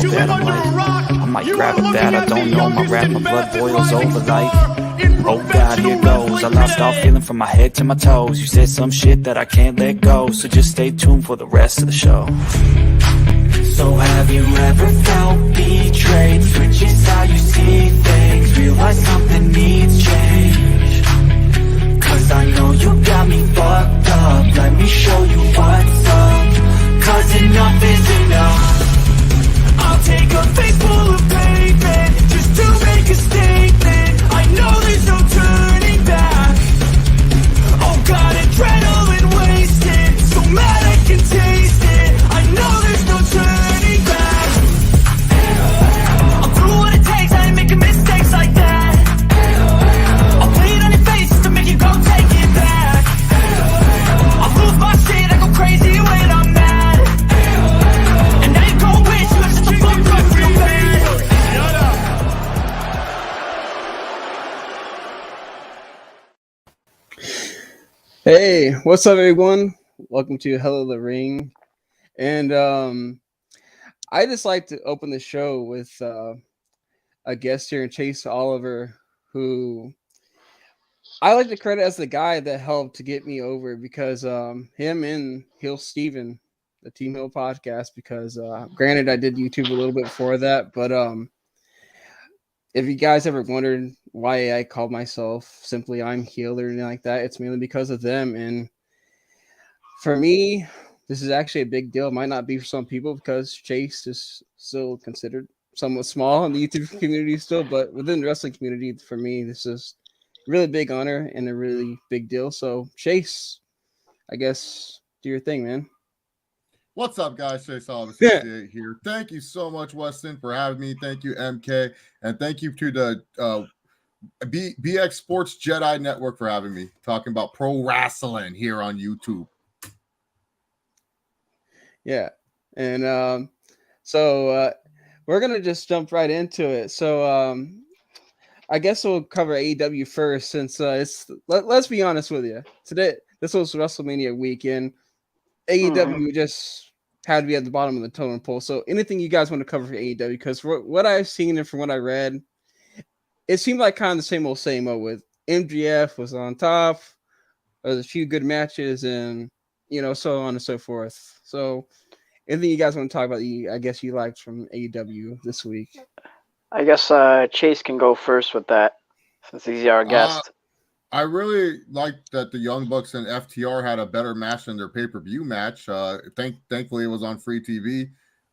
that I'm like, I might grab a bat, I don't know, my rap, my blood boils over like, oh God, here goes. I lost all feeling from my head to my toes. You said some shit that I can't let go, so just stay tuned for the rest of the show. So have you ever felt betrayed? Switches how you see things, realize something needs change. Cause I know you got me fucked up, let me show you what's up. Cause enough is enough. I'll take a face full of pavement just to make a statement. I know there's no turning back. Oh God, adrenaline wasted, so mad I can taste it. I know there's no turning back. I'll do what it takes, I ain't making mistakes like that. I'll play it on your face just to make you go take it back. I'll lose my shit, I go crazy when I'm mad. And now you gon' wish you shut the fuck up real bad. Hey, what's up, everyone? Welcome to Hell of the Ring. And I just like to open the show with a guest here, Chase Oliver, who I like to credit as the guy that helped to get me over, because him and Hill Steven, the Team Hill podcast, because granted I did YouTube a little bit before that, but if you guys ever wondered why I called myself simply I'm Heel or anything like that, it's mainly because of them. And for me, this is actually a big deal. It might not be for some people because Chase is still considered somewhat small in the YouTube community still, but within the wrestling community, for me, this is a really big honor and a really big deal. So Chase, I guess do your thing, man. What's up, guys? Chase Oliver here. Thank you so much, Weston, for having me. Thank you, MK, and thank you to the BX Sports Jedi Network for having me, talking about pro wrestling here on YouTube. Yeah, and so we're gonna just jump right into it. So I guess we'll cover AEW first, since let's be honest with you. Today, this was WrestleMania weekend. AEW just had to be at the bottom of the totem pole. So anything you guys want to cover for AEW? Because what I've seen and from what I read, it seemed like kind of the same old with MGF was on top. There's a few good matches and, so on and so forth. So anything you guys want to talk about, I guess you liked from AEW this week? I guess Chase can go first with that, since he's our guest. I really liked that the Young Bucks and FTR had a better match than their pay-per-view match. Thankfully, it was on free TV.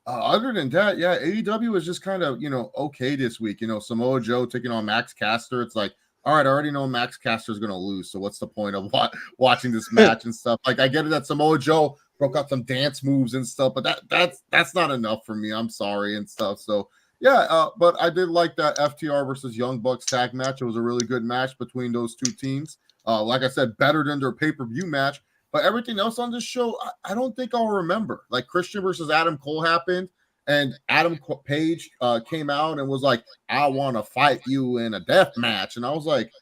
Other than that, yeah, AEW was just kind of, okay this week. Samoa Joe taking on Max Caster. It's like, all right, I already know Max Caster is going to lose, so what's the point of watching this match and stuff? Like, I get it that Samoa Joe broke out some dance moves and stuff, but that's not enough for me. I'm sorry and stuff. So, yeah, but I did like that FTR versus Young Bucks tag match. It was a really good match between those two teams. Like I said, better than their pay-per-view match. But everything else on this show, I don't think I'll remember. Like, Christian versus Adam Cole happened, and Adam Page came out and was like, I want to fight you in a death match. And I was like,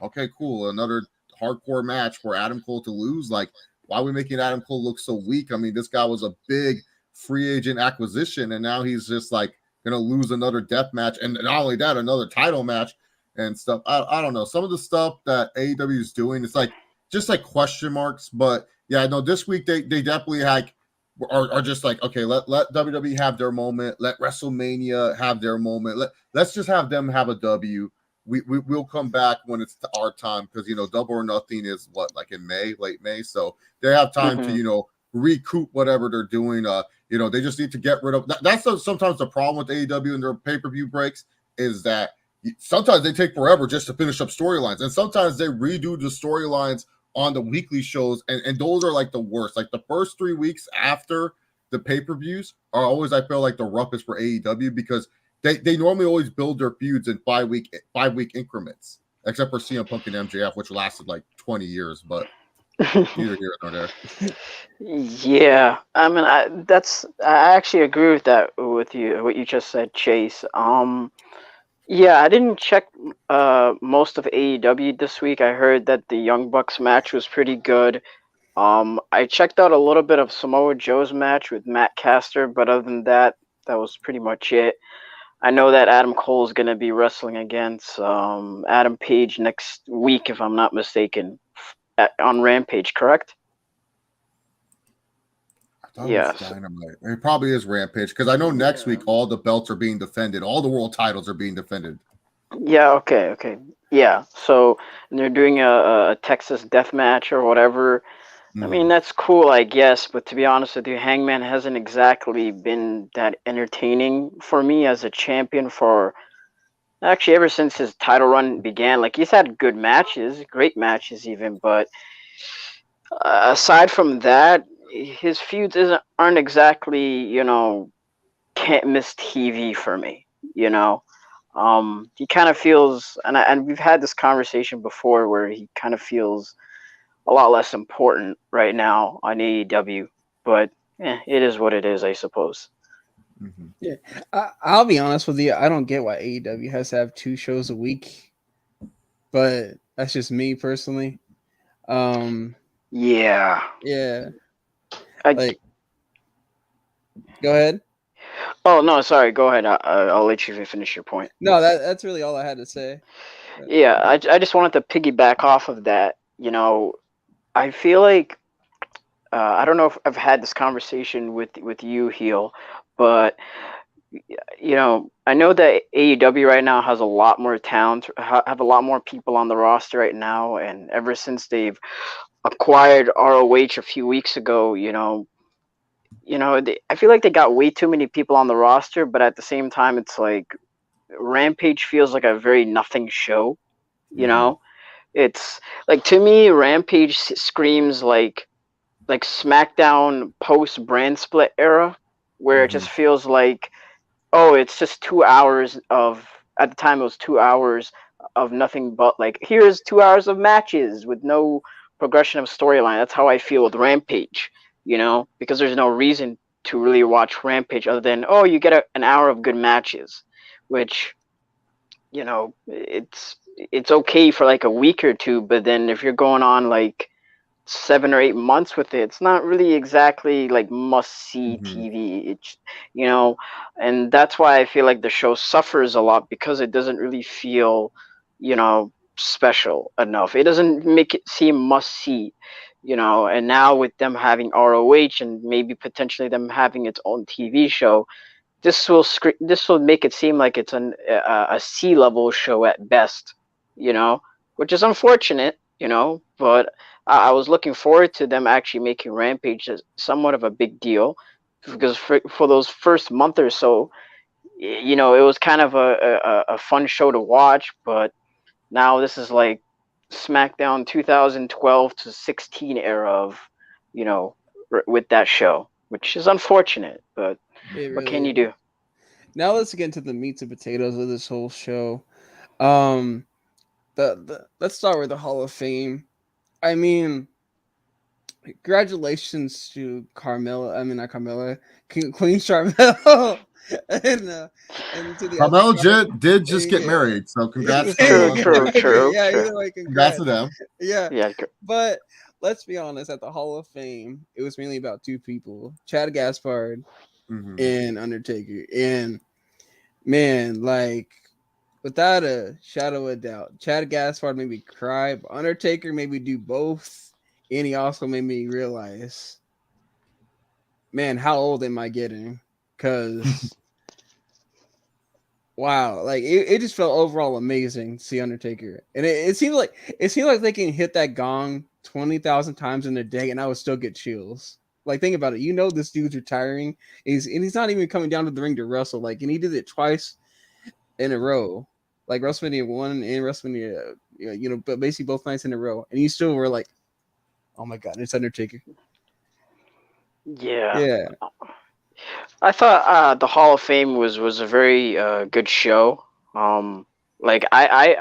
okay, cool. Another hardcore match for Adam Cole to lose. Like, why are we making Adam Cole look so weak? I mean, this guy was a big free agent acquisition, and now he's just like, gonna lose another death match, and not only that, another title match and stuff. I don't know. Some of the stuff that AEW is doing, it's like just like question marks. But yeah, no, this week they definitely are just like, okay, let WWE have their moment, let WrestleMania have their moment. Let's just have them have a W. We'll come back when it's our time, because Double or Nothing is like in May, late May, so they have time to recoup whatever they're doing. They just need to get rid of that's sometimes the problem with AEW and their pay-per-view breaks, is that sometimes they take forever just to finish up storylines, and sometimes they redo the storylines on the weekly shows, and those are like the worst. Like the first 3 weeks after the pay-per-views are always, I feel like, the roughest for AEW, because they normally always build their feuds in 5 week increments, except for CM Punk and MJF, which lasted like 20 years, but neither here nor there. Yeah, I mean, I actually agree with that, with you, what you just said, Chase. Yeah, I didn't check most of AEW this week. I heard that the Young Bucks match was pretty good. I checked out a little bit of Samoa Joe's match with Matt Caster, but other than that, that was pretty much it. I know that Adam Cole is gonna be wrestling against Adam Page next week, if I'm not mistaken, on Rampage, correct? I thought it was Yes. Dynamite. It probably is Rampage because I know next week all the belts are being defended. All the world titles are being defended. Yeah. Okay. Yeah. So they're doing a Texas death match or whatever. I mean, that's cool, I guess, but to be honest with you, Hangman hasn't exactly been that entertaining for me as a champion for actually ever since his title run began. Like, he's had good matches, great matches even, but aside from that, his feuds aren't exactly, can't miss TV for me, you know. He kind of feels, and we've had this conversation before where he kind of feels a lot less important right now on AEW, but it is what it is, I suppose. Yeah, I'll be honest with you. I don't get why AEW has to have 2 shows a week, but that's just me personally. Yeah. Yeah. I, Like, go ahead. oh no, sorry. Go ahead. I'll let you finish your point. No, that's really all I had to say. Yeah, I just wanted to piggyback off of that. I feel like I don't know if I've had this conversation with you, Heel, but I know that AEW right now has a lot more talent, have a lot more people on the roster right now, and ever since they've acquired ROH a few weeks ago, I feel like they got way too many people on the roster, but at the same time, it's like Rampage feels like a very nothing show. It's like, to me, Rampage screams like SmackDown post brand split era, where it just feels like, oh, it's just 2 hours of, at the time it was 2 hours of nothing but like, here's 2 hours of matches with no progression of storyline. That's how I feel with Rampage, because there's no reason to really watch Rampage other than, oh, you get an hour of good matches, which, it's okay for like a week or two, but then if you're going on like 7 or 8 months with it, it's not really exactly like must see TV. It's, and that's why I feel like the show suffers a lot, because it doesn't really feel, special enough. It doesn't make it seem must see, and now with them having ROH and maybe potentially them having its own TV show, this will make it seem like it's a C-level show at best, which is unfortunate, but I was looking forward to them actually making Rampage somewhat of a big deal, because for those first month or so, it was kind of a fun show to watch, but now this is like SmackDown 2012 to 16 era of, with that show, which is unfortunate, but what can you do? Now let's get into the meats and potatoes of this whole show. Let's start with the Hall of Fame. I mean, congratulations to Carmella. I mean, not Carmella, Queen Charmel. and to the Carmella did just get married, so congrats. True. Yeah, either way, congrats to them. Yeah. But let's be honest, at the Hall of Fame, it was mainly about 2 people: Chad Gaspard and Undertaker. And man, like, without a shadow of a doubt, Chad Gaspard made me cry, but Undertaker made me do both. And he also made me realize, man, how old am I getting? Because wow, like it just felt overall amazing to see Undertaker. And it seemed like they can hit that gong 20,000 times in a day and I would still get chills. Like, think about it. This dude's retiring. He's not even coming down to the ring to wrestle. Like, and he did it twice in a row. Like WrestleMania 1 and WrestleMania, but basically both nights in a row. And you still were like, oh my God, it's Undertaker. Yeah. I thought the Hall of Fame was a very good show. Like I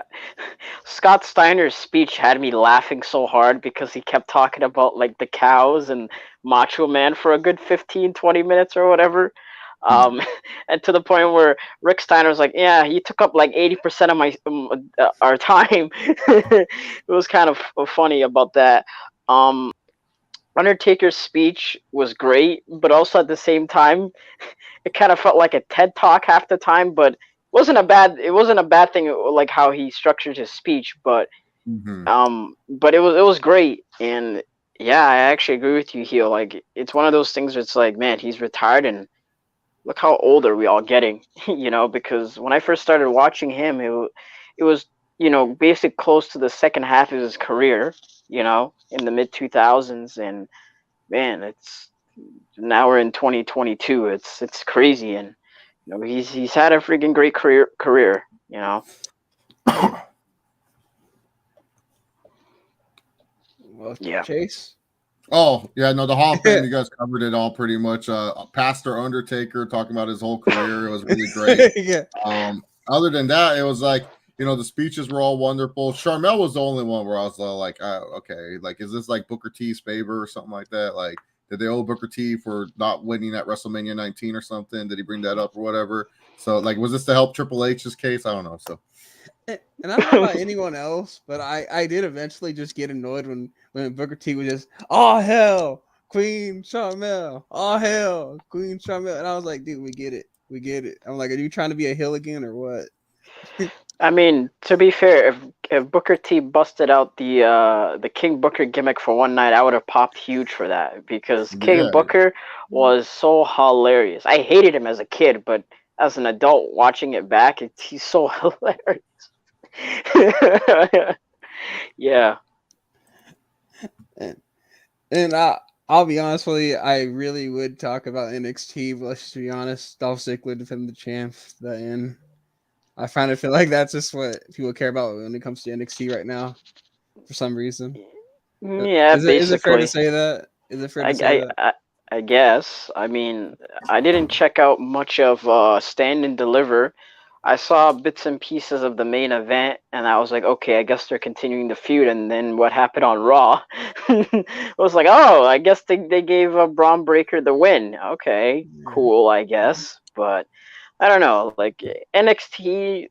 Scott Steiner's speech had me laughing so hard because he kept talking about like the cows and Macho Man for a good 15-20 minutes or whatever. And to the point where Rick Steiner was like, yeah, he took up like 80% of my our time. It was kind of funny about that. Undertaker's speech was great, but also at the same time, it kind of felt like a TED talk half the time. But it wasn't a bad thing like how he structured his speech, Mhm. but it was great. And yeah, I actually agree with you, Heel. Like it's one of those things where it's like, man, he's retired, and look how old are we all getting, because when I first started watching him, it was, basic close to the second half of his career, in the mid 2000s. And man, it's now we're in 2022. It's crazy. And he's had a freaking great career. Well, Yeah. Chase. Oh, yeah, no, the Hall of Fame, you guys covered it all pretty much. Pastor Undertaker talking about his whole career. It was really great. Yeah. Other than that, it was like, the speeches were all wonderful. Charmel was the only one where I was like, okay, like, is this like Booker T's favor or something like that? Like, did they owe Booker T for not winning at WrestleMania 19 or something? Did he bring that up or whatever? So, like, was this to help Triple H's case? I don't know. So, And I don't know about anyone else, but I did eventually just get annoyed when Booker T was just, oh hell, Queen Charmel, oh hell, Queen Charmel, and I was like, dude, we get it. I'm like, are you trying to be a heel again or what? I mean, to be fair, if Booker T busted out the King Booker gimmick for one night, I would have popped huge for that because King yeah. Booker was so hilarious. I hated him as a kid, but as an adult watching it back, he's so hilarious. Yeah. And I'll be honest with you, I really would talk about NXT, but let's just be honest, Dolph Ziggler defending the champ, the end. I kind of feel like that's just what people care about when it comes to NXT right now, for some reason. Yeah, Is it fair to basically. say that? Is it fair I, to say I, that? I, I guess. I mean, I didn't check out much of Stand and Deliver. I saw bits and pieces of the main event, and I was like, okay, I guess they're continuing the feud. And then what happened on Raw? I was like, oh, I guess they gave Braun Breaker the win. Okay, Yeah. cool, I guess. But I don't know. Like NXT,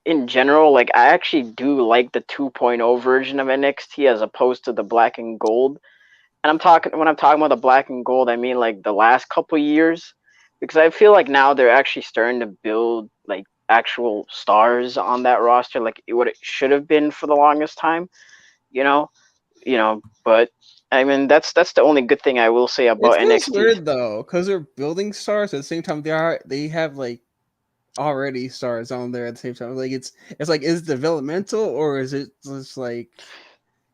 in general, like I actually do like the 2.0 version of NXT as opposed to the black and gold. And when I'm talking about the black and gold, I mean like the last couple years, because I feel like now they're actually starting to build like actual stars on that roster, like what it should have been for the longest time, you know, But I mean that's the only good thing I will say It about feels NXT. weird though, because they're building stars at the same time they have like already stars on there at the same time. Like it's like is it developmental or is it just like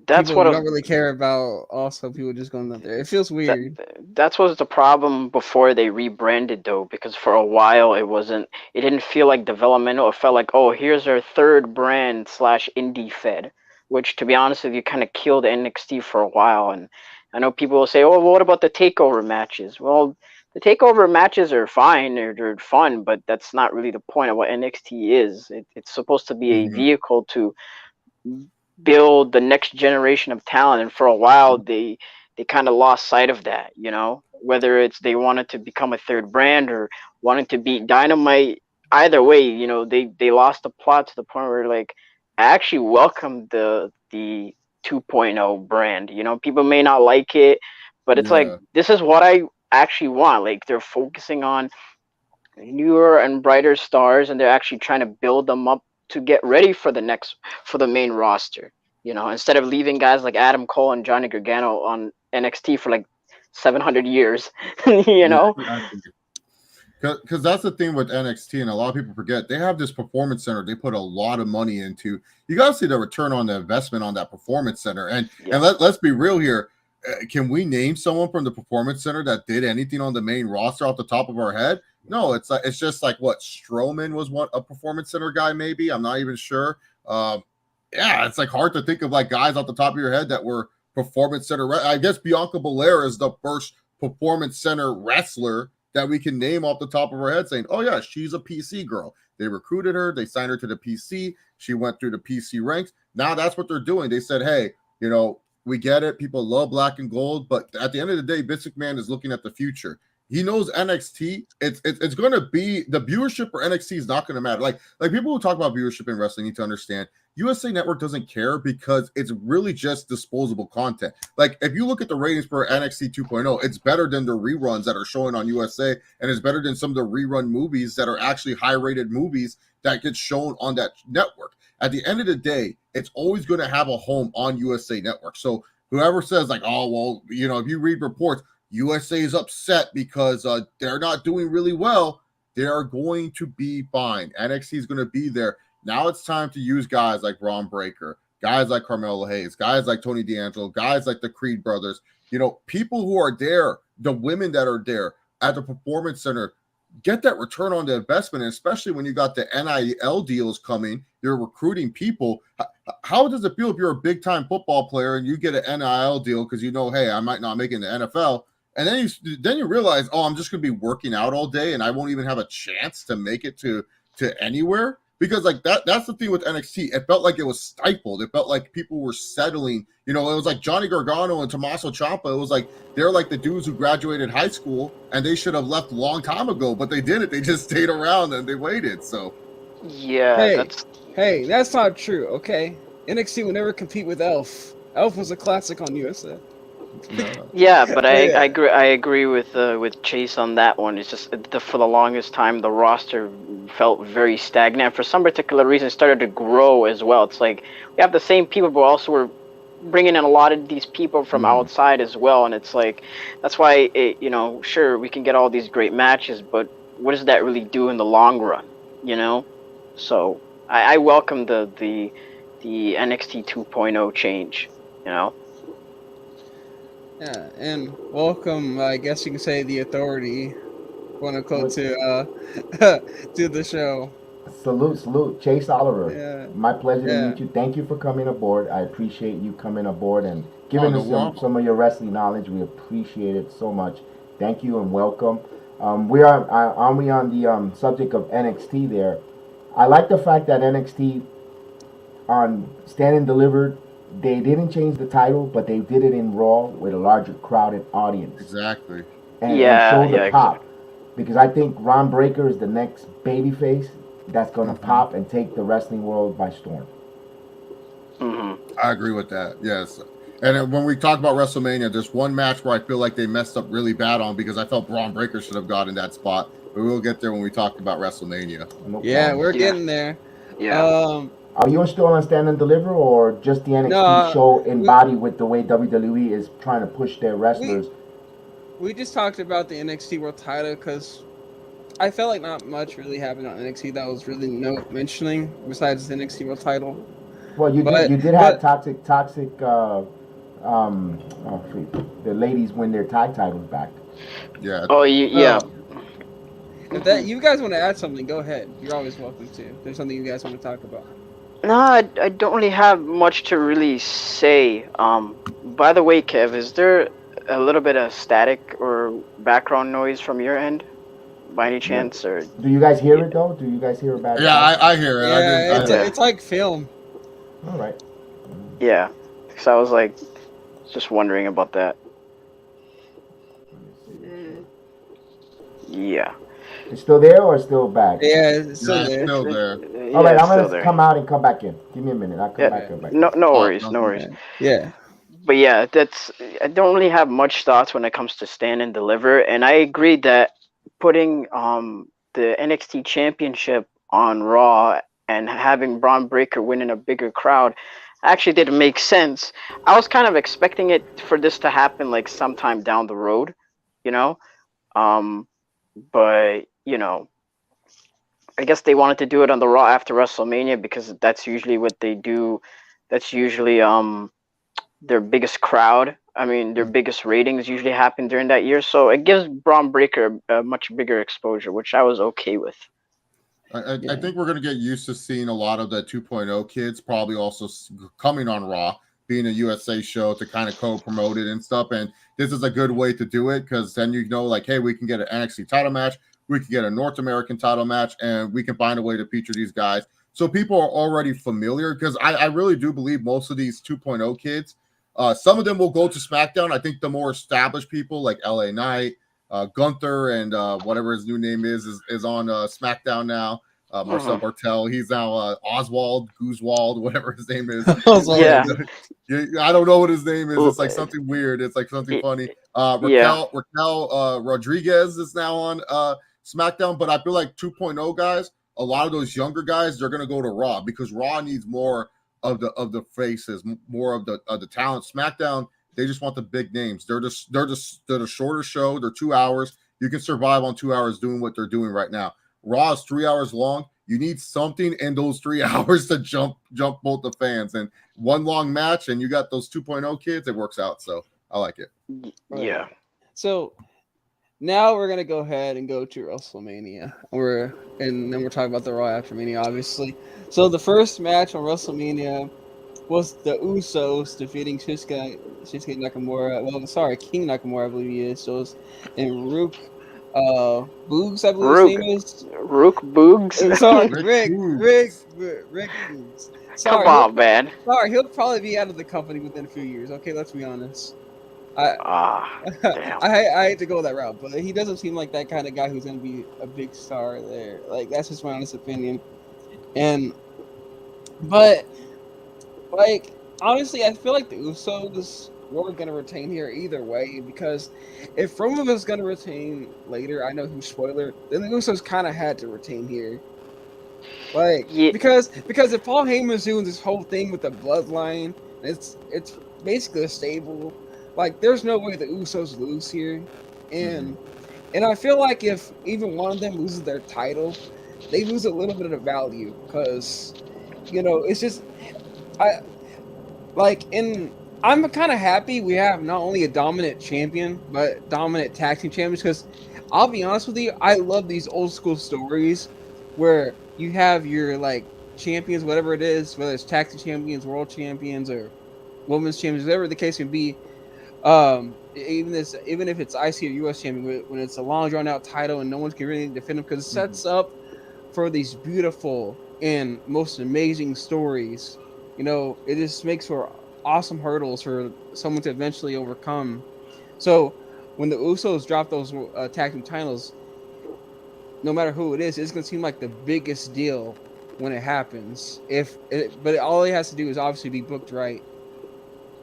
That's people what you I was don't really care about? Also, people just going out there. It feels that weird. that's was the problem before they rebranded though, because for a while it didn't feel like developmental. It felt like, oh, here's our third brand slash indie fed, which to be honest with you kind of killed NXT for a while. And I know people will say, oh, well, what about the takeover matches? Well, the takeover matches are fine, they're fun, but that's not really the point of what NXT is. It's supposed to be a Mhm. vehicle to build the next generation of talent, and for a while they kind of lost sight of that, whether it's they wanted to become a third brand or wanted to beat Dynamite. Either way, they lost the plot to the point where like I actually welcome the 2.0 brand. People may not like it, but it's like Yeah. this is what I actually want. Like they're focusing on newer and brighter stars, and they're actually trying to build them up to get ready for the main roster. Instead of leaving guys like Adam Cole and Johnny Gargano on NXT for like 700 years. you Yeah, know. exactly. Because that's the thing with NXT, and a lot of people forget they have this performance center they put a lot of money into. You got to see the return on the investment on that performance center. And Yeah. let's be real here. Can we name someone from the performance center that did anything on the main roster off the top of our head? No, it's just like what Strowman was a performance center guy, maybe. I'm not even sure. Yeah, it's like hard to think of like guys off the top of your head that were performance center. I guess Bianca Belair is the first performance center wrestler that we can name off the top of our head saying, oh, yeah, she's a PC girl. They recruited her. They signed her to the PC. She went through the PC ranks. Now that's what they're doing. They said, hey, we get it. People love black and gold. But at the end of the day, Vince McMahon is looking at the future. he knows NXT. It's going to be the viewership for NXT is not going to matter. Like people who talk about viewership in wrestling need to understand USA Network doesn't care because it's really just disposable content. Like if you look at the ratings for NXT 2.0, it's better than the reruns that are showing on USA, and it's better than some of the rerun movies that are actually high-rated movies that get shown on that network. At the end of the day, it's always going to have a home on USA Network. So whoever says like, oh, well, you know, if you read reports, USA is upset because they're not doing really well, they are going to be fine. NXT is going to be there. Now it's time to use guys like Braun Breaker, guys like Carmella Hayes, guys like Tony D'Angelo, guys like the Creed brothers, you know, people who are there, the women that are there at the Performance Center, get that return on the investment. And especially when you got the NIL deals coming, you're recruiting people. How does it feel if you're a big time football player and you get an NIL deal because you know, hey, I might not make it in the NFL, and then you realize, oh, I'm just going to be working out all day and I won't even have a chance to make it to anywhere? Because like that's the thing with NXT. It felt like it was stifled. It felt like people were settling. You know, it was like Johnny Gargano and Tommaso Ciampa. It was like they're like the dudes who graduated high school and they should have left a long time ago, but they didn't. They just stayed around and they waited. So Yeah, hey, that's not true. Okay, NXT will never compete with Elf. Elf was a classic on USA. yeah, but I agree with Chase on that one. It's just for the longest time the roster felt very stagnant. For some particular reason, it started to grow as well. It's like we have the same people, but also we're bringing in a lot of these people from outside as well. And it's like that's why you know, sure, we can get all these great matches, but what does that really do in the long run? You know, so I welcome the NXT 2.0 change. You know. Yeah, and welcome, I guess you can say, the authority, quote unquote, to the show. Salute. Chase Oliver. Yeah. My pleasure to meet you. Thank you for coming aboard. I appreciate you coming aboard and giving us some of your wrestling knowledge. We appreciate it so much. Thank you and welcome. We are on the subject of NXT there. I like the fact that NXT on Stand and Delivered, they didn't change the title, but they did it in Raw with a larger crowded audience. Exactly. And show the pop. Because I think Ron Breaker is the next babyface that's going to pop and take the wrestling world by storm. I agree with that. Yes. And when we talk about WrestleMania, there's one match where I feel like they messed up really bad on because I felt Braun Breaker should have gotten that spot. But we'll get there when we talk about WrestleMania. We're getting there. Yeah. Are you still on Stand and Deliver, or just the NXT show embodied with the way WWE is trying to push their wrestlers? We just talked about the NXT World Title because I felt like not much really happened on NXT that was really no mentioning besides the NXT World Title. Well, you did have toxic. The ladies win their tag titles back. Yeah. Oh, yeah. If you guys want to add something, go ahead. You're always welcome to. If there's something you guys want to talk about. No, I don't really have much to really say. By the way, Kev, is there a little bit of static or background noise from your end, by any chance? Or do you guys hear it though? Do you guys hear it back? Yeah, I hear it. Yeah, it's like film. All right. Yeah, so I was like, just wondering about that. Yeah. It's still there or still back? Yeah, it's still there. Still there. All right, I'm gonna come out and come back in. Give me a minute. I'll come back in. No worries. Yeah. But yeah, I don't really have much thoughts when it comes to Stand and Deliver, and I agree that putting the NXT Championship on Raw and having Braun Breaker win in a bigger crowd actually did make sense. I was kind of expecting it for this to happen like sometime down the road, you know, but you know, I guess they wanted to do it on the Raw after WrestleMania because that's usually what they do. That's usually their biggest crowd. I mean, their biggest ratings usually happen during that year. So it gives Braun Breaker a much bigger exposure, which I was okay with. I think we're going to get used to seeing a lot of the 2.0 kids probably also coming on Raw, being a USA show to kind of co-promote it and stuff. And this is a good way to do it because then you know, like, hey, we can get an NXT title match. We can get a North American title match, and we can find a way to feature these guys. So people are already familiar because I really do believe most of these 2.0 kids, some of them will go to SmackDown. I think the more established people like LA Knight, Gunther and whatever his new name is on SmackDown now. Marcel Bartel. He's now Oswald, Goosewald, whatever his name is. Yeah. I don't know what his name is. It's like something weird. It's like something funny. Raquel Rodriguez is now on SmackDown, but I feel like 2.0 guys, a lot of those younger guys, they're gonna go to Raw because Raw needs more of the faces, more of the talent. SmackDown, they just want the big names. They're the shorter show. They're 2 hours. You can survive on 2 hours doing what they're doing right now. Raw is 3 hours long. You need something in those 3 hours to jump both the fans. And one long match, and you got those 2.0 kids, it works out. So I like it. Yeah. So now we're gonna go ahead and go to WrestleMania. And then we're talking about the Raw after Mania, obviously. So the first match on WrestleMania was the Usos defeating Shinsuke Nakamura. Well, sorry, King Nakamura, I believe he is. So it's and Rook Boogs, I believe his name is. Rook Boogs. Sorry, Rick Boogs. Sorry, Come on, man. Sorry, he'll probably be out of the company within a few years. Okay, let's be honest. Damn. I hate to go that route, but he doesn't seem like that kind of guy who's going to be a big star there. Like, that's just my honest opinion. But like, honestly, I feel like the Usos were going to retain here either way, because if Roman was going to retain later, I know who's spoiler, then the Usos kind of had to retain here. Like, because if Paul Heyman's doing this whole thing with the bloodline, it's basically a stable. Like, there's no way the Usos lose here, and I feel like if even one of them loses their title, they lose a little bit of value, because it's just I'm kind of happy we have not only a dominant champion but dominant tag team champions, because I'll be honest with you, I love these old school stories where you have your like champions, whatever it is, whether it's tag team champions, world champions, or women's champions, whatever the case may be. Even if it's IC or US champion, when it's a long drawn out title and no one can really defend them, because it sets up for these beautiful and most amazing stories. It just makes for awesome hurdles for someone to eventually overcome. So when the Usos drop those tag team titles, no matter who it is, it's going to seem like the biggest deal when it happens. But all he has to do is obviously be booked right.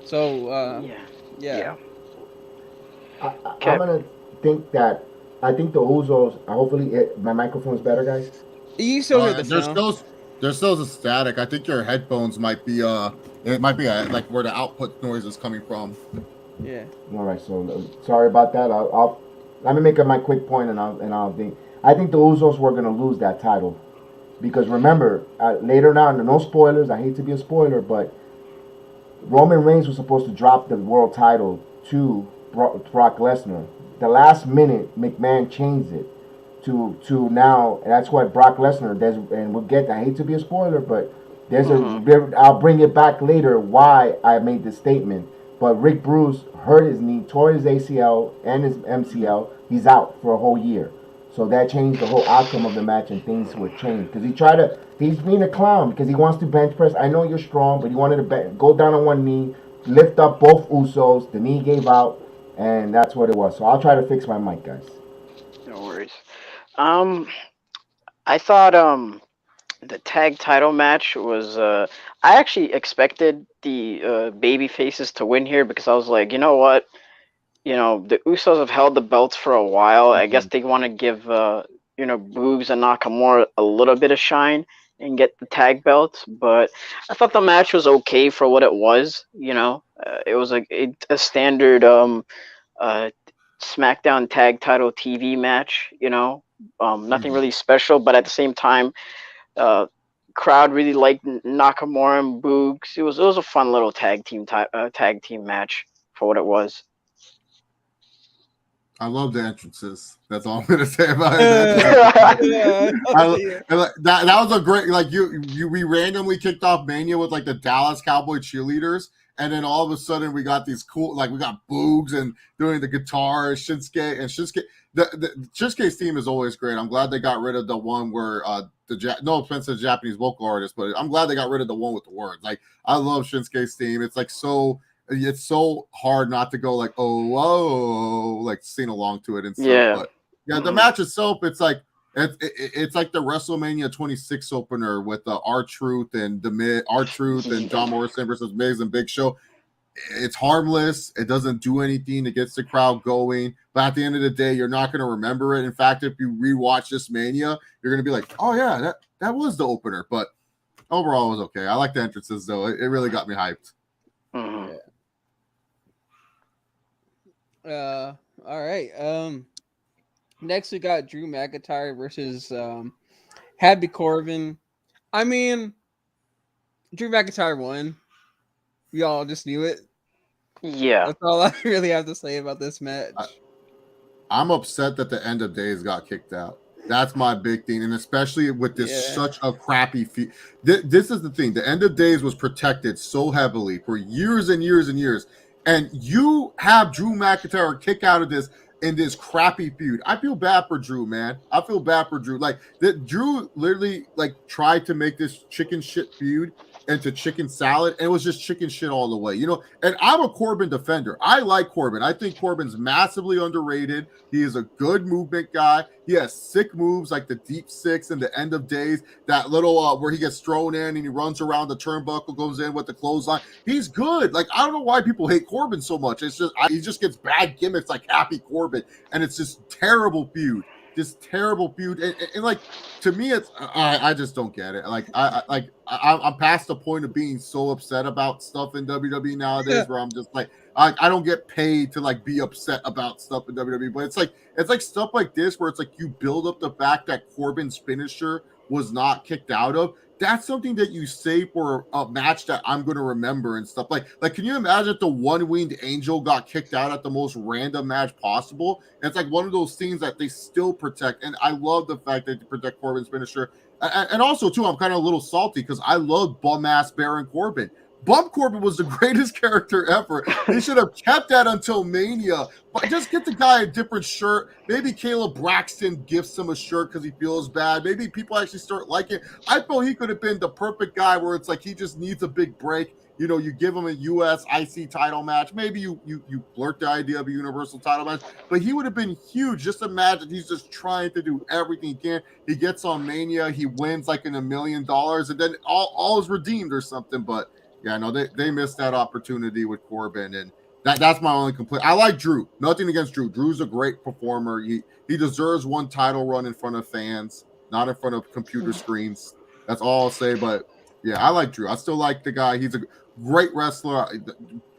So yeah. I'm gonna think that I think the Usos. Hopefully, my microphone's better, guys. You still hear the sound? There's still a static. I think your headphones might be it might be like where the output noise is coming from. Yeah. All right. So sorry about that. I'll let me make my quick point, and I'll think. I think the Usos were gonna lose that title, because remember later on, no spoilers. I hate to be a spoiler, but Roman Reigns was supposed to drop the world title to Brock Lesnar. The last minute, McMahon changed it to now. And that's why Brock Lesnar. And we'll get. I hate to be a spoiler, but I'll bring it back later why I made this statement. But Rick Bruce hurt his knee, tore his ACL and his MCL. He's out for a whole year. So that changed the whole outcome of the match, and things were changed. Because he's being a clown because he wants to bench press. I know you're strong, but he wanted to go down on one knee, lift up both Usos. The knee gave out, and that's what it was. So I'll try to fix my mic, guys. No worries. I thought the tag title match was I actually expected the baby faces to win here, because I was like, you know what? The Usos have held the belts for a while. I guess they want to give Boogs and Nakamura a little bit of shine and get the tag belts. But I thought the match was okay for what it was. It was a standard SmackDown tag title TV match. Nothing really special, but at the same time, crowd really liked Nakamura and Boogs. It was a fun little tag team match for what it was. I love the entrances. That's all I'm gonna say about it. That was a great, like we randomly kicked off Mania with like the Dallas Cowboy cheerleaders, and then all of a sudden we got these cool, like we got Boogs and doing the guitar, Shinsuke. The Shinsuke's theme is always great. I'm glad they got rid of the one where no offense to the Japanese vocal artist, but I'm glad they got rid of the one with the words. Like, I love Shinsuke's theme. It's like so. it's so hard not to go like, oh, whoa, like sing along to it and stuff. Yeah. But yeah, the match itself, it's like it's like the WrestleMania 26 opener with R-Truth and R-Truth and John Morrison versus Miz and Big Show. It's harmless. It doesn't do anything. It gets the crowd going. But at the end of the day, you're not going to remember it. In fact, if you rewatch this Mania, you're going to be like, oh, yeah, that was the opener. But overall, it was okay. I like the entrances, though. It really got me hyped. Mm-hmm. All right. Next, we got Drew McIntyre versus Happy Corbin. I mean, Drew McIntyre won. We all just knew it. Yeah. That's all I really have to say about this match. I'm upset that the End of Days got kicked out. That's my big thing, and especially with this such a crappy feat. This is the thing. The End of Days was protected so heavily for years and years and years, and you have Drew McIntyre kick out of this in this crappy feud. I feel bad for Drew, man. I feel bad for Drew. Like Drew literally like tried to make this chicken shit feud into chicken salad, and it was just chicken shit all the way, you know. And I'm a Corbin defender. I like Corbin. I think Corbin's massively underrated. He is a good movement guy. He has sick moves like the deep six and the End of Days. That little where he gets thrown in and he runs around the turnbuckle, goes in with the clothesline. He's good. Like, I don't know why people hate Corbin so much. It's just he just gets bad gimmicks like Happy Corbin, and it's just terrible feud. This terrible feud, and like, to me, it's I just don't get it. Like I'm past the point of being so upset about stuff in WWE nowadays, where I'm just like, I don't get paid to like be upset about stuff in WWE, but it's like stuff like this where it's like you build up the fact that Corbin's finisher was not kicked out of. That's something that you say for a match that I'm going to remember and stuff. Like, can you imagine if the one-winged angel got kicked out at the most random match possible? And it's like one of those things that they still protect. And I love the fact that they protect Corbin's finisher. And also, too, I'm kind of a little salty because I love bum-ass Baron Corbin. Bum Corbin was the greatest character ever. They should have kept that until Mania. But just get the guy a different shirt. Maybe Caleb Braxton gifts him a shirt because he feels bad. Maybe people actually start liking it. I felt he could have been the perfect guy where it's like he just needs a big break. You know, you give him a U.S. IC title match. Maybe you flirt the idea of a Universal title match. But he would have been huge. Just imagine he's just trying to do everything he can. He gets on Mania. He wins like in $1 million. And then all is redeemed or something. But yeah, no, they missed that opportunity with Corbin, and that's my only complaint. I like Drew. Nothing against Drew. Drew's a great performer. He deserves one title run in front of fans, not in front of computer screens. That's all I'll say. But yeah, I like Drew. I still like the guy. He's a great wrestler,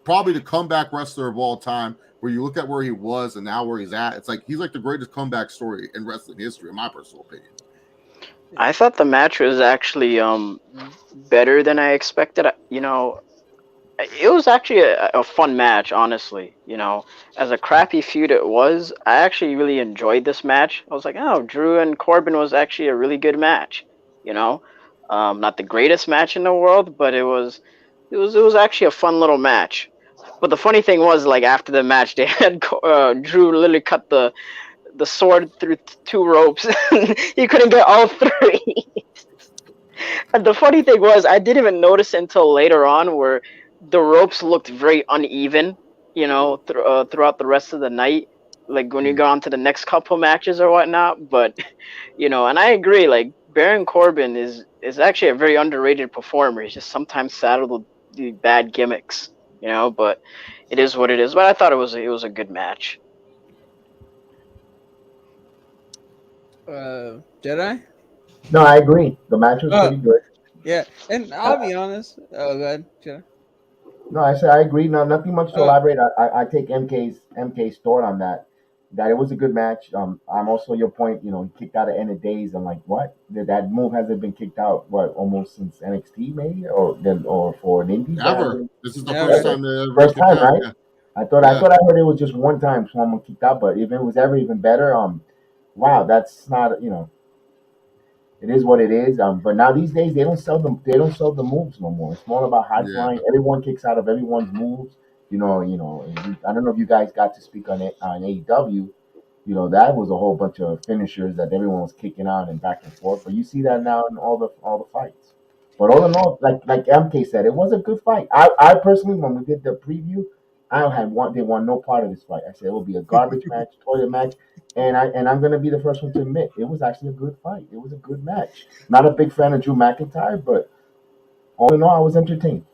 probably the comeback wrestler of all time. Where you look at where he was and now where he's at, it's like he's like the greatest comeback story in wrestling history, in my personal opinion. I thought the match was actually better than I expected. You know, it was actually a fun match, honestly. You know, as a crappy feud it was, I actually really enjoyed this match. I was like, oh, Drew and Corbin was actually a really good match. You know, not the greatest match in the world, but it was actually a fun little match. But the funny thing was, like, after the match, they had Drew literally cut the sword through 2 ropes. He couldn't get all 3. And the funny thing was, I didn't even notice until later on where the ropes looked very uneven, you know, throughout the rest of the night, like when you go on to the next couple matches or whatnot. But, you know, and I agree, like, Baron Corbin is actually a very underrated performer. He's just sometimes saddled with the bad gimmicks, you know, but it is what it is. But I thought it was a good match. Jedi? No, I agree. The match was pretty good. Yeah, and I'll be honest. Oh, go ahead, Jedi. No, I said I agree. No, nothing much to elaborate. I take MK's thought on that. That it was a good match. I'm also your point. You know, he kicked out at End of Days. I'm like, what? That move hasn't been kicked out. What? Almost since NXT, maybe, or for an indie. Ever. This is the first time they ever. First time, right? Yeah. I thought I heard it was just one time someone kicked out, but if it was ever even better, wow, that's not, you know, it is what it is. But now these days they don't sell them. They don't sell the moves no more. It's more about high flying. Everyone kicks out of everyone's moves. You know. I don't know if you guys got to speak on it on AEW. You know, that was a whole bunch of finishers that everyone was kicking out and back and forth. But you see that now in all the fights. But all in all, like MK said, it was a good fight. I personally, when we did the preview, they want no part of this fight. I said it will be a garbage match, toilet match, and I'm gonna be the first one to admit it was actually a good fight. It was a good match. Not a big fan of Drew McIntyre, but all in all, I was entertained.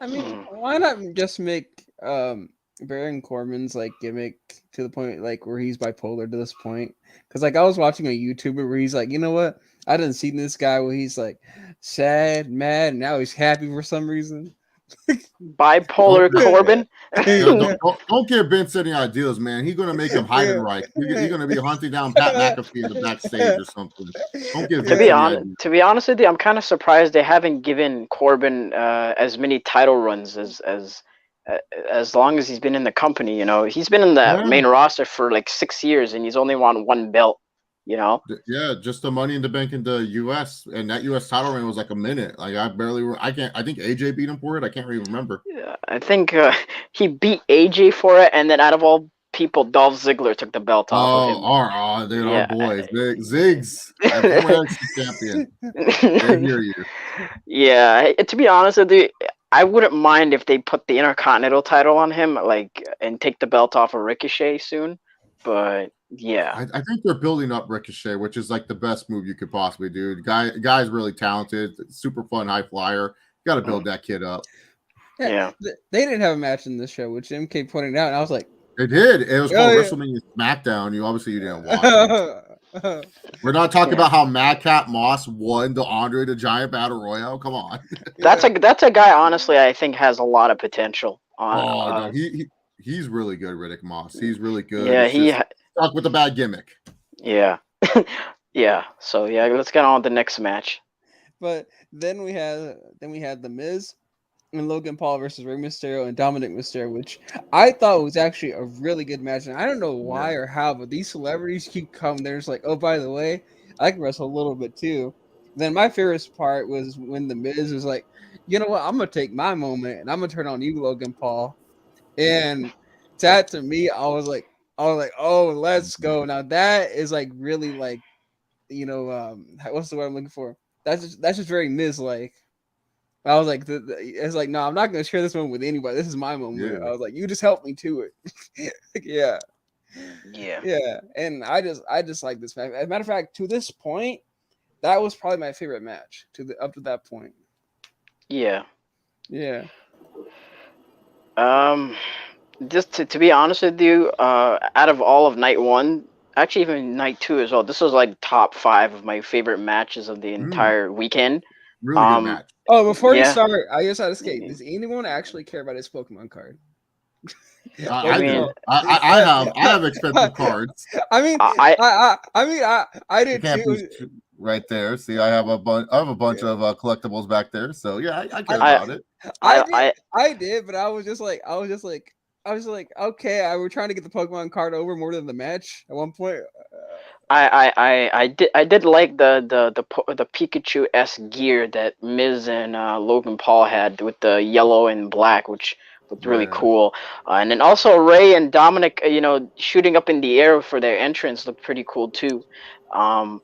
I mean, why not just make Baron Corbin's like gimmick to the point like where he's bipolar to this point? Because like I was watching a YouTuber where he's like, you know what? I didn't see this guy where he's like sad, mad, and now he's happy for some reason. Bipolar Corbin. Don't give Vince any ideas, man. He's gonna make him Heidenreich. He's gonna be hunting down Pat McAfee in the backstage or something. Don't give Vince to be honest with you, I'm kind of surprised they haven't given Corbin as many title runs as long as he's been in the company. You know, he's been in the main roster for like 6 years, and he's only won one belt. You know, yeah, just the Money in the Bank in the U.S. and that U.S. title reign was like a minute. Like I think AJ beat him for it. I can't really remember. Yeah, I think he beat AJ for it, and then out of all people, Dolph Ziggler took the belt off of him. Our boy, Ziggs, former champion. I hear you. Yeah, to be honest with you, I wouldn't mind if they put the Intercontinental title on him, like, and take the belt off of Ricochet soon. But yeah, I think they're building up Ricochet, which is like the best move you could possibly do. The guy's really talented, super fun, high flyer. Got to build that kid up. Yeah. They didn't have a match in this show, which MK pointed out, and I was like, it did. It was called WrestleMania SmackDown. You didn't watch it. We're not talking about how Madcap Moss won the Andre the Giant Battle Royale. Come on. That's a guy. Honestly, I think has a lot of potential. No, he's really good, Riddick Moss. He's really good. Yeah, he stuck with the bad gimmick. Yeah, yeah. So yeah, let's get on with the next match. But then we had the Miz and Logan Paul versus Rey Mysterio and Dominic Mysterio, which I thought was actually a really good match. And I don't know why or how, but these celebrities keep coming. They're just like, oh, by the way, I can wrestle a little bit too. Then my favorite part was when the Miz was like, you know what, I'm gonna take my moment and I'm gonna turn on you, Logan Paul. And that to me, I was like, oh, let's go. Now that is like really like, you know, what's the word I'm looking for? That's just very Miz like. I was like, it's like, no, I'm not gonna share this moment with anybody. This is my moment. Yeah. I was like, you just helped me to it. Yeah. And I just like this match. As a matter of fact, to this point, that was probably my favorite match up to that point. Yeah. Just to be honest with you, out of all of night one, actually even night two as well, this was like top 5 of my favorite matches of the entire weekend. Really good match. Oh, before you start, I just had to skate. Does anyone actually care about his Pokemon card? I have expensive cards. I did too. Right there. See, I have a bunch of collectibles back there. So yeah, I care about it. I did, but I was just like, okay, we're trying to get the Pokemon card over more than the match at one point. I did like the Pikachu-esque gear that Miz and Logan Paul had with the yellow and black, which looked really cool. And then also Ray and Dominic, shooting up in the air for their entrance looked pretty cool too. And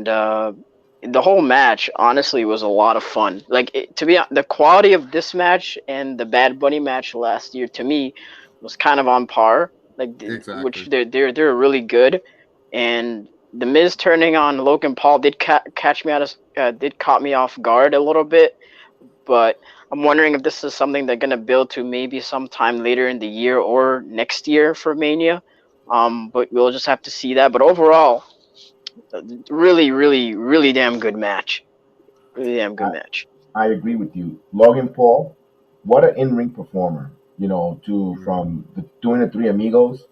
the whole match honestly was a lot of fun. Like the quality of this match and the Bad Bunny match last year to me was kind of on par. Like which they're really good. And the Miz turning on Logan Paul did caught me off guard a little bit, but I'm wondering if this is something they're gonna build to maybe sometime later in the year or next year for Mania. But we'll just have to see that. But overall, really, really, really damn good match. Really damn good match. I agree with you, Logan Paul. What an in-ring performer! From doing the Three Amigos.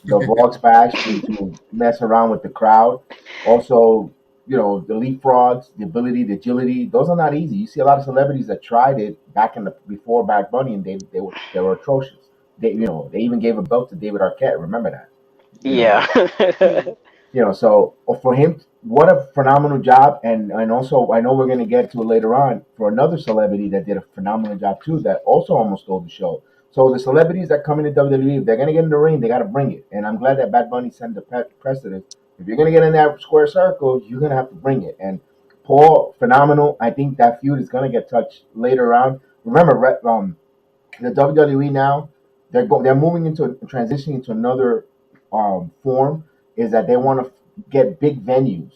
The Frog Splash to mess around with the crowd. Also, the leapfrogs, the ability, the agility, those are not easy. You see a lot of celebrities that tried it before Bad Bunny, and they were atrocious. They even gave a belt to David Arquette. Remember that? So for him, what a phenomenal job. And also, I know we're going to get to it later on for another celebrity that did a phenomenal job too, that also almost stole the show. So the celebrities that come into WWE, if they're going to get in the ring, they got to bring it. And I'm glad that Bad Bunny set the precedent. If you're going to get in that square circle, you're going to have to bring it. And Paul, phenomenal. I think that feud is gonna get touched later on. Remember, the WWE now they're moving into transitioning into another form. Is that they want to get big venues,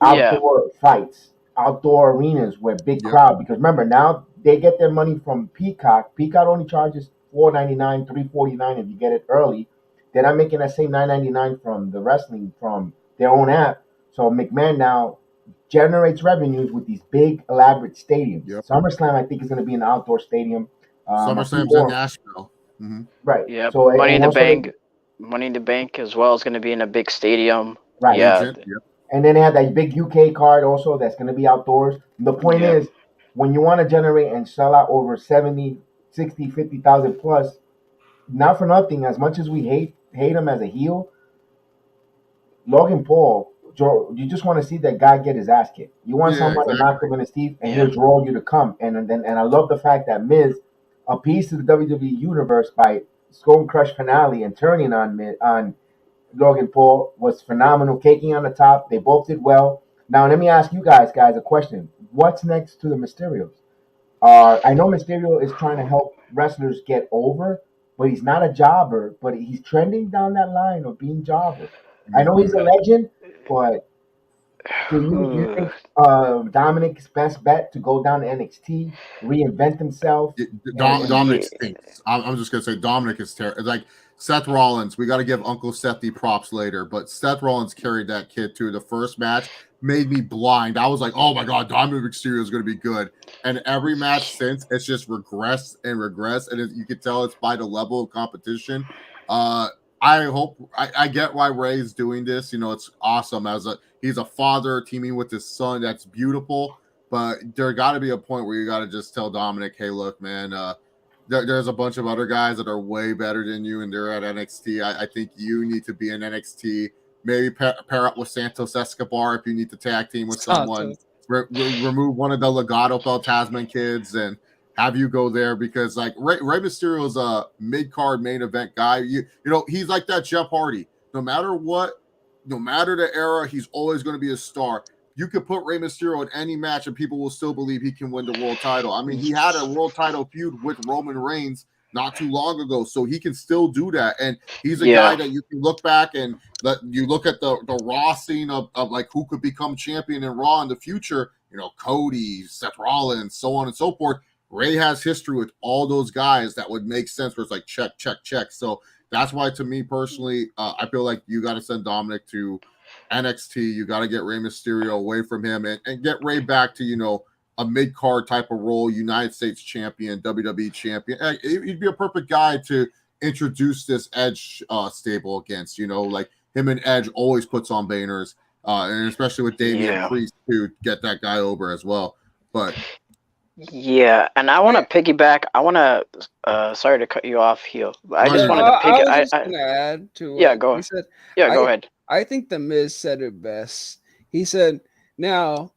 Yeah. outdoor fights, outdoor arenas where big Yep. crowd. Because remember, now they get their money from Peacock. Peacock only charges $4.99, $3.49 if you get it early. They're not making that same $9.99 from the wrestling from their own app. So McMahon now generates revenues with these big elaborate stadiums. Yep. SummerSlam, I think, is going to be an outdoor stadium. SummerSlam's in Nashville. Mm-hmm. Right. Yep. So Money in the also Bank. Money in the Bank as well is going to be in a big stadium. right. Yeah. Agent. Yep. And then they have that big UK card also that's going to be outdoors. The point Yeah. is, when you want to generate and sell out over 70, 60, 50,000 plus, not for nothing, as much as we hate him as a heel, Logan Paul, you just want to see that guy get his ass kicked. You want Yeah, someone to exactly. knock him in his teeth, and Yeah. he'll draw you to come. And I love the fact that Miz appeased to the WWE universe by Stone Crush finale and turning on Logan Paul was phenomenal, caking on the top. They both did well. Now let me ask you guys a question. What's next to the Mysterios? I know Mysterio is trying to help wrestlers get over, but he's not a jobber. But he's trending down that line of being jobber. I know he's a legend, but do you think Dominic's best bet to go down to NXT, reinvent himself? Dominic stinks. I'm just gonna say Dominic is terrible. Like Seth Rollins, we got to give Uncle Seth the props later, but Seth Rollins carried that kid to the first match, made me blind. I was like, oh my god, Dominic Mysterio is gonna be good. And every match since, it's just regressed, and you can tell it's by the level of competition. I get why Ray's doing this. You know, it's awesome he's a father teaming with his son. That's beautiful. But there got to be a point where you got to just tell Dominic, hey, look, man, there's a bunch of other guys that are way better than you, and they're at NXT. I think you need to be in NXT. Maybe pair up with Santos Escobar if you need to tag team with someone. Remove one of the Legado Fantasman kids and have you go there, because like Rey Mysterio is a mid-card main event guy. You know, he's like that Jeff Hardy. No matter what, no matter the era, he's always going to be a star. You could put Rey Mysterio in any match and people will still believe he can win the world title. I mean, he had a world title feud with Roman Reigns not too long ago, so he can still do that. And he's a guy that you can look back and you look at the Raw scene of like who could become champion in Raw in the future. You know, Cody, Seth Rollins, so on and so forth. Ray has history with all those guys that would make sense where it's like check, check, check. So that's why, to me personally, I feel like you got to send Dominic to NXT. You got to get Rey Mysterio away from him and get Ray back to, you know, a mid-card type of role, United States champion, WWE champion. He'd be a perfect guy to introduce this Edge stable against, you know, like him and Edge always puts on banners, and especially with Damian Priest to get that guy over as well. But yeah, and I want to piggyback. I want to. Sorry to cut you off, Heel. I just wanted to I was just gonna add to what go he said. Yeah, go ahead. I think the Miz said it best. He said, "Now,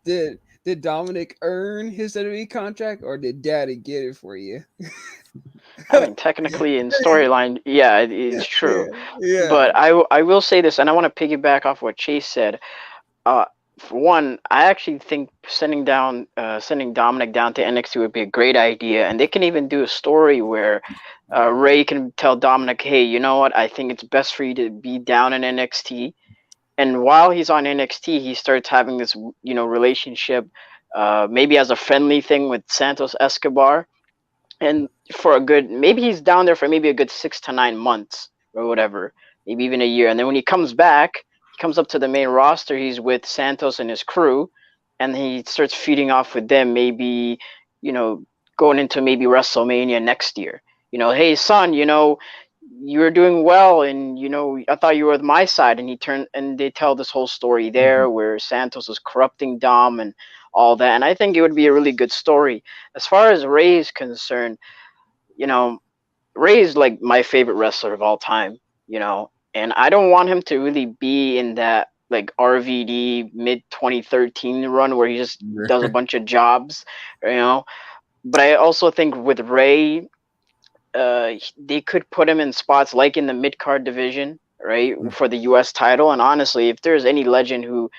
did Dominic earn his WWE contract, or did Daddy get it for you?" I mean, technically in storyline, yeah, it's true. Yeah. But I will say this, and I want to piggyback off what Chase said. For one, I actually think sending Dominic down to NXT would be a great idea, and they can even do a story where Ray can tell Dominic, "Hey, you know what? I think it's best for you to be down in NXT." And while he's on NXT, he starts having this, you know, relationship, maybe as a friendly thing with Santos Escobar, and for maybe he's down there for maybe a good 6 to 9 months or whatever, maybe even a year, and then when he comes back. Comes up to the main roster, he's with Santos and his crew, and he starts feeding off with them, maybe, you know, going into maybe WrestleMania next year. You know, hey son, you know, you're doing well, and you know, I thought you were with my side, and they tell this whole story there where Santos is corrupting Dom and all that, and I think it would be a really good story. As far as Ray is concerned, you know, Ray is like my favorite wrestler of all time, you know. And I don't want him to really be in that like RVD mid 2013 run where he just does a bunch of jobs, you know. But I also think with Ray, they could put him in spots like in the mid card division, right, for the U.S. title. And honestly, if there's any legend who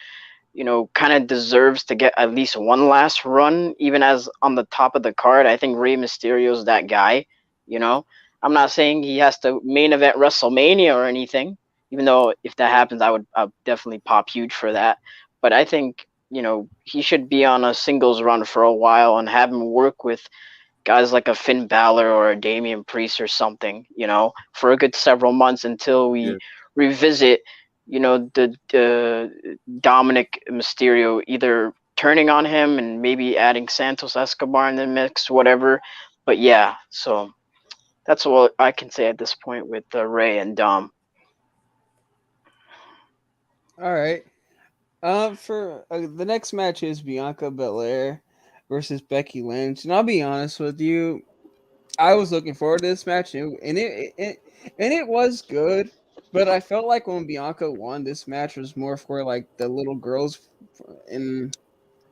kind of deserves to get at least one last run, even as on the top of the card. I think Rey Mysterio's that guy. I'm not saying he has to main event WrestleMania or anything, even though if that happens, I'll definitely pop huge for that. But I think he should be on a singles run for a while and have him work with guys like a Finn Balor or a Damian Priest or something, for a good several months until we revisit, the Dominic Mysterio either turning on him and maybe adding Santos Escobar in the mix, whatever. But yeah, so that's what I can say at this point with Ray and Dom. All right. For the next match is Bianca Belair versus Becky Lynch, and I'll be honest with you, I was looking forward to this match, and it was good. But I felt like when Bianca won, this match was more for like the little girls, and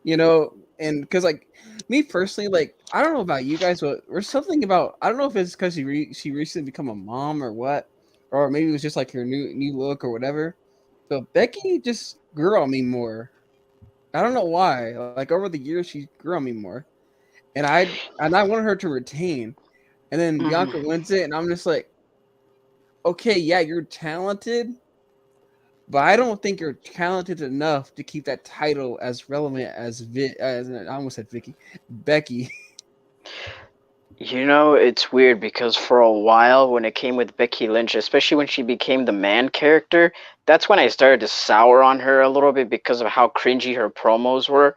and because like me personally, like I don't know about you guys, but there's something about, I don't know if it's because she recently become a mom or what, or maybe it was just like her new look or whatever. But Becky just grew on me more. I don't know why. Like over the years, she grew on me more, and I wanted her to retain. And then Bianca wins it, and I'm just like, okay, yeah, you're talented, but I don't think you're talented enough to keep that title as relevant as I almost said Becky. It's weird because for a while when it came with Becky Lynch, especially when she became the man character, that's when I started to sour on her a little bit because of how cringy her promos were.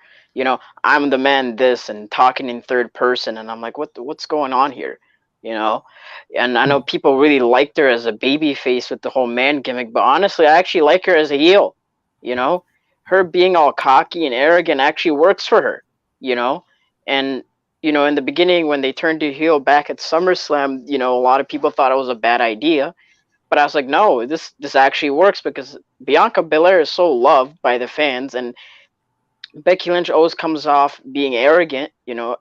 I'm the man this and talking in third person, and I'm like, what's going on here? And I know people really liked her as a baby face with the whole man gimmick, but honestly, I actually like her as a heel. Her being all cocky and arrogant actually works for her. And in the beginning when they turned to heel back at SummerSlam, a lot of people thought it was a bad idea. But I was like, no, this actually works because Bianca Belair is so loved by the fans, and Becky Lynch always comes off being arrogant,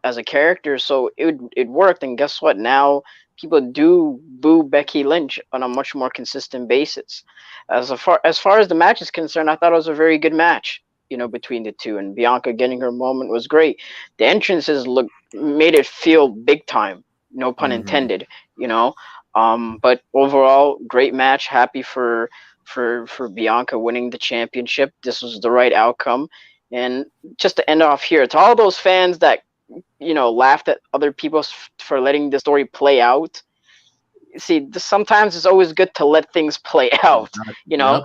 as a character. So it worked, and guess what? Now people do boo Becky Lynch on a much more consistent basis. As far as the match is concerned, I thought it was a very good match, between the two, and Bianca getting her moment was great. The entrances made it feel big time, no pun intended, but overall, great match. Happy for Bianca winning the championship. This was the right outcome. And just to end off here, to all those fans that laughed at other people for letting the story play out, see, sometimes it's always good to let things play out. Yep.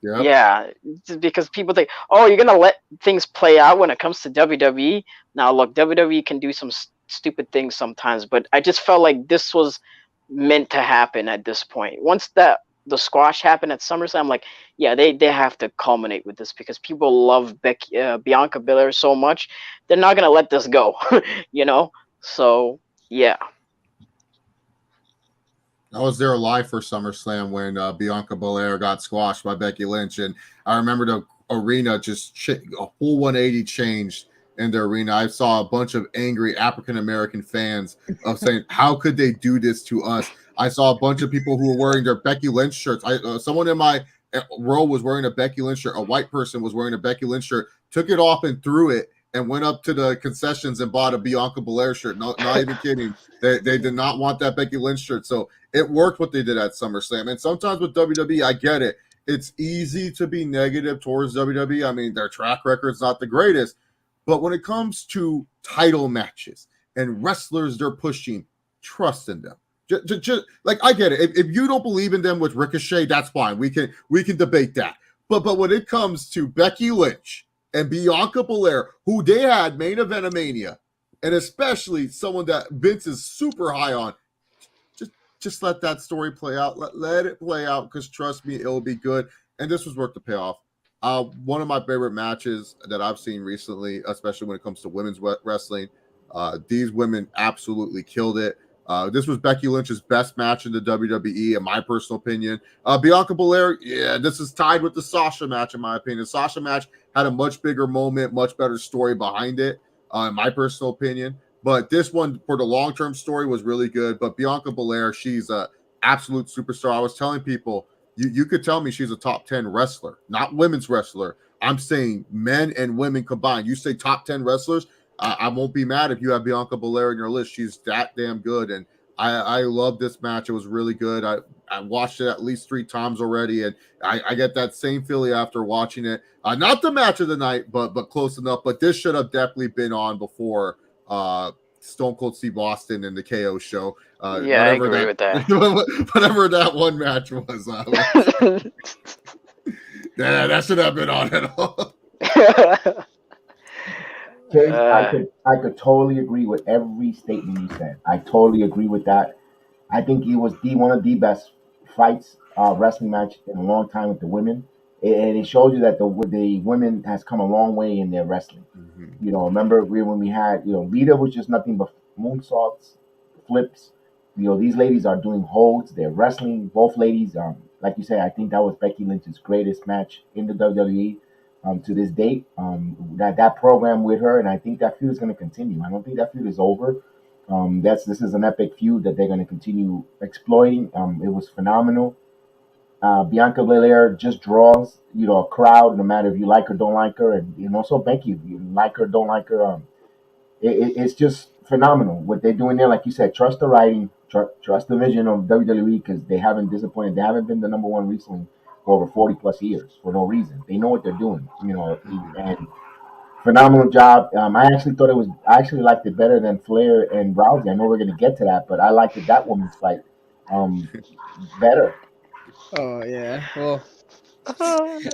Yeah, because people think, oh, you're gonna let things play out when it comes to WWE. Now, look, WWE can do some stupid things sometimes, but I just felt like this was meant to happen at this point. Once the squash happened at SummerSlam, I'm like, yeah, they have to culminate with this because people love Bianca Belair so much. They're not gonna let this go, So yeah. I was there live for SummerSlam when Bianca Belair got squashed by Becky Lynch, and I remember the arena just a full 180 changed in the arena. I saw a bunch of angry African American fans of saying, "How could they do this to us?" I saw a bunch of people who were wearing their Becky Lynch shirts. Someone in my row was wearing a Becky Lynch shirt. A white person was wearing a Becky Lynch shirt, took it off and threw it, and went up to the concessions and bought a Bianca Belair shirt. No, not even kidding. They did not want that Becky Lynch shirt. So it worked what they did at SummerSlam. And sometimes with WWE, I get it. It's easy to be negative towards WWE. I mean, their track record's not the greatest. But when it comes to title matches and wrestlers they're pushing, trust in them. Just like, I get it. If you don't believe in them with Ricochet, that's fine. We can debate that. But when it comes to Becky Lynch and Bianca Belair, who they had main event of Mania, and especially someone that Vince is super high on, just let that story play out. Let it play out, because trust me, it'll be good. And this was worth the payoff. One of my favorite matches that I've seen recently, especially when it comes to women's wrestling. These women absolutely killed it. This was Becky Lynch's best match in the WWE, in my personal opinion. Bianca Belair, yeah, this is tied with the Sasha match, in my opinion. The Sasha match had a much bigger moment, much better story behind it, in my personal opinion. But this one, for the long-term story, was really good. But Bianca Belair, she's an absolute superstar. I was telling people, You could tell me she's a top 10 wrestler, not women's wrestler. I'm saying men and women combined. You say top 10 wrestlers, I won't be mad if you have Bianca Belair in your list. She's that damn good, and I love this match. It was really good. I watched it at least 3 times already, and I get that same feeling after watching it. Not the match of the night, but close enough. But this should have definitely been on before Stone Cold Steve Austin and the KO show. Yeah, I agree with that. Whatever that one match was. That should have been on at all. Chase, I could totally agree with every statement you said. I totally agree with that. I think it was one of the best fights, wrestling match in a long time with the women, and it shows you that the women has come a long way in their wrestling. Mm-hmm. You know, remember when we had, you know, Lita was just nothing but moonsaults, flips. You know, these ladies are doing holds. They're wrestling. Both ladies, like you said, I think that was Becky Lynch's greatest match in the WWE. To this date, that program with her, and I think that feud is going to continue. I don't think that feud is over. This is an epic feud that they're going to continue exploiting. It was phenomenal. Bianca Belair just draws, you know, a crowd, no matter if you like her, don't like her, and also Becky, if you like her, don't like her. It's just phenomenal what they're doing there. Like you said, trust the writing, trust the vision of WWE, because they haven't disappointed. They haven't been the number one recently for over 40 plus years for no reason. They know what they're doing, you know, and phenomenal job. I actually liked it better than Flair and Rousey. I know we're gonna get to that, but I liked that woman's fight better. Oh yeah, well,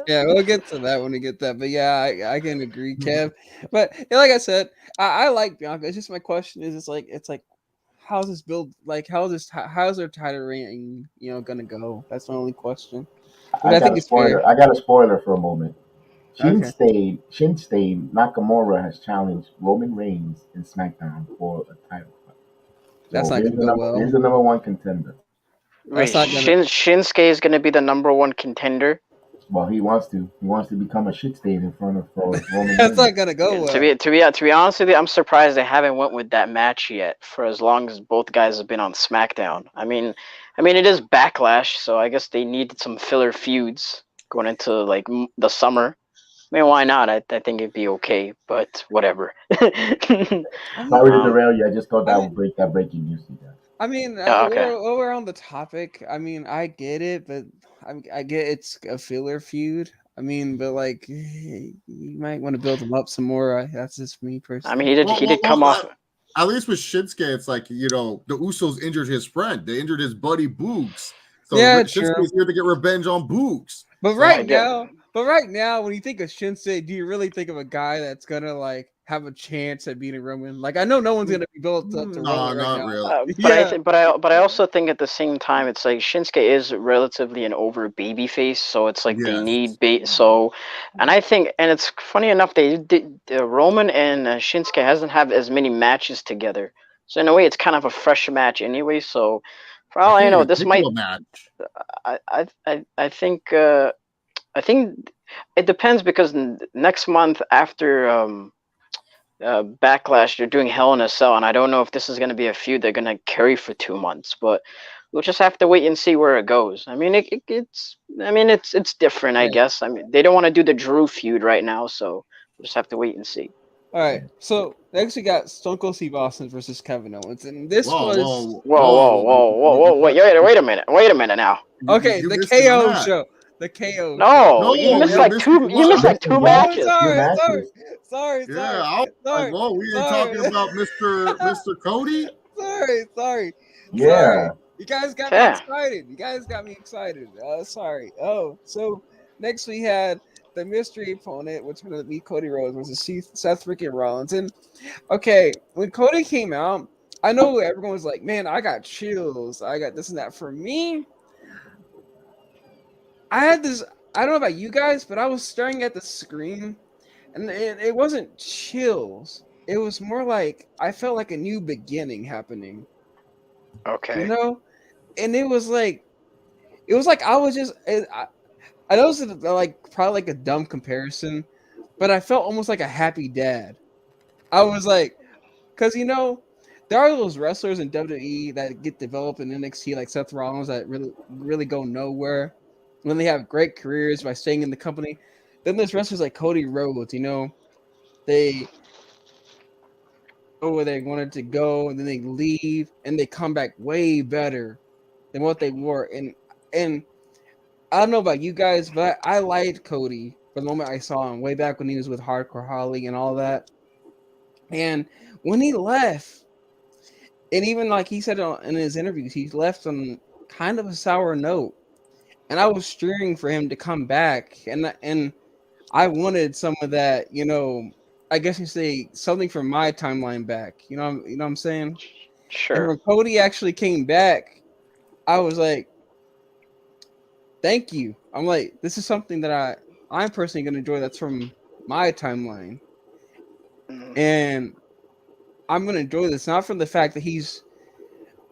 yeah, we'll get to that when we get that. But yeah, I can agree, Kev. But yeah, like I said, I like Bianca. It's just my question is, it's like, how's this build? Like, how's their title reign, you know, gonna go? That's my only question. But I think it's fair. I got a spoiler for a moment. Okay. Shinsuke Nakamura has challenged Roman Reigns in SmackDown for a title. That's not gonna go well. Here's the number one contender. Wait, That's not gonna. Shinsuke is going to be the number one contender? Well, he wants to. He wants to become a shit stain in front of Roman That's Reigns. not gonna go well. To be honest with you, I'm surprised they haven't went with that match yet. For as long as both guys have been on SmackDown. I mean, it is Backlash, so I guess they needed some filler feuds going into like the summer. I mean, why not? I think it'd be okay, but whatever. Sorry to derail you. I just thought that would break that breaking news to you guys. I mean, okay. we're on the topic. I mean, I get it, but I get it's a filler feud. I mean, but like, you might want to build him up some more. That's just me personally. I mean, he did come off. At least with Shinsuke, it's like, you know, the Usos injured his friend. They injured his buddy Boogs. So yeah, Shinsuke's here to get revenge on Boogs. But right now, when you think of Shinsuke, do you really think of a guy that's gonna like have a chance at beating Roman? Like, I know no one's gonna be built up to Roman right now. Really. But I also think at the same time, it's like Shinsuke is relatively an over baby face, so it's like they need so, and I think, and it's funny enough, Roman and Shinsuke hasn't had as many matches together, so in a way, it's kind of a fresh match anyway. So, for all I know, this might. I think it depends, because next month after Backlash, they're doing Hell in a Cell, and I don't know if this is going to be a feud they're going to carry for 2 months, but we'll just have to wait and see where it goes. I mean, it's different, I guess. I mean, they don't want to do the Drew feud right now, so we'll just have to wait and see. All right, so next we got Stone Cold Steve Austin versus Kevin Owens, and this whoa, wait a minute now. Okay, the KO show. The KO. No, you missed like two. You missed like 2 matches. Sorry. Yeah, well, we ain't talking about Mr. Cody. Sorry. Yeah. Sorry. You guys got me excited. Sorry. Oh, so next we had the mystery opponent, which was going to be Cody Rhodes versus Seth freaking Rollins. And okay, when Cody came out, I know everyone was like, "Man, I got chills. I got this and that." For me, I had this. I don't know about you guys, but I was staring at the screen, and it wasn't chills. It was more like I felt like a new beginning happening. Okay. You know, and it was like I was just. I know this is like probably like a dumb comparison, but I felt almost like a happy dad. I was like, because you know, there are those wrestlers in WWE that get developed in NXT, like Seth Rollins, that really go nowhere. when they have great careers by staying in the company. Then there's wrestlers like Cody Rhodes, they go where they wanted to go, and then they leave, and they come back way better than what they were. And I don't know about you guys, but I liked Cody from the moment I saw him way back when he was with Hardcore Holly and all that. And when he left, and even like he said in his interviews, he left on kind of a sour note. And I was cheering for him to come back, and I wanted some of that, I guess you say something from my timeline back. You know what I'm saying? And Sure. when Cody actually came back, I was like, thank you. I'm like, this is something that I'm personally going to enjoy that's from my timeline. And I'm going to enjoy this, not from the fact that he's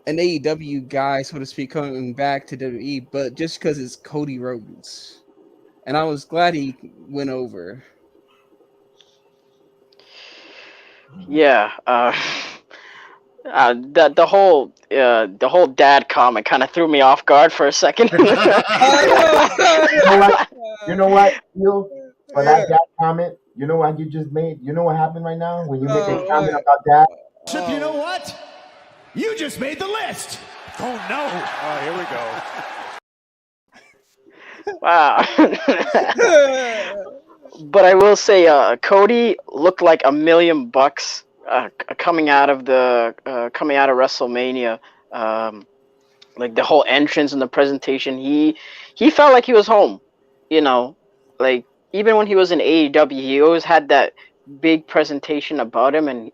an AEW guy, so to speak, coming back to WWE, but just because it's Cody Rhodes. And I was glad he went over. Yeah. The whole dad comment kind of threw me off guard for a second. You know what? For that comment, you know what you just made? You know what happened right now when you make a comment about that? Chip, you know what? You just made the list. Oh no! Oh, here we go. Wow. But I will say, Cody looked like $1 million coming out of WrestleMania. Like the whole entrance and the presentation, he felt like he was home. Like even when he was in AEW, he always had that big presentation about him, and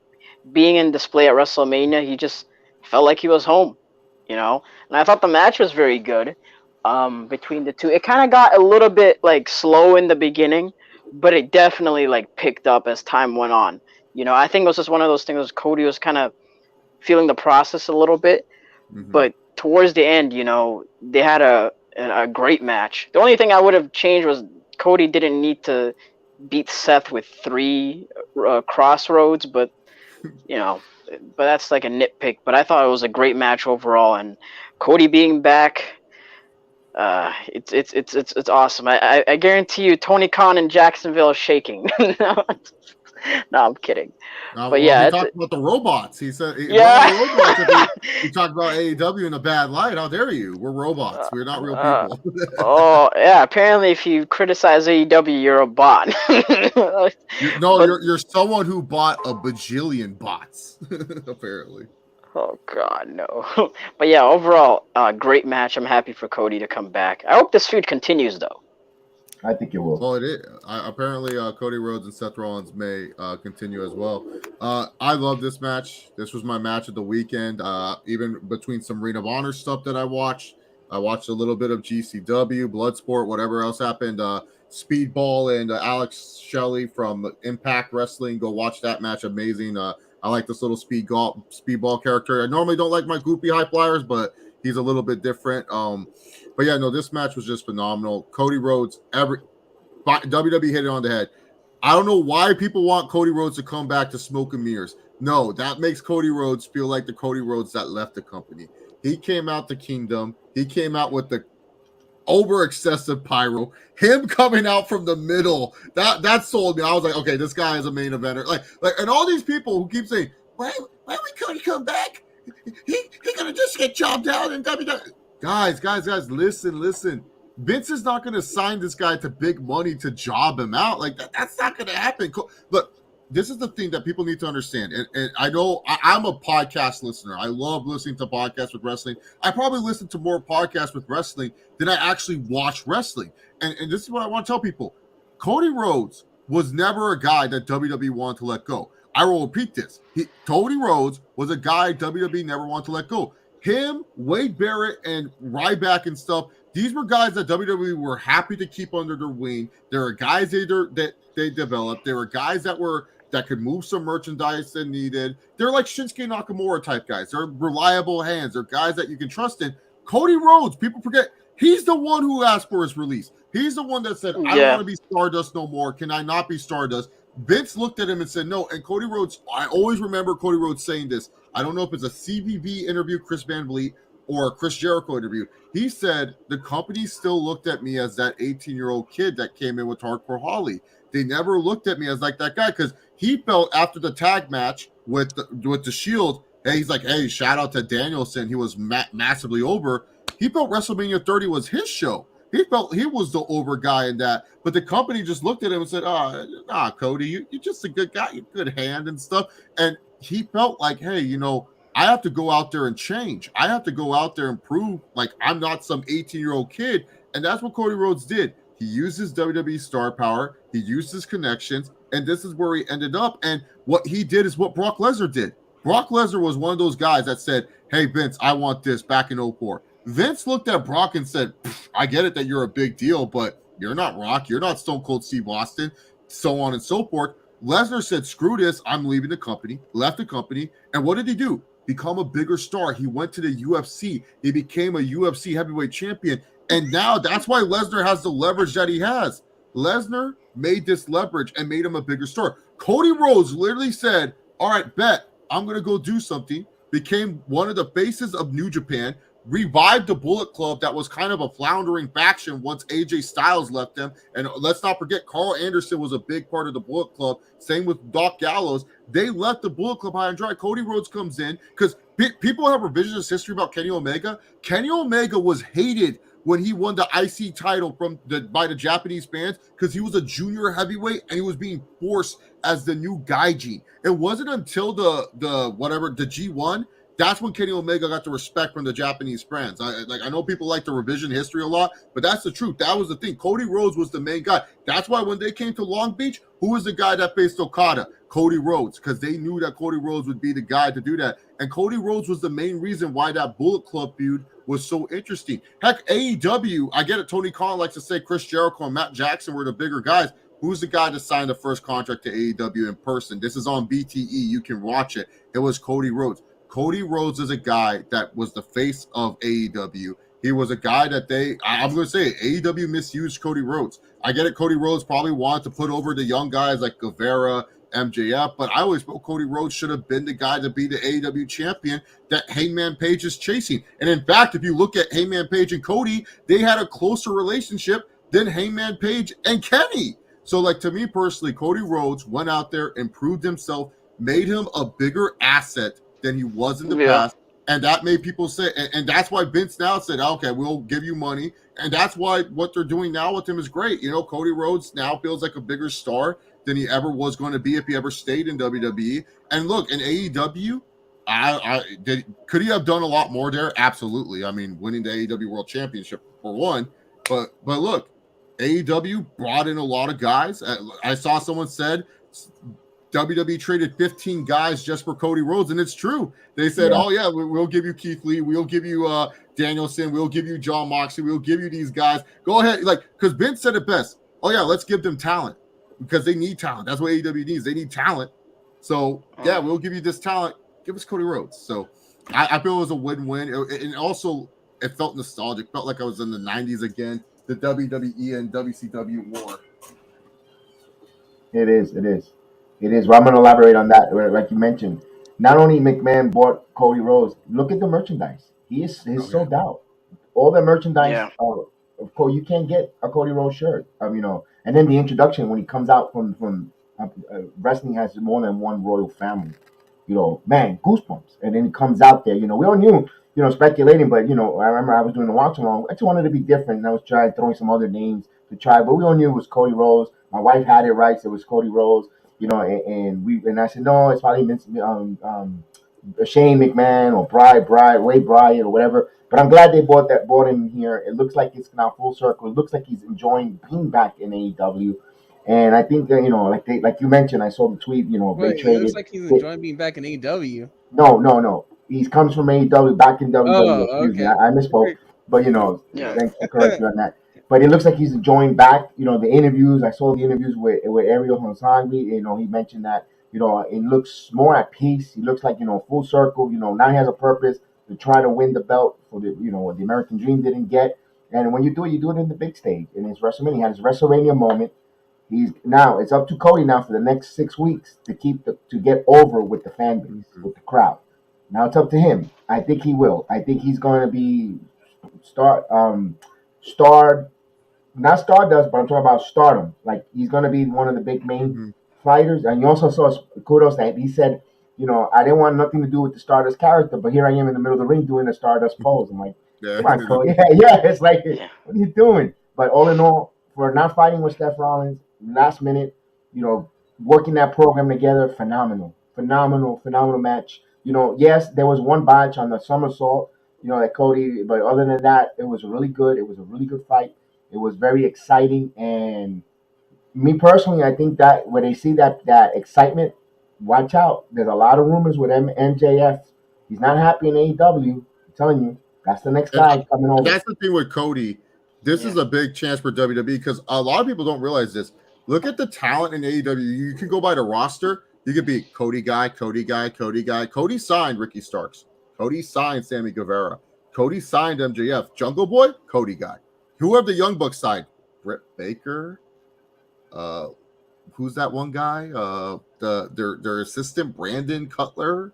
being in display at WrestleMania, he just felt like he was home. And I thought the match was very good between the two. It kind of got a little bit like slow in the beginning, but it definitely like picked up as time went on. I think it was just one of those things. Cody was kind of feeling the process a little bit, but towards the end, they had a great match. The only thing I would have changed was Cody didn't need to beat Seth with 3 crossroads, but that's like a nitpick. But I thought it was a great match overall, and Cody being back, it's awesome. I guarantee you, Tony Khan in Jacksonville is shaking. No, I'm kidding. But yeah, he talked about the robots. He said, robots, he talked about AEW in a bad light. How dare you? We're robots. We're not real people. Oh yeah, apparently if you criticize AEW, you're a bot. You're someone who bought a bajillion bots. Apparently. Oh God, no. But yeah, overall, great match. I'm happy for Cody to come back. I hope this feud continues though. I think it will. Well, it is. Apparently, Cody Rhodes and Seth Rollins may continue as well. I love this match. This was my match of the weekend. Even between some Ring of Honor stuff that I watched a little bit of GCW, Bloodsport, whatever else happened. Speedball and Alex Shelley from Impact Wrestling. Go watch that match. Amazing. I like this little Speedball character. I normally don't like my goopy high flyers, but he's a little bit different. But yeah, no, this match was just phenomenal. Cody Rhodes, WWE hit it on the head. I don't know why people want Cody Rhodes to come back to smoke and mirrors. No, that makes Cody Rhodes feel like the Cody Rhodes that left the company. He came out to Kingdom. He came out with the over excessive pyro. Him coming out from the middle, that sold me. I was like, okay, this guy is a main eventer. Like, and all these people who keep saying, why would Cody come back? He gonna just get chopped out in WWE. Guys, listen. Vince is not going to sign this guy to big money to job him out. Like, that's not going to happen. Look, this is the thing that people need to understand. And I know I'm a podcast listener. I love listening to podcasts with wrestling. I probably listen to more podcasts with wrestling than I actually watch wrestling. And this is what I want to tell people. Cody Rhodes was never a guy that WWE wanted to let go. I will repeat this. Cody Rhodes was a guy WWE never wanted to let go. Him, Wade Barrett, and Ryback and stuff, these were guys that WWE were happy to keep under their wing. There were guys that they developed. There were guys that could move some merchandise that needed. They're like Shinsuke Nakamura type guys. They're reliable hands. They're guys that you can trust in. Cody Rhodes, people forget, he's the one who asked for his release. He's the one that said, I don't want to be Stardust no more. Can I not be Stardust? Vince looked at him and said, no. And Cody Rhodes, I always remember Cody Rhodes saying this. I don't know if it's a CVV interview, Chris Van Vliet, or a Chris Jericho interview. He said the company still looked at me as that 18-year-old kid that came in with Hardcore Holly. They never looked at me as like that guy, because he felt after the tag match with the Shield, hey, he's like, hey, shout out to Danielson. He was massively over. He felt WrestleMania 30 was his show. He felt he was the over guy in that. But the company just looked at him and said, Cody, you're just a good guy. You're good hand and stuff. And he felt like, hey, you know, I have to go out there and change. I have to go out there and prove like I'm not some 18-year-old kid. And that's what Cody Rhodes did. He used his WWE star power. He used his connections. And this is where he ended up. And what he did is what Brock Lesnar did. Brock Lesnar was one of those guys that said, hey, Vince, I want this back in 04. Vince looked at Brock and said, I get it that you're a big deal, but you're not Rock. You're not Stone Cold Steve Austin, so on and so forth. Lesnar said, screw this. I'm leaving the company, left the company. And what did he do? Become a bigger star. He went to the UFC. He became a UFC heavyweight champion. And now that's why Lesnar has the leverage that he has. Lesnar made this leverage and made him a bigger star. Cody Rhodes literally said, all right, bet, I'm going to go do something. Became one of the faces of New Japan, revived the Bullet Club that was kind of a floundering faction once AJ Styles left them. And let's not forget, Carl Anderson was a big part of the Bullet Club. Same with Doc Gallows. They left the Bullet Club high and dry. Cody Rhodes comes in because people have revisionist history about Kenny Omega. Kenny Omega was hated when he won the IC title by the Japanese fans because he was a junior heavyweight and he was being forced as the new Gaijin. It wasn't until the G1 that's when Kenny Omega got the respect from the Japanese fans. I know people like the revision history a lot, but that's the truth. That was the thing. Cody Rhodes was the main guy. That's why when they came to Long Beach, who was the guy that faced Okada? Cody Rhodes, because they knew that Cody Rhodes would be the guy to do that. And Cody Rhodes was the main reason why that Bullet Club feud was so interesting. Heck, AEW, I get it. Tony Khan likes to say Chris Jericho and Matt Jackson were the bigger guys. Who's the guy that signed the first contract to AEW in person? This is on BTE. You can watch it. It was Cody Rhodes. Cody Rhodes is a guy that was the face of AEW. He was a guy that I'm going to say AEW misused Cody Rhodes. I get it. Cody Rhodes probably wanted to put over the young guys like Guevara, MJF, but I always felt Cody Rhodes should have been the guy to be the AEW champion that Hangman Page is chasing. And in fact, if you look at Hangman Page and Cody, they had a closer relationship than Hangman Page and Kenny. So like to me personally, Cody Rhodes went out there, improved himself, made him a bigger asset than he was in the past. And that made people say, and that's why Vince now said, okay, we'll give you money. And that's why what they're doing now with him is great. You know, Cody Rhodes now feels like a bigger star than he ever was going to be if he ever stayed in WWE. And look, in AEW, could he have done a lot more there? Absolutely. I mean, winning the AEW World Championship for one. But look, AEW brought in a lot of guys. I saw someone said WWE traded 15 guys just for Cody Rhodes, and it's true. They said, oh, yeah, we'll give you Keith Lee. We'll give you Danielson. We'll give you John Moxley. We'll give you these guys. Go ahead. Like, because Vince said it best. Oh, yeah, let's give them talent because they need talent. That's what AEW needs. They need talent. So, yeah, we'll give you this talent. Give us Cody Rhodes. So, I feel it was a win-win. And also, it felt nostalgic. Felt like I was in the 90s again, the WWE and WCW war. It is. Well, I'm going to elaborate on that. Like you mentioned, not only McMahon bought Cody Rhodes, look at the merchandise. He's sold out. All the merchandise, of course, you can't get a Cody Rhodes shirt. And then the introduction when he comes out from wrestling has more than one royal family. Man, goosebumps. And then he comes out there. We all knew, speculating, but I remember I was doing the watch along. I just wanted to be different, and I was throwing some other names to try, but we all knew it was Cody Rhodes. My wife had it right, so it was Cody Rhodes. And I said, no, it's probably Shane McMahon or Ray Bryant or whatever. But I'm glad they bought him here. It looks like it's now full circle. It looks like he's enjoying being back in AEW. And I think like you mentioned, I saw the tweet. Wait, it looks like he's enjoying being back in AEW. No. He comes from AEW back in WWE. Oh, okay. I misspoke. But thanks for correcting on that. But it looks like he's enjoying back, the interviews. I saw the interviews with Ariel Hansangvi. He mentioned that, it looks more at peace. He looks like, full circle. Now he has a purpose to try to win the belt for the American Dream didn't get. And when you do it in the big stage. And it's WrestleMania. He had his WrestleMania moment. It's up to Cody now for the next 6 weeks to get over with the fan base, with the crowd. Now it's up to him. I think he will. I think he's going to be starred, not Stardust, but I'm talking about Stardom. Like he's going to be one of the big main fighters. And you also saw kudos that he said, I didn't want nothing to do with the Stardust character, but here I am in the middle of the ring doing a Stardust pose. I'm like, come on, Cody. Yeah. It's like, what are you doing? But all in all, for not fighting with Seth Rollins, last minute, working that program together, phenomenal match. Yes, there was one botch on the somersault, that Cody, but other than that, it was really good. It was a really good fight. It was very exciting, and me personally, I think that when they see that excitement, watch out. There's a lot of rumors with MJF. He's not happy in AEW. I'm telling you, that's the next guy coming over. That's the thing with Cody. This is a big chance for WWE because a lot of people don't realize this. Look at the talent in AEW. You can go by the roster. You could be Cody guy. Cody signed Ricky Starks. Cody signed Sammy Guevara. Cody signed MJF. Jungle Boy, Cody guy. Who have the Young Bucks signed? Britt Baker. Who's that one guy? Their assistant Brandon Cutler.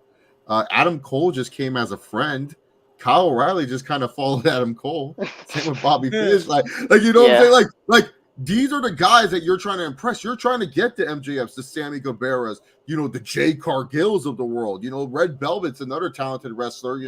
Adam Cole just came as a friend. Kyle O'Reilly just kind of followed Adam Cole. Same with Bobby Fish. Like you know what I'm saying? Like these are the guys that you're trying to impress. You're trying to get the MJFs, the Sammy Guevaras, the Jay Cargills of the world. Red Velvet's another talented wrestler.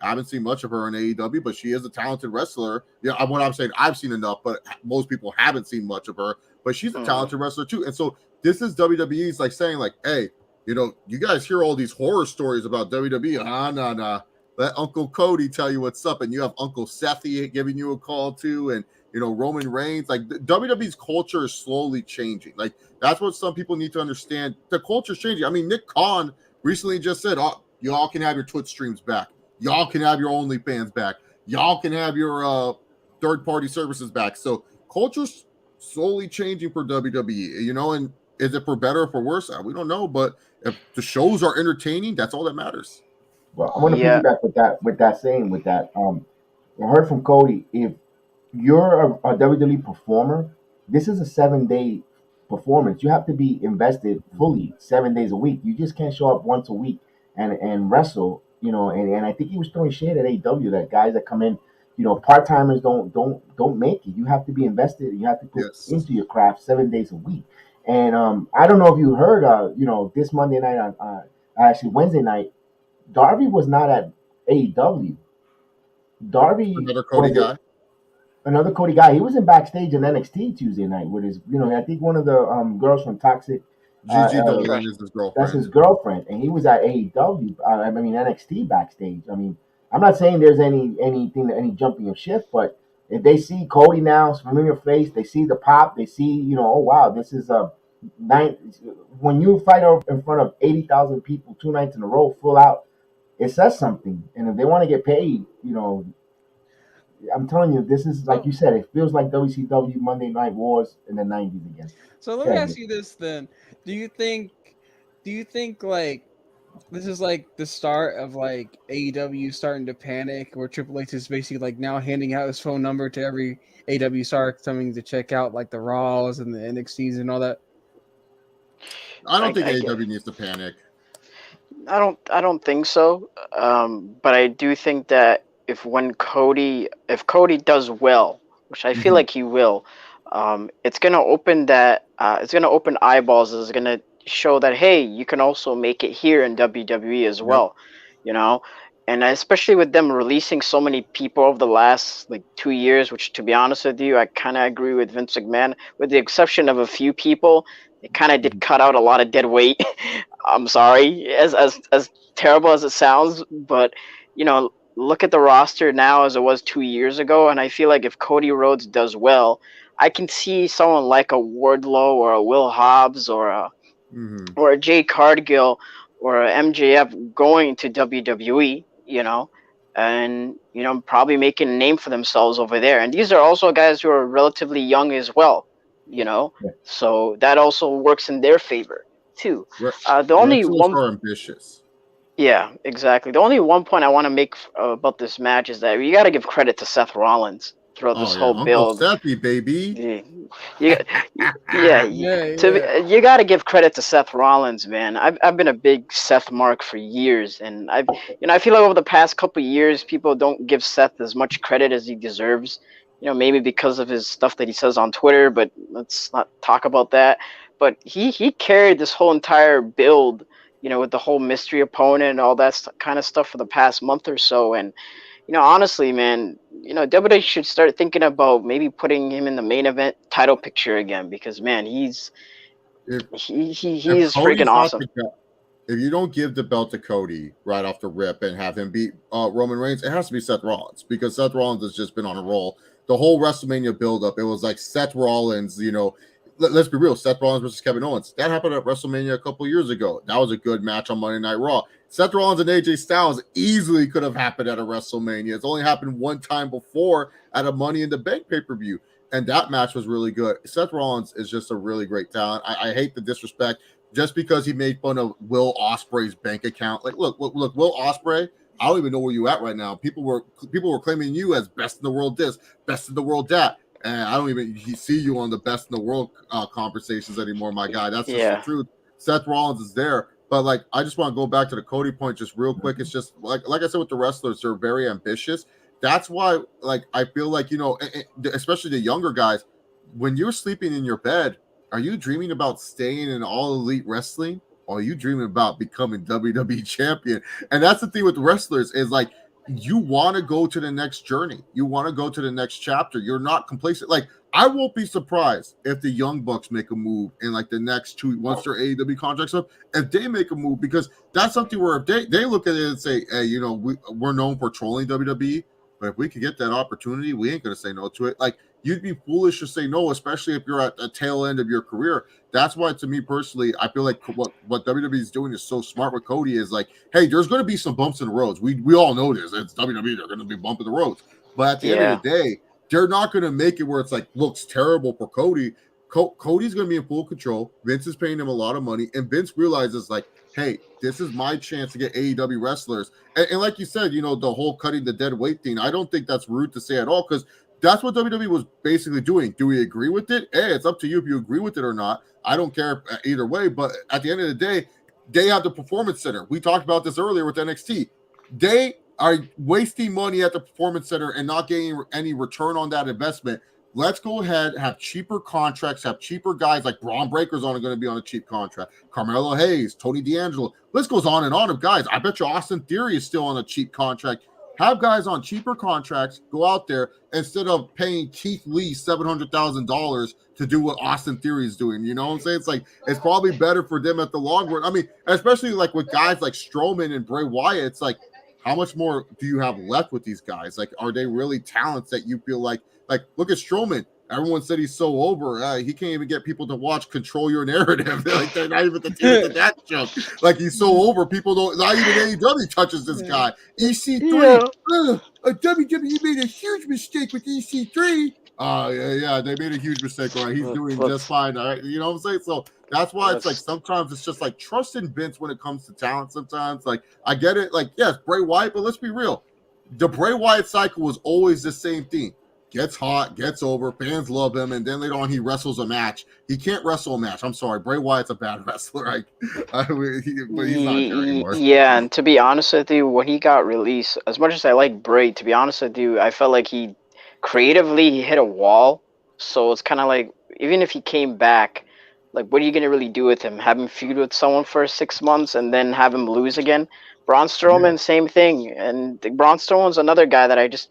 I haven't seen much of her in AEW, but she is a talented wrestler. Yeah, what I'm saying, I've seen enough, but most people haven't seen much of her. But she's a talented wrestler too. And so this is WWE's like saying, like, hey, you guys hear all these horror stories about WWE. Nah. Let Uncle Cody tell you what's up. And you have Uncle Sethy giving you a call too. And, Roman Reigns. Like WWE's culture is slowly changing. Like that's what some people need to understand. The culture's changing. I mean, Nick Khan recently just said, y'all can have your Twitch streams back. Y'all can have your OnlyFans back. Y'all can have your third-party services back. So culture's slowly changing for WWE, and is it for better or for worse? We don't know, but if the shows are entertaining, that's all that matters. Well, I want to piggyback with that. I heard from Cody, if you're a WWE performer, this is a 7-day performance. You have to be invested fully 7 days a week. You just can't show up once a week and wrestle, and I think he was throwing shade at AEW that guys that come in, part-timers don't make it. You have to be invested. You have to put into your craft 7 days a week. And I don't know if you heard, this Monday night, actually Wednesday night, Darby was not at AEW. Darby, another Cody guy. He was in backstage in NXT Tuesday night with his, I think one of the girls from Toxic. Gigi Dolan is his girlfriend. That's his girlfriend, and he was at AEW. NXT backstage. I mean, I'm not saying there's any jumping of ship, but if they see Cody now, familiar face, they see the pop, they see, oh wow, this is a night. When you fight in front of 80,000 people 2 nights in a row, full out, it says something. And if they want to get paid, I'm telling you, this is like you said. It feels like WCW Monday Night Wars in the '90s again. So let me ask you this then: Do you think like this is like the start of like AEW starting to panic, where Triple H is basically like now handing out his phone number to every AEW star coming to check out like the Raws and the NXTs and all that? I don't think AEW needs to panic. I don't think so. But I do think that if Cody does well, which I feel like he will, it's gonna open eyeballs. It's gonna show that, hey, you can also make it here in WWE as well, and especially with them releasing so many people over the last 2 years, which, to be honest with you, I kind of agree with Vince McMahon, with the exception of a few people. It kind of did cut out a lot of dead weight. I'm sorry, as terrible as it sounds, but look at the roster now as it was 2 years ago, and I feel like if Cody Rhodes does well, I can see someone like a Wardlow or a Will Hobbs or a Jay Cargill or a MJF going to WWE, and probably making a name for themselves over there. And these are also guys who are relatively young as well, so that also works in their favor too. The only one are ambitious. Yeah, exactly. The only one point I want to make about this match is that you got to give credit to Seth Rollins. throughout this Oh yeah, whole Uncle build. Sethy, baby. Yeah, yeah, you got to give credit to Seth Rollins, man. I've been a big Seth mark for years, and I feel like over the past couple of years, people don't give Seth as much credit as he deserves. Maybe because of his stuff that he says on Twitter, but let's not talk about that. But he carried this whole entire build, with the whole mystery opponent and all that kind of stuff for the past month or so, and honestly, man, WWE should start thinking about maybe putting him in the main event title picture again because man, he's If he if is freaking Cody's not awesome. the guy, if you don't give the belt to Cody right off the rip and have him beat Roman Reigns, it has to be Seth Rollins because Seth Rollins has just been on a roll. The whole WrestleMania build-up, it was like Seth Rollins, let's be real, Seth Rollins versus Kevin Owens. That happened at WrestleMania a couple years ago. That was a good match on Monday Night Raw. Seth Rollins and AJ Styles easily could have happened at a WrestleMania. It's only happened one time before at a Money in the Bank pay-per-view. And that match was really good. Seth Rollins is just a really great talent. I hate the disrespect just because he made fun of Will Ospreay's bank account. Like, look, Will Ospreay, I don't even know where you at right now. People were claiming you as best in the world this, best in the world that. And I don't even see you on the best in the world conversations anymore, my guy. That's just the truth. Seth Rollins is there. But like, I just want to go back to the Cody point just real quick. It's just like I said with the wrestlers, they're very ambitious. That's why, like, I feel like, especially the younger guys, when you're sleeping in your bed, are you dreaming about staying in All Elite Wrestling? Or are you dreaming about becoming WWE champion? And that's the thing with wrestlers is like, you want to go to the next journey. You want to go to the next chapter. You're not complacent. Like, I won't be surprised if the Young Bucks make a move in like the next 2 once their AEW contract's up, if they make a move, because that's something where if they look at it and say, hey, we're known for trolling WWE, but if we could get that opportunity, we ain't going to say no to it. Like, you'd be foolish to say no, especially if you're at the tail end of your career. That's why, to me personally, I feel like what WWE is doing is so smart with Cody is like, hey, there's going to be some bumps in the roads. We all know this. It's WWE. They're going to be bumping the roads. But at the end of the day, they're not going to make it where it's like looks terrible for Cody. Cody's going to be in full control. Vince is paying him a lot of money. And Vince realizes like, hey, this is my chance to get AEW wrestlers. And like you said, the whole cutting the dead weight thing, I don't think that's rude to say at all because that's what WWE was basically doing. Do we agree with it? Hey, it's up to you if you agree with it or not. I don't care either way. But at the end of the day, they have the Performance Center. We talked about this earlier with NXT. They are wasting money at the Performance Center and not getting any return on that investment. Let's go ahead, have cheaper contracts, have cheaper guys like Braun Breaker's going to be on a cheap contract. Carmelo Hayes, Tony D'Angelo. List goes on and on of guys. I bet you Austin Theory is still on a cheap contract. Have guys on cheaper contracts go out there instead of paying Keith Lee $700,000 to do what Austin Theory is doing. You know what I'm saying? It's like, it's probably better for them at the long run. I mean, especially like with guys like Strowman and Bray Wyatt, it's like, how much more do you have left with these guys? Like, are they really talents that you feel like look at Strowman. Everyone said he's so over. He can't even get people to watch Control Your Narrative. Like, they're not even the team of that joke. Like, he's so over. People don't, not even AEW touches this guy. EC3. WWE made a huge mistake with EC3. Yeah, they made a huge mistake. All right, he's doing just fine. All right, you know what I'm saying? So that's why it's like sometimes it's just like trust in Vince when it comes to talent. Sometimes, like, I get it. Like, yes, Bray Wyatt, but let's be real. The Bray Wyatt cycle was always the same thing. Gets hot, gets over, fans love him, and then later on he wrestles a match. He can't wrestle a match. I'm sorry, Bray Wyatt's a bad wrestler, but he's not there anymore. Yeah, and to be honest with you, when he got released, as much as I like Bray, to be honest with you, I felt like he hit a wall. So it's kind of like, even if he came back, like, what are you going to really do with him? Have him feud with someone for 6 months and then have him lose again? Braun Strowman, same thing. And Braun Strowman's another guy that I just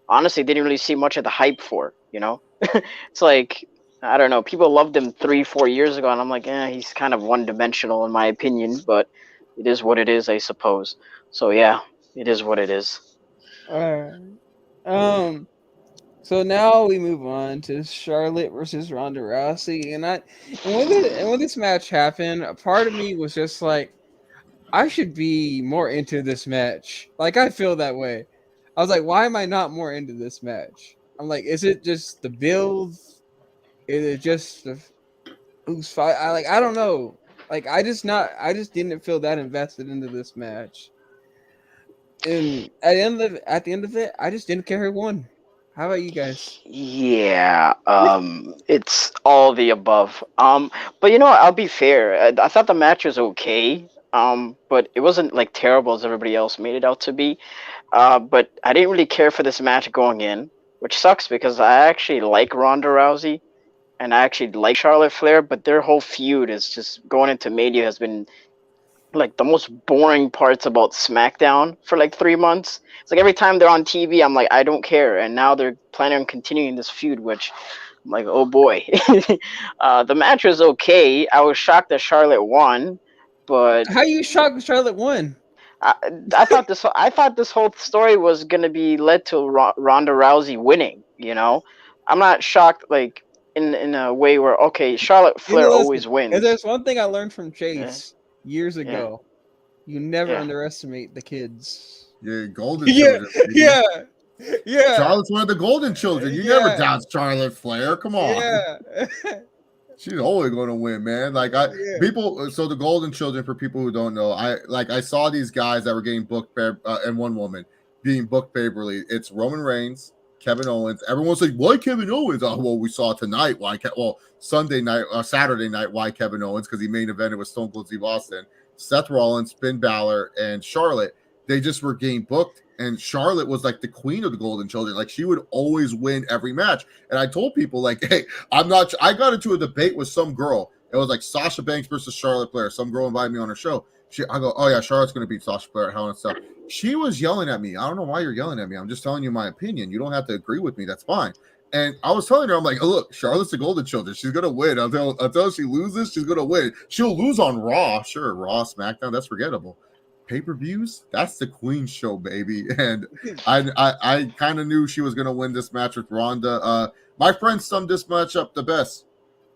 honestly didn't really see much of the hype for, It's like, I don't know, people loved him 3-4 years ago, and I'm like, he's kind of one-dimensional in my opinion, but it is what it is, I suppose. So yeah, it is what it is. All right. So now we move on to Charlotte versus Ronda Rousey, and when this match happened, a part of me was just like, I should be more into this match. Like, I feel that way. I was like, why am I not more into this match? I'm like, is it just the build? Is it just the who's fight? I don't know. Like, I just didn't feel that invested into this match. And at the end of it, I just didn't care who won. How about you guys? Yeah, it's all the above. But you know what? I'll be fair. I thought the match was okay. But it wasn't like terrible as everybody else made it out to be. But I didn't really care for this match going in, which sucks because I actually like Ronda Rousey and I actually like Charlotte Flair, but their whole feud is just going into Mania has been like the most boring parts about SmackDown for like 3 months. It's like every time they're on TV, I'm like, I don't care. And now they're planning on continuing this feud, which I'm like, oh boy. The match was okay. I was shocked that Charlotte won, but How you shocked Charlotte won? I, I thought this whole story was gonna be led to Ronda Rousey winning. You know, I'm not shocked like in a way where okay, Charlotte Flair Listen, always if wins. there's one thing I learned from Yeah. Chase years ago, you never underestimate the kids. Yeah, golden Yeah, children. baby. yeah. Charlotte's one of the golden children. You never doubt Charlotte Flair. Come on. Yeah. She's always going to win, man. Like people. So the golden children, for people who don't know, I saw these guys that were getting booked, and one woman being booked favorably. It's Roman Reigns, Kevin Owens. Everyone's like, why Kevin Owens? Oh, well, we saw tonight why. Saturday night, why Kevin Owens? Because he main evented with Stone Cold Steve Austin, Seth Rollins, Finn Balor, and Charlotte. They just were getting booked. And Charlotte was like the queen of the golden children. Like she would always win every match. And I told people like, hey, I got into a debate with some girl. It was like Sasha Banks versus Charlotte Flair. Some girl invited me on her show. I go, oh yeah, Charlotte's going to beat Sasha Flair at Hell in a Cell. She was yelling at me. I don't know why you're yelling at me. I'm just telling you my opinion. You don't have to agree with me. That's fine. And I was telling her, I'm like, oh, look, Charlotte's the golden children. She's going to win. Until she loses, she's going to win. She'll lose on Raw. Sure, Raw, SmackDown, that's forgettable. Pay-per-views, that's the queen show, baby. And I kind of knew she was going to win this match with Ronda. My friend summed this match up the best.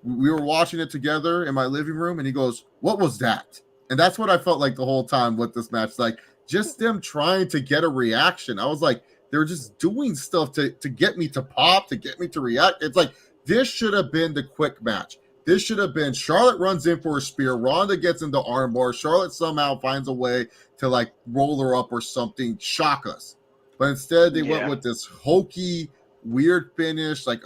We were watching it together in my living room, and he goes, what was that? And that's what I felt like the whole time with this match. Like, just them trying to get a reaction. I was like, they're just doing stuff to get me to pop, to get me to react. It's like, this should have been the quick match. This should have been Charlotte runs in for a spear. Ronda gets into armbar. Charlotte somehow finds a way to like roll her up or something, shock us. But instead, they went with this hokey, weird finish. Like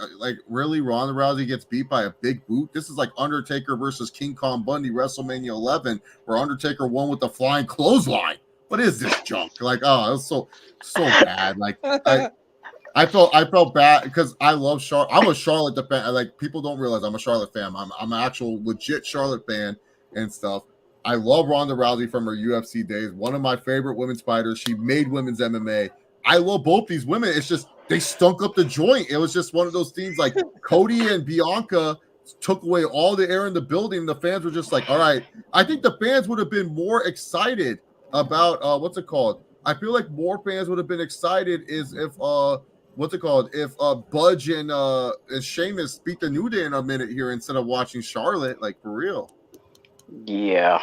really, Ronda Rousey gets beat by a big boot. This is like Undertaker versus King Kong Bundy, WrestleMania 11, where Undertaker won with the flying clothesline. What is this junk? Like, oh, it was so bad. Like, I felt bad because I love Charlotte. I'm a Charlotte fan. Like people don't realize I'm a Charlotte fan. I'm an actual legit Charlotte fan and stuff. I love Ronda Rousey from her UFC days. One of my favorite women's fighters. She made women's MMA. I love both these women. It's just they stunk up the joint. It was just one of those things like Cody and Bianca took away all the air in the building. The fans were just like, all right. I think the fans would have been more excited about what's it called? I feel like more fans would have been excited if If Budge and Sheamus beat the New Day in a minute here instead of watching Charlotte, like for real. Yeah,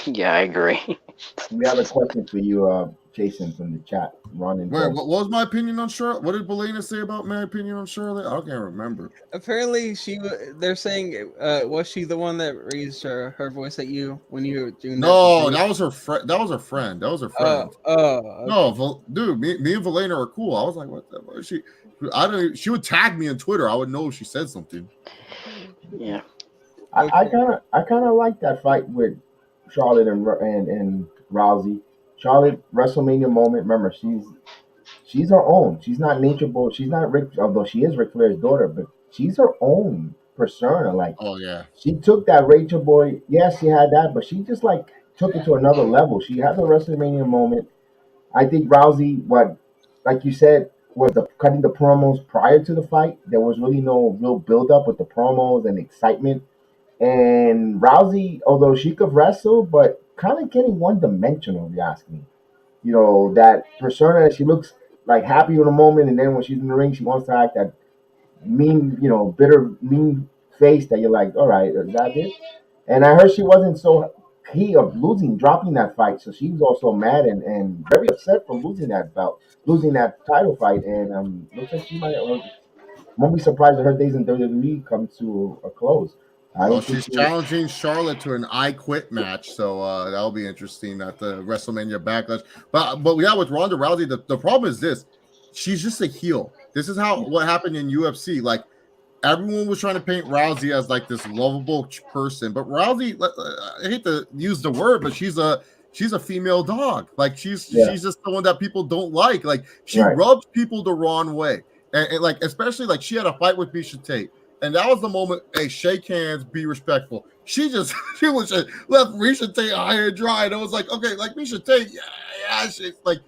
I agree. We have a question for you, Jason, from the chat. Wait, what was my opinion on Charlotte? What did Belena say about my opinion on Charlotte? I can't remember. Apparently, they're saying, was she the one that raised her voice at you when you were doing that? No, that was her friend. That was her friend. Okay. No, dude, me and Valena are cool. I was like, what is she? She would tag me on Twitter. I would know if she said something. Yeah. I kind of like that fight with Charlotte and Rousey. Charlotte WrestleMania moment. Remember, she's her own. She's not Nature Boy. She's not Rick, although she is Ric Flair's daughter, but she's her own persona. Like, oh yeah, she took that Rachel Boy. Yes, she had that, but she just like took it to another level. She had the WrestleMania moment. I think Rousey, like you said, was cutting the promos prior to the fight. There was really no real build up with the promos and excitement. And Rousey, although she could wrestle, but kind of getting one-dimensional, if you ask me. You know, that persona that she looks like happy in a moment, and then when she's in the ring, she wants to act that mean, bitter, mean face that you're like, all right, is that it? And I heard she wasn't so key of dropping that fight, so she was also mad and very upset for losing that title fight, and looks like she won't be surprised if her days in WWE come to a close. She's challenging Charlotte to an I Quit match, so that'll be interesting at the WrestleMania Backlash. But with Ronda Rousey, the problem is this: she's just a heel. This is what happened in UFC. Like everyone was trying to paint Rousey as like this lovable person, but Rousey, I hate to use the word, but she's a female dog. Like she's just someone that people don't like. Like she rubs people the wrong way, and like especially like she had a fight with Miesha Tate. And that was the moment, hey, shake hands, be respectful. She was just left Miesha Tate high and dry. And it was like, okay, like Miesha Tate, yeah, she's like,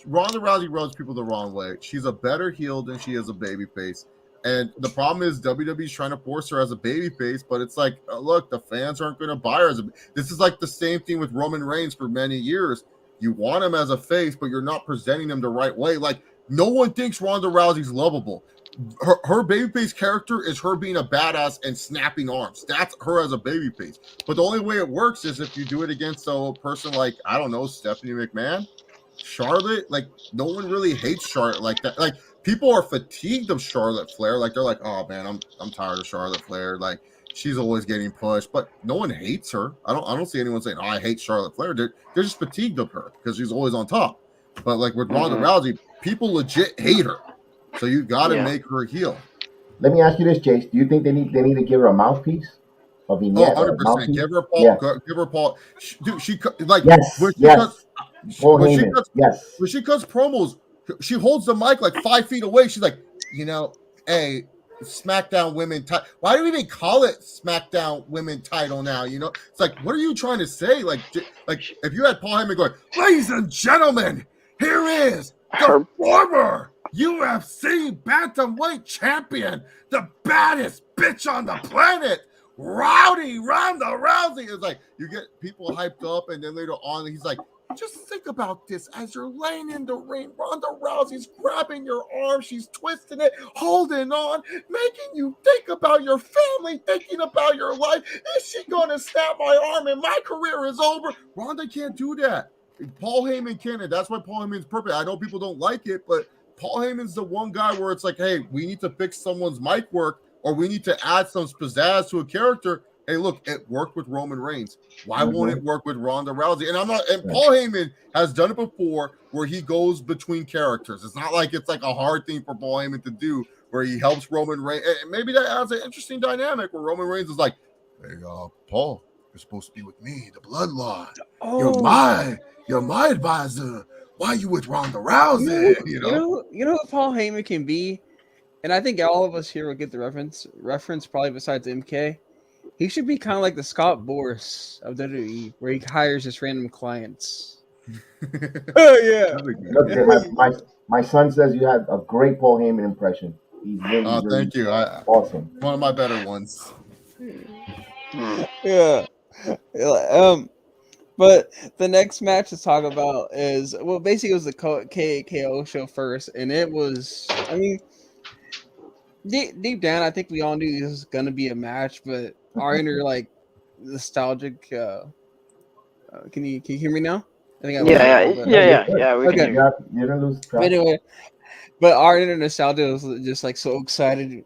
Ronda Rousey rubs people the wrong way. She's a better heel than she is a babyface. And the problem is WWE's trying to force her as a babyface, but it's like, look, the fans aren't going to buy her as this is like the same thing with Roman Reigns for many years. You want him as a face, but you're not presenting him the right way. Like, no one thinks Ronda Rousey's lovable. Her babyface character is her being a badass and snapping arms. That's her as a babyface. But the only way it works is if you do it against a person like, I don't know, Stephanie McMahon, Charlotte. Like, no one really hates Charlotte like that. Like, people are fatigued of Charlotte Flair. Like, they're like, oh man, I'm tired of Charlotte Flair. Like, she's always getting pushed, but no one hates her. I don't see anyone saying, oh, I hate Charlotte Flair. They're just fatigued of her because she's always on top. But like with Ronda Rousey, people legit hate her. So you got to make her heel. Let me ask you this, Chase. Do you think they need to give her a mouthpiece? Oh, 100%. Give her Paul. Yeah. Give her Paul. She like when she cuts promos, she holds the mic like 5 feet away. She's like, hey, SmackDown Women title. Why do we even call it SmackDown Women title now? It's like, what are you trying to say? Like if you had Paul Heyman going, ladies and gentlemen, here is the former UFC bantamweight champion, the baddest bitch on the planet, Rowdy Ronda Rousey. It's like you get people hyped up, and then later on, he's like, just think about this as you're laying in the ring. Ronda Rousey's grabbing your arm, she's twisting it, holding on, making you think about your family, thinking about your life. Is she gonna snap my arm and my career is over? Ronda can't do that. Paul Heyman can, and that's why Paul Heyman's perfect. I know people don't like it, but Paul Heyman's the one guy where it's like, hey, we need to fix someone's mic work, or we need to add some pizzazz to a character. Hey, look, it worked with Roman Reigns. Why won't it work with Ronda Rousey? And Paul Heyman has done it before where he goes between characters. It's not like it's like a hard thing for Paul Heyman to do where he helps Roman Reigns. And maybe that adds an interesting dynamic where Roman Reigns is like, hey, Paul, you're supposed to be with me, the bloodline. Oh. You're my advisor. Why are you with Ronda Rousey? You know what Paul Heyman can be? And I think all of us here will get the reference probably besides MK. He should be kind of like the Scott Boris of WWE, where he hires just random clients. Oh yeah. Look, my son says you had a great Paul Heyman impression. He's really thank you. Awesome. One of my better ones. Yeah. But the next match to talk about is, well, basically it was the KO show first, and it was, I mean, deep down, I think we all knew this was gonna be a match, but our inner like nostalgic. Can you hear me now? I think yeah. We can hear you. You don't lose track. But anyway, but our inner nostalgia was just like so excited,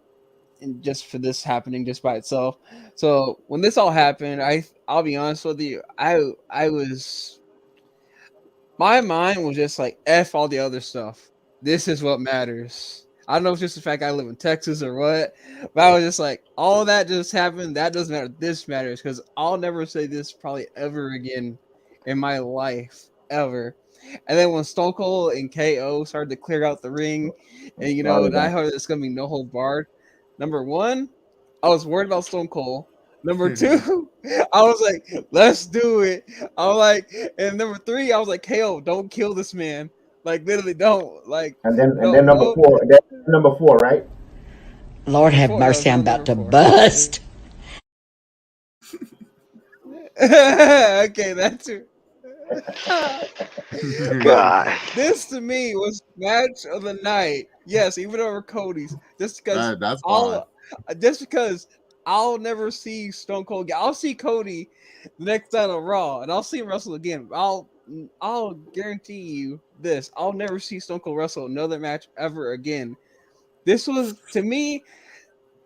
and just for this happening just by itself. So when this all happened, I'll be honest with you, I was, my mind was just like, F all the other stuff. This is what matters. I don't know if it's just the fact I live in Texas or what, but I was just like, all that just happened. That doesn't matter. This matters, because I'll never say this probably ever again in my life, ever. And then when Stone Cold and KO started to clear out the ring, and I heard it's gonna be no hold barred. Number one, I was worried about Stone Cold. Number two, I was like, let's do it. I was like, and number three, I was like, KO, don't kill this man. Like, literally don't. Like, and then number four, right? Lord have mercy, I'm about to bust. Okay, that's it. God. This to me was match of the night. Yes, even over Cody's. Just because I'll never see Stone Cold again. I'll see Cody the next time on Raw, and I'll see him wrestle again. I'll guarantee you this. I'll never see Stone Cold wrestle another match ever again. This was, to me,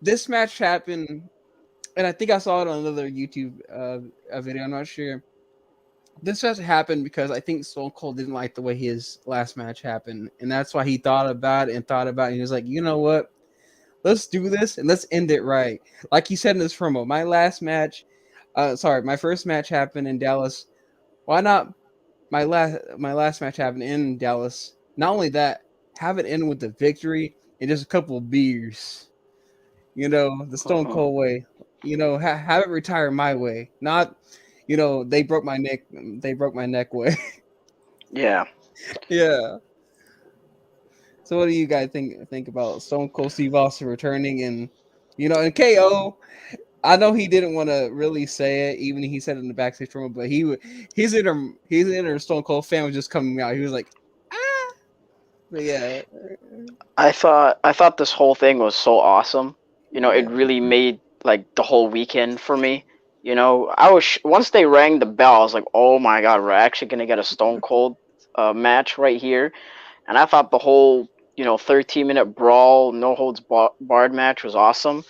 this match happened, and I think I saw it on another YouTube video. I'm not sure. this just happened because I think Stone Cold didn't like the way his last match happened, and that's why he thought about it and thought about it. And he was like, you know what? Let's do this and let's end it right. Like he said in this promo, my first match happened in Dallas. Why not my last match happened in Dallas? Not only that, have it end with the victory and just a couple of beers. You know, the Stone Cold way. You know, have it retire my way, not. You know, they broke my neck. They broke my neck way. Yeah. Yeah. So what do you guys think about Stone Cold Steve Austin returning and and KO? I know he didn't want to really say it, even he said it in the backstage promo, but his inner Stone Cold fan was just coming out. He was like, ah. But yeah. I thought this whole thing was so awesome. It really made like the whole weekend for me. I was once they rang the bell, I was like, "Oh my god, we're actually gonna get a Stone Cold match right here." And I thought the whole 13-minute brawl, no holds barred match was awesome.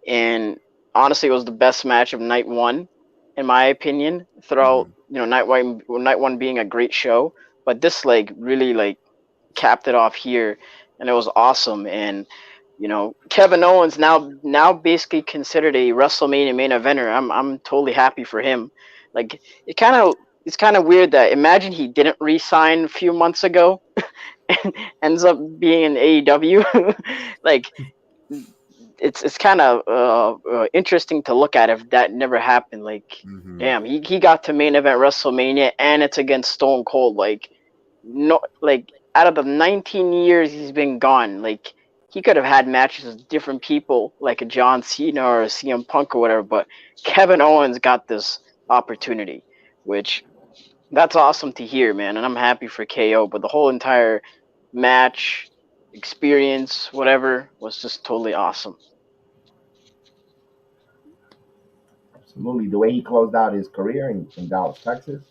And honestly, it was the best match of night one, in my opinion. Throughout night one being a great show, but this like really like capped it off here, and it was awesome. And Kevin Owens now basically considered a WrestleMania main eventer. I'm totally happy for him. Like it's kind of weird that imagine he didn't re-sign a few months ago and ends up being in AEW. Like it's kind of interesting to look at if that never happened. Like damn, he got to main event WrestleMania and it's against Stone Cold. Like no, like out of the 19 years he's been gone, like he could have had matches with different people, like a John Cena or a CM Punk or whatever, but Kevin Owens got this opportunity, which that's awesome to hear, man, and I'm happy for KO. But the whole entire match experience, whatever, was just totally awesome. Absolutely. The way he closed out his career in Dallas, Texas,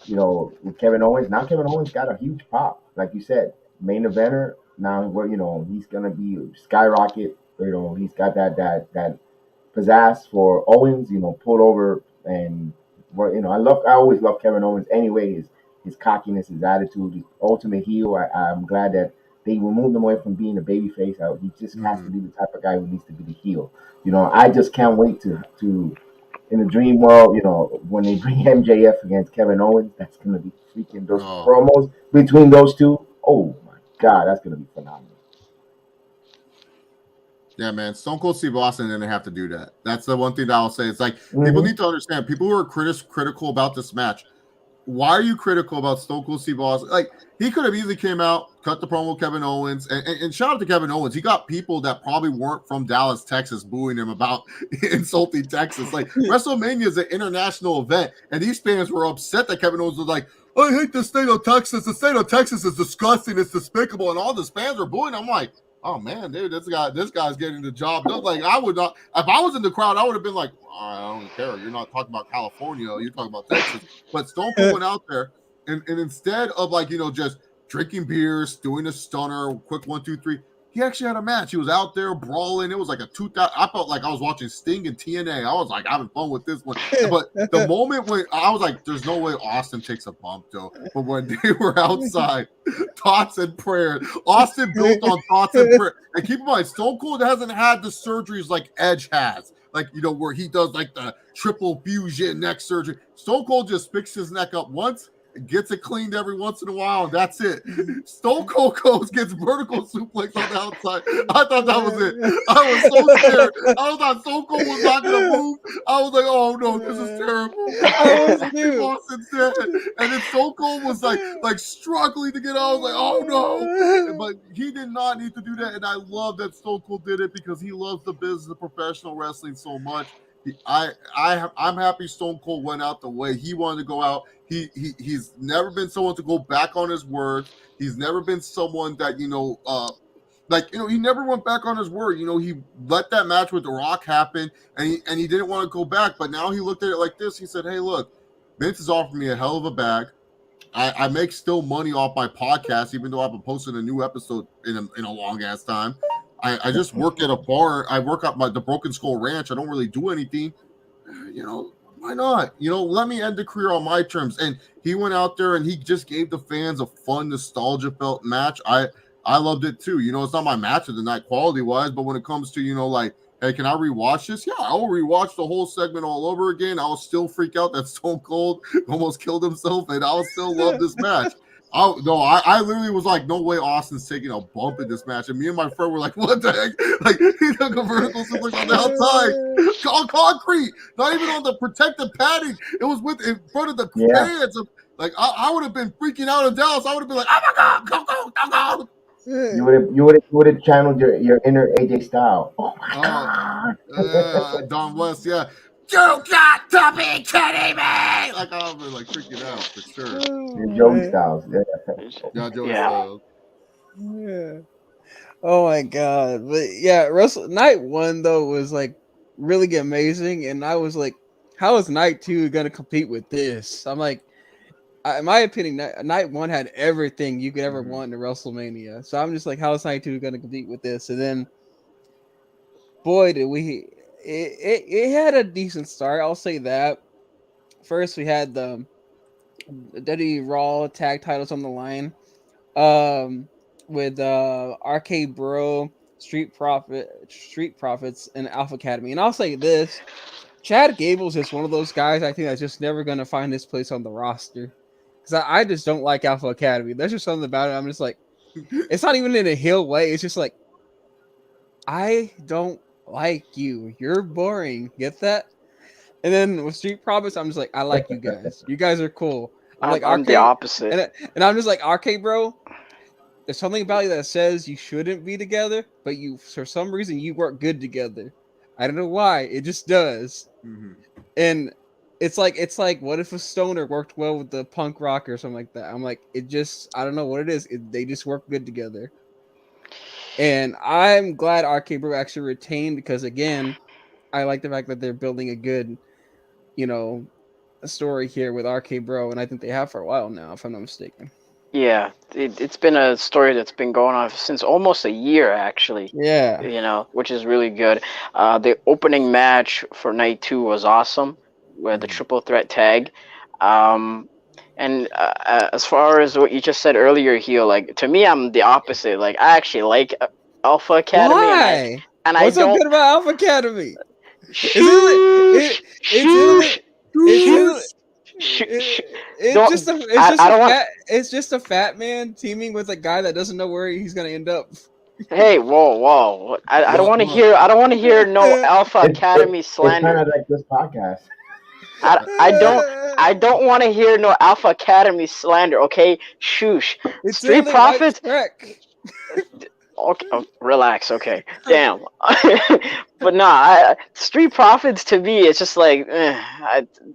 with Kevin Owens. Now Kevin Owens got a huge pop. Like you said, main eventer. Now he's gonna be skyrocket. He's got that pizzazz for Owens, pulled over and I always love Kevin Owens anyway, his cockiness, his attitude, his ultimate heel. I'm glad that they removed him away from being a babyface. He just has to be the type of guy who needs to be the heel. I just can't wait to in the dream world, when they bring MJF against Kevin Owens, that's gonna be freaking those promos between those two. Oh my god, that's gonna be phenomenal. Yeah, man. Stone Cold Steve Austin didn't have to do that. That's the one thing that I'll say. It's like people need to understand. People who are critical about this match. Why are you critical about Stone Cold Steve Austin? Like he could have easily came out, cut the promo with Kevin Owens, and shout out to Kevin Owens. He got people that probably weren't from Dallas, Texas, booing him about insulting Texas. Like WrestleMania is an international event, and these fans were upset that Kevin Owens was like, "I hate the state of Texas. The state of Texas is disgusting. It's despicable," and all these fans were booing. I'm like, oh man, dude, this guy's getting the job done. Like I would not, if I was in the crowd, I would have been like, I don't care. You're not talking about California. You're talking about Texas. But Stone Cold went out there and instead of like, just drinking beers, doing a stunner, quick 1, 2, 3, he actually had a match. He was out there brawling. It was like a 2000. I felt like I was watching Sting and TNA. I was like having fun with this one. But the moment when I was like, there's no way Austin takes a bump, though. But when they were outside, thoughts and prayers. Austin built on thoughts and prayer. And keep in mind, Stone Cold hasn't had the surgeries like Edge has. Like, where he does like the triple fusion neck surgery. Stone Cold just picks his neck up once, gets it cleaned every once in a while, and that's it. Stone Cold gets vertical suplex on the outside. I thought that was it. I was so scared. I thought Stone Cold was not going to move. I was like, oh no, this is terrible. And then Stone Cold was like struggling to get out. I was like, oh no. But he did not need to do that. And I love that Stone Cold did it because he loves the business of professional wrestling so much. I'm happy Stone Cold went out the way he wanted to go out. He's never been someone to go back on his word. He's never been someone that he never went back on his word. He let that match with The Rock happen, and he didn't want to go back. But now he looked at it like this. He said, "Hey, look, Vince has offered me a hell of a bag. I make still money off my podcast, even though I haven't posted a new episode in a long ass time. I just work at a bar. I work at the Broken Skull Ranch. I don't really do anything. Why not? You know, let me end the career on my terms. And he went out there and he just gave the fans a fun, nostalgia felt match. I loved it too. You know, it's not my match of the night quality wise, but when it comes to, you know, like, hey, can I rewatch this? Yeah, I will rewatch the whole segment all over again. I'll still freak out that Stone Cold almost killed himself, and I'll still love this match. I literally was like, no way Austin's taking a bump in this match. And me and my friend were like, what the heck? Like, he took a vertical suplex on the outside, on concrete, not even on the protective padding. It was in front of the fans. Like, I would have been freaking out in Dallas. I would have been like, oh my God, go. You would have channeled your inner AJ Styles. Oh my God. Don West, yeah. You got to be kidding me! Like, I've been like freaking out for sure. Joey Styles. Yeah, Joey Styles. Yeah. Oh my God. But yeah, night 1 though was like really amazing, and I was like, how is night 2 gonna compete with this? I'm like, in my opinion, night 1 had everything you could ever want in WrestleMania. So I'm just like, how is night 2 gonna compete with this? And then, boy, did it had a decent start. I'll say that. First, we had the WWE Raw tag titles on the line, with RK Bro, Street Profits, and Alpha Academy. And I'll say this: Chad Gable's just one of those guys I think that's just never gonna find his place on the roster. Because I just don't like Alpha Academy. There's just something about it. I'm just like, it's not even in a heel way. It's just like, I don't like you. You're boring. Get that? And then with Street Profits, I'm just like, I like you guys. You guys are cool. I'm the opposite. And I'm just like, RK Bro, there's something about you that says you shouldn't be together, but you, for some reason, you work good together. I don't know why. It just does. Mm-hmm. And it's like, what if a stoner worked well with the punk rocker or something like that? I'm like, I don't know what it is. They just work good together. And I'm glad RK Bro actually retained, because again, I like the fact that they're building a good, a story here with RK Bro, and I think they have for a while now, if I'm not mistaken. Yeah, it's been a story that's been going on since almost a year, actually. Yeah. Which is really good. The opening match for night 2 was awesome, with the triple threat tag. And as far as what you just said earlier, Heel, like, to me, I'm the opposite. Like, I actually like Alpha Academy. Why? What's so good about Alpha Academy? It's just a fat man teaming with a guy that doesn't know where he's gonna end up. Hey, whoa! I don't want to hear. I don't want to hear no Alpha Academy slander. It's kind of like this podcast. I don't want to hear no Alpha Academy slander. Okay, shush. Street Profits. Okay, relax. Okay, damn. But nah, Street Profits to me, it's just like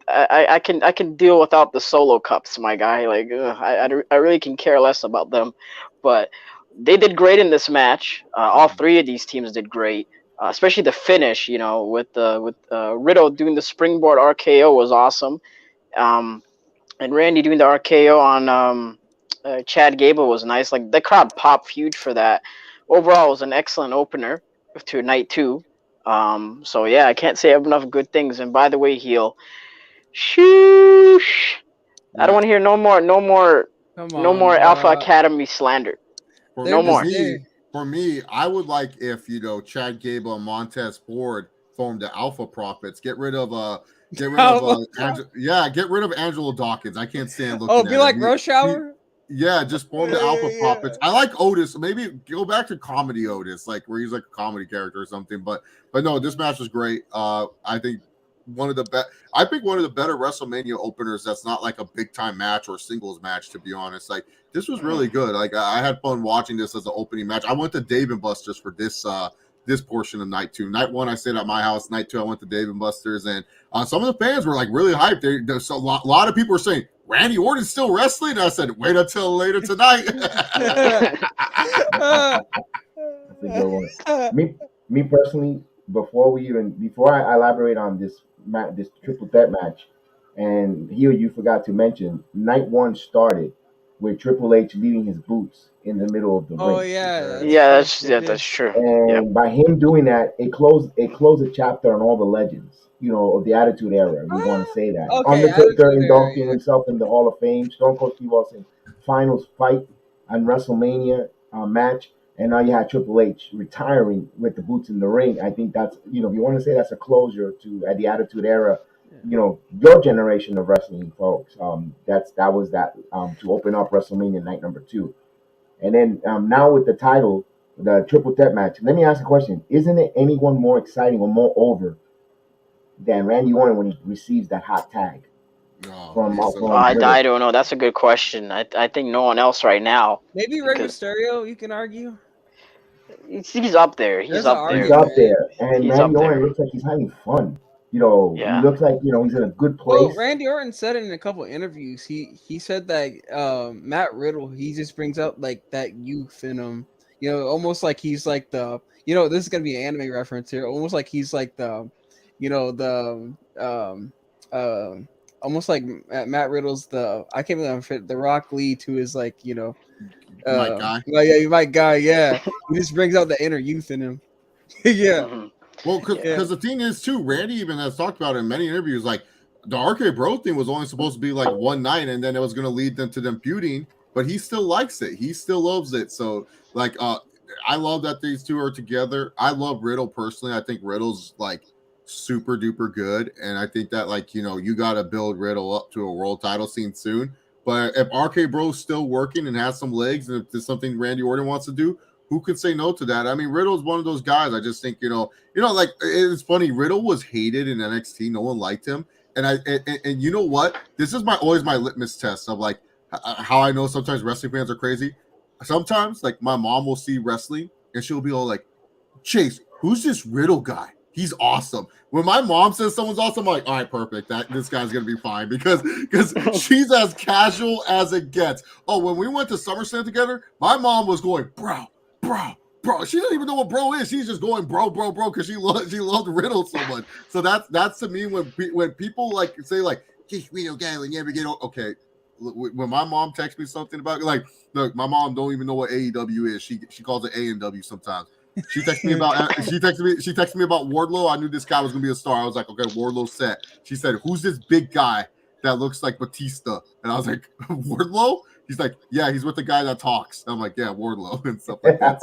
I can deal without the solo cups, my guy. Like I really can care less about them. But they did great in this match. All 3 of these teams did great. Especially the finish, with Riddle doing the springboard RKO was awesome. And Randy doing the RKO on Chad Gable was nice. Like, the crowd popped huge for that. Overall, it was an excellent opener to night 2. So yeah, I can't say enough good things. And by the way, Heel, shoosh, I don't want to hear no more Alpha Academy slander. No more. For me, I would like if Chad Gable and Montez Ford formed the Alpha Profits. Get rid of Angelo Dawkins. I can't stand looking at him. Oh, be like Rush Hour? Yeah, just form the Alpha Profits. I like Otis. Maybe go back to comedy Otis, like where he's like a comedy character or something. But no, this match was great. I think one of the better WrestleMania openers that's not like a big time match or singles match, to be honest. Like, this was really good. Like, I had fun watching this as an opening match. I went to Dave and Buster's for this portion of night 2. Night 1, I stayed at my house. Night 2, I went to Dave and Buster's, and some of the fans were like really hyped. There's a lot of people were saying, Randy Orton's still wrestling? And I said, wait until later tonight. That's a good one. Me personally, before I elaborate on this triple threat match, and here you forgot to mention, night 1 started with Triple H leaving his boots in the middle of the Oh ring. yeah, Yeah, true. that's true. And Yep. by him doing that, it closed a chapter on all the legends, of the Attitude Era. We want to say that. Okay, Undertaker Attitude Era, inducting yeah. himself in the Hall of Fame. Stone Cold Steve Austin finals fight on WrestleMania match, and now you had Triple H retiring with the boots in the ring. I think that's if you want to say that's a closure to the Attitude Era. Your generation of wrestling folks. That was to open up WrestleMania night number 2. And then now with the title, the triple threat match. Let me ask a question: isn't it anyone more exciting or more over than Randy Orton when he receives that hot tag from I don't know. That's a good question. I think no one else right now. Maybe Rey Mysterio, you can argue. He's up there. He's up there. He's up there, and He's Randy up Orton there. looks like he's having fun. He Yeah. looks like he's in a good Well, place. Randy Orton said it in a couple of interviews. He said that Matt Riddle, he just brings out like that youth in him. Almost like he's like the this is gonna be an anime reference here. Almost like he's like the almost like Matt Riddle's I can't remember the Rock Lee to his like Mike Guy. Well, yeah, Mike Guy. Yeah, he just brings out the inner youth in him. Yeah. Mhm. Well, because the thing is too, Randy even has talked about in many interviews, like the RK Bro thing was only supposed to be like one night, and then it was going to lead them to them feuding. But he still likes it. He still loves it. So, like, I love that these two are together. I love Riddle personally. I think Riddle's like super duper good, and I think that like you got to build Riddle up to a world title scene soon. But if RK Bro's still working and has some legs, and if there's something Randy Orton wants to do, who could say no to that? I mean, Riddle's one of those guys. I just think like it's funny. Riddle was hated in NXT. No one liked him, and you know what? This is always my litmus test of like how I know sometimes wrestling fans are crazy. Sometimes like my mom will see wrestling and she'll be all like, "Chase, who's this Riddle guy? He's awesome." When my mom says someone's awesome, I'm like, all right, perfect. This guy's gonna be fine because she's as casual as it gets. Oh, when we went to SummerSlam together, my mom was going, bro. She doesn't even know what bro is. She's just going bro, because she loved Riddle so much. So that's to me when people like say like, "Geez, Riddle guy will never get okay." When my mom texts me something about like, look, my mom don't even know what AEW is. She calls it A&W sometimes. She texted me about Wardlow. I knew this guy was gonna be a star. I was like, okay, Wardlow's set. She said, "Who's this big guy that looks like Batista?" And I was like, "Wardlow?" He's like, "Yeah, he's with the guy that talks." I'm like, "Yeah, Wardlow," and stuff like that.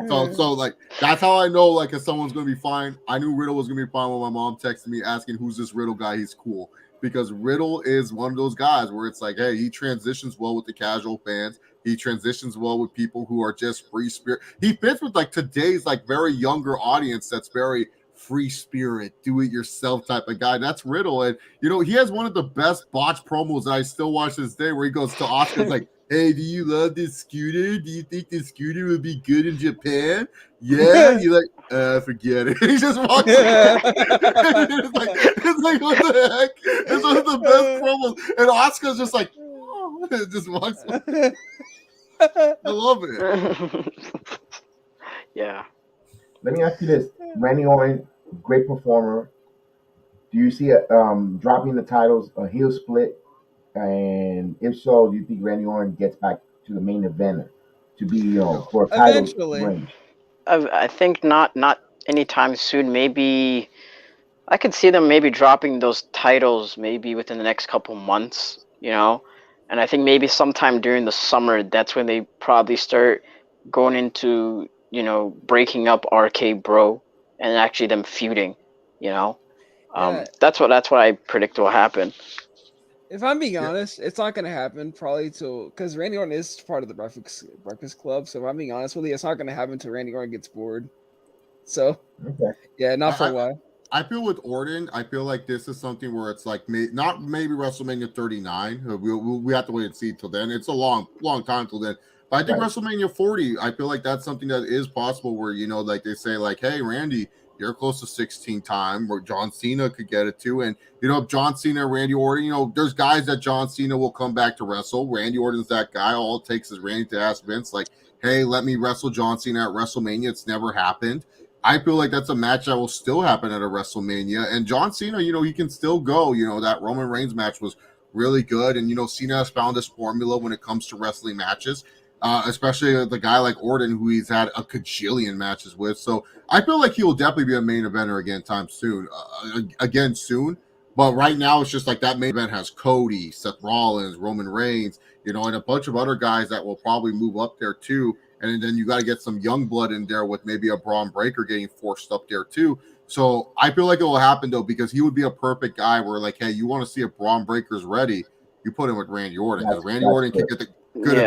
So like that's how I know like if someone's gonna be fine. I knew Riddle was gonna be fine when my mom texted me asking who's this Riddle guy. He's cool because Riddle is one of those guys where it's like, hey, he transitions well with the casual fans. He transitions well with people who are just free spirit. He fits with like today's like very younger audience that's very free spirit, do it yourself type of guy. That's Riddle. And he has one of the best botch promos that I still watch this day where he goes to Oscar's like, "Hey, do you love this scooter? Do you think this scooter would be good in Japan?" "Yeah." You like, forget it. He just walks away. it's like, what the heck? It's one of the best promos. And Oscar's just like, oh, it just walks away. I love it. Yeah. Let me ask you this: Randy Orton, great performer. Do you see dropping the titles a heel split? And if so, do you think Randy Orton gets back to the main event to be for a title Eventually. range? I think not anytime soon. Maybe I could see them maybe dropping those titles maybe within the next couple months, and I think maybe sometime during the summer that's when they probably start going into breaking up RK Bro and actually them feuding, Yeah. That's what I predict will happen. If I'm being honest, it's not gonna happen probably till because Randy Orton is part of the Breakfast Club. So if I'm being honest with you, it's not gonna happen until Randy Orton gets bored. So yeah, not for a while. I feel with Orton, I feel like this is something where it's like not maybe WrestleMania 39. We have to wait and see till then. It's a long time till then. But I think WrestleMania 40, I feel like that's something that is possible where like they say like, "Hey, Randy, you're close to 16 time," where John Cena could get it too. And if John Cena, Randy Orton, there's guys that John Cena will come back to wrestle. Randy Orton's that guy. All it takes is Randy to ask Vince like, "Hey, let me wrestle John Cena at WrestleMania." It's never happened. I feel like that's a match that will still happen at a WrestleMania. And John Cena, he can still go. That Roman Reigns match was really good. And, Cena has found this formula when it comes to wrestling matches. especially the guy like Orton, who he's had a cajillion matches with. So I feel like he will definitely be a main eventer again soon. But right now, it's just like that main event has Cody, Seth Rollins, Roman Reigns, and a bunch of other guys that will probably move up there too. And then you got to get some young blood in there with maybe a Braun Breaker getting forced up there too. So I feel like it will happen though, because he would be a perfect guy where like, hey, you want to see if Braun Breaker's ready, you put him with Randy Orton, because Randy Orton can get a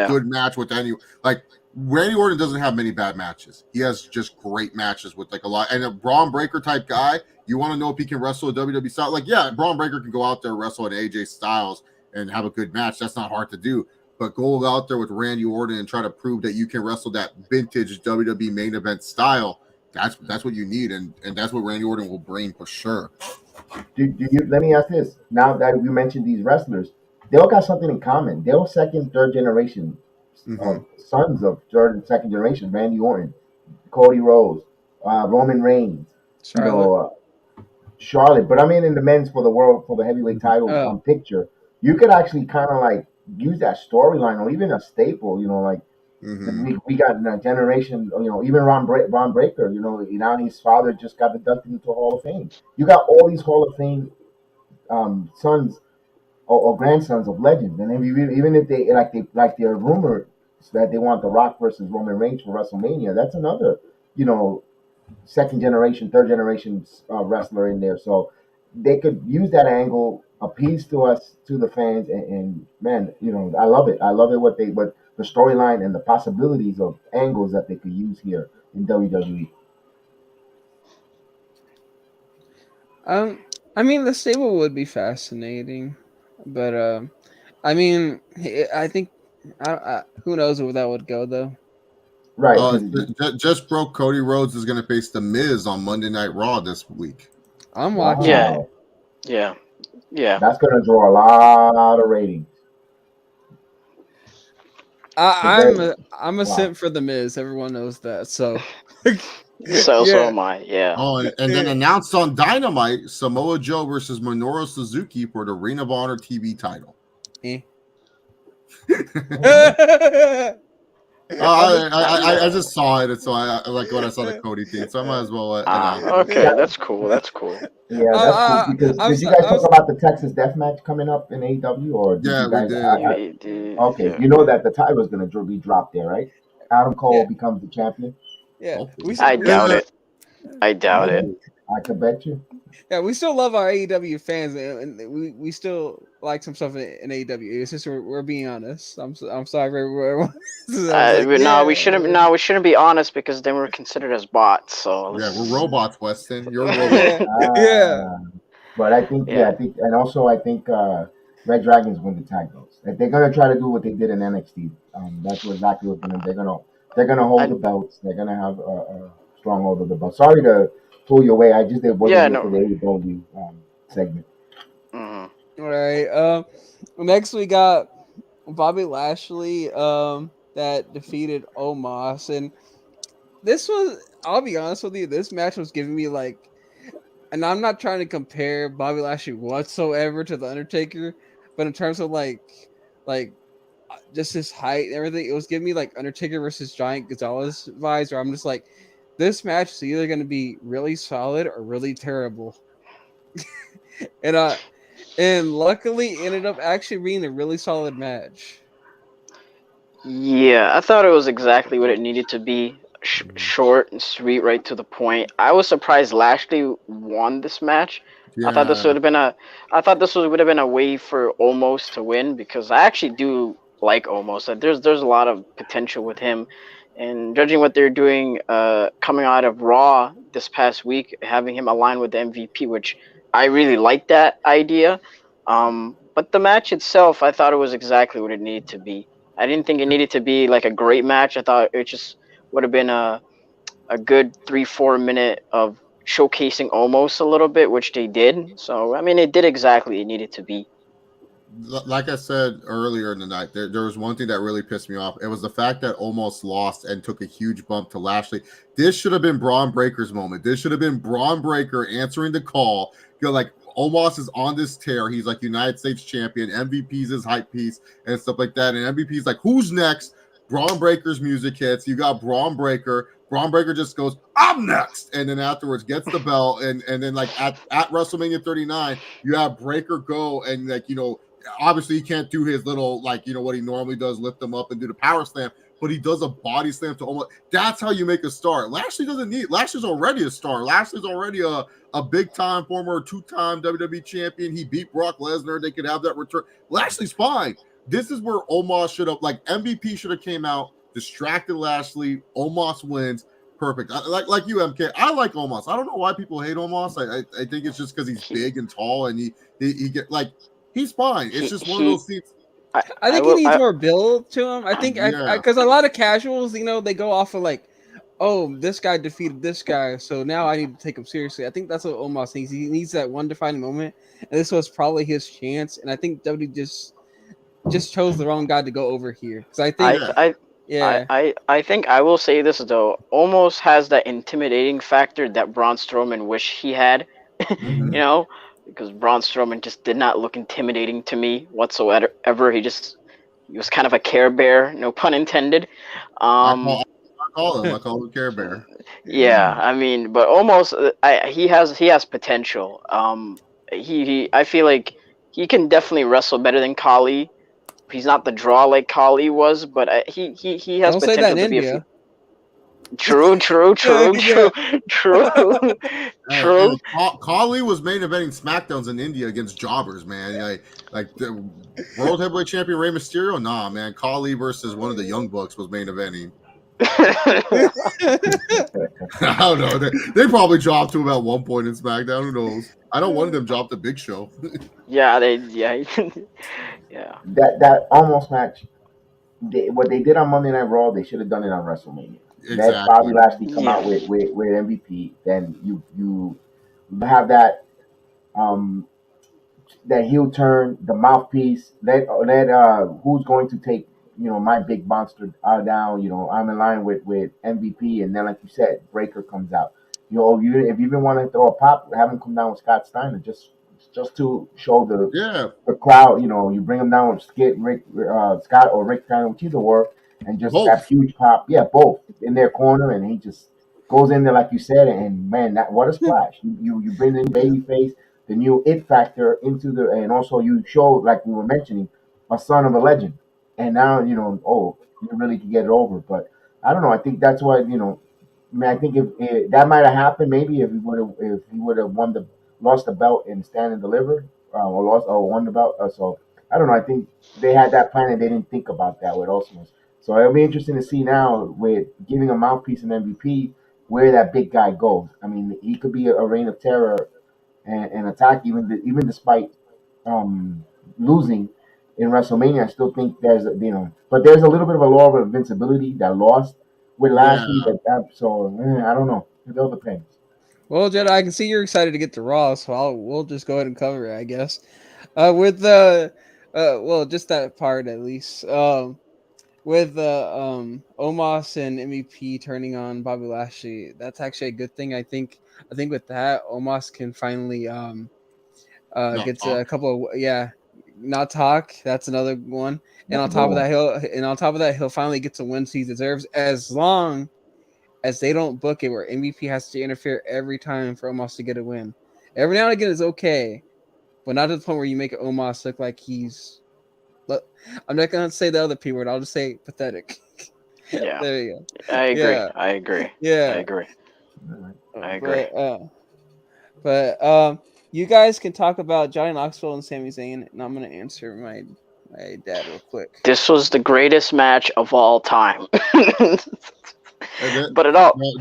good match with any, like, Randy Orton doesn't have many bad matches. He has just great matches with like a lot. And a Braun Breaker type guy, you want to know if he can wrestle a WWE style. Like, yeah, Braun Breaker can go out there, wrestle at AJ Styles and have a good match. That's not hard to do. But go out there with Randy Orton and try to prove that you can wrestle that vintage WWE main event style. That's what you need, and that's what Randy Orton will bring for sure. Let me ask this. Now that you mentioned these wrestlers, they all got something in common. They're all second, third generation sons of third and second generation. Randy Orton, Cody Rhodes, Roman Reigns, Charlotte. But I mean, in the men's for the heavyweight title picture, you could actually kind of like use that storyline or even a staple. We got a generation. Even Ron Breaker. Inani's father just got inducted into Hall of Fame. You got all these Hall of Fame sons or grandsons of legends, and then even if they're rumored that they want The Rock versus Roman Reigns for WrestleMania, that's another second generation, third generation wrestler in there. So they could use that angle, appease to the fans, and man, I love it. I love it what the storyline and the possibilities of angles that they could use here in WWE. I mean, the stable would be fascinating, but I mean, I think who knows where that would go though. Right. Just broke. Cody Rhodes is going to face The Miz on Monday Night Raw this week. I'm watching. Wow. Yeah. That's going to draw a lot of ratings. I'm a simp for The Miz. Everyone knows that. So. So am I. Yeah. Oh, and then announced on Dynamite, Samoa Joe versus Minoru Suzuki for the Ring of Honor TV title. I just saw it, so I like when I saw the Cody thing, so I might as well. Okay, that's cool. That's cool. Yeah, that's cool. Because did you guys talk about the Texas Death Match coming up in AEW, or did you guys? We did. Okay, yeah. You know that the title is going to be dropped there, right? Adam Cole becomes the champion. Yeah, I doubt it. I doubt it. I can bet you. Yeah, we still love our AEW fans, and we still like some stuff in AEW. It's just we're being honest. I'm sorry for everyone. We shouldn't. No, we shouldn't be honest, because then we're considered as bots. So we're robots, Weston. You're a robot. Yeah. But I think I think Red Dragons win the tag belts. They're gonna try to do what they did in NXT. That's exactly what they're gonna hold the belts. They're gonna have a strong hold of the belts. Sorry to pull you away. I just did what for the AEW segment. Mm-hmm. All right. Next we got Bobby Lashley that defeated Omos, and this was, I'll be honest with you, this match was giving me like, and I'm not trying to compare Bobby Lashley whatsoever to The Undertaker, but in terms of like just his height and everything, it was giving me like Undertaker versus Giant Gonzalez vibes, where I'm just like, this match is either going to be really solid or really terrible. and luckily ended up actually being a really solid match. Yeah, I thought it was exactly what it needed to be. Short and sweet, right to the point. I was surprised Lashley won this match. Yeah. I thought this would have been a way for Omos to win, because I actually do like Omos. There's a lot of potential with him, and judging what they're doing coming out of Raw this past week, having him align with the MVP, which I really like that idea. But the match itself, I thought it was exactly what it needed to be. I didn't think it needed to be like a great match. I thought it just would have been a good 3-4 minute of showcasing Omos a little bit, which they did. So I mean, it did exactly what it needed to be. Like I said earlier in the night, there was one thing that really pissed me off. It was the fact that Omos lost and took a huge bump to Lashley. This should have been Braun Breaker's moment. This should have been Braun Breaker answering the call. Like, Omos is on this tear. He's like United States champion. MVP's his hype piece and stuff like that. And MVP's like, who's next? Braun Breaker's music hits. You got Braun Breaker. Braun Breaker just goes, I'm next. And then afterwards gets the belt. And then like at WrestleMania 39, you have Breaker go and like, obviously he can't do his little, like, what he normally does, lift them up and do the power slam, but he does a body slam to almost. That's how you make a star. Lashley's already a star. Lashley's already a big time former 2-time WWE champion. He beat Brock Lesnar. They could have that return. Lashley's fine. This is where Omos should have, like, MVP should have came out, distracted Lashley. Omos wins. Perfect. Like you, MK. I like Omos. I don't know why people hate Omos. I think it's just because he's big and tall and he get like he's fine. It's just one of those things. I think he needs more build to him. I think because a lot of casuals, they go off of like, oh, this guy defeated this guy, so now I need to take him seriously. I think that's what Omos needs. He needs that one defining moment, and this was probably his chance. And I think WWE just chose the wrong guy to go over here. Because I think, I think I will say this though. Omos has that intimidating factor that Braun Strowman wish he had. Because Braun Strowman just did not look intimidating to me whatsoever. He was kind of a Care Bear, no pun intended. I call him Care Bear. Yeah, I mean, but almost he has potential. I feel like he can definitely wrestle better than Khali. He's not the draw like Khali was, but he has Don't potential say that in to be India. True. Khali was main eventing SmackDowns in India against jobbers, man. Like the World Heavyweight Champion Rey Mysterio. Nah, man. Khali versus one of the Young Bucks was main eventing. I don't know. They probably dropped to him at one point in SmackDown. Who knows? I don't want them dropped the Big Show. Yeah. That almost match. What they did on Monday Night Raw, they should have done it on WrestleMania. Exactly. Let Bobby Lashley come out with MVP, then you have that that heel turn, the mouthpiece. Let who's going to take my big monster down. I'm in line with MVP, and then like you said, Breaker comes out. If you even want to throw a pop, have him come down with Scott Steiner just to show the crowd. You bring him down with Scott or Rick Steiner, which either work. And just both. That huge pop, both in their corner, and he just goes in there like you said, and man, what a splash! You bring in babyface, the new it factor and also you show, like we were mentioning, a son of a legend, and now you really can get it over. But I don't know. I think that's why I think if that might have happened, maybe if he would have lost the belt and stand and deliver, or won the belt. So I don't know. I think they had that plan and they didn't think about that with Osmos. So it'll be interesting to see now with giving a mouthpiece and MVP where that big guy goes. I mean, he could be a reign of terror and attack even despite losing in WrestleMania. I still think but there's a little bit of a law of invincibility that lost with Lashley. So I don't know. It all depends. Well, Jedi, I can see you're excited to get to Raw, so we'll just go ahead and cover it, I guess. With the just that part at least. With Omos and MVP turning on Bobby Lashley, that's actually a good thing. I think with that, Omos can finally get to a couple of not talk. That's another one. And on top of that, he'll finally get the wins he deserves, as long as they don't book it where MVP has to interfere every time for Omos to get a win. Every now and again is okay, but not to the point where you make Omos look like he's. I'm not gonna say the other P word. I'll just say pathetic. Yeah, there you go. I agree. Yeah, I agree. But you guys can talk about Johnny Knoxville and Sami Zayn, and I'm gonna answer my dad real quick. This was the greatest match of all time. But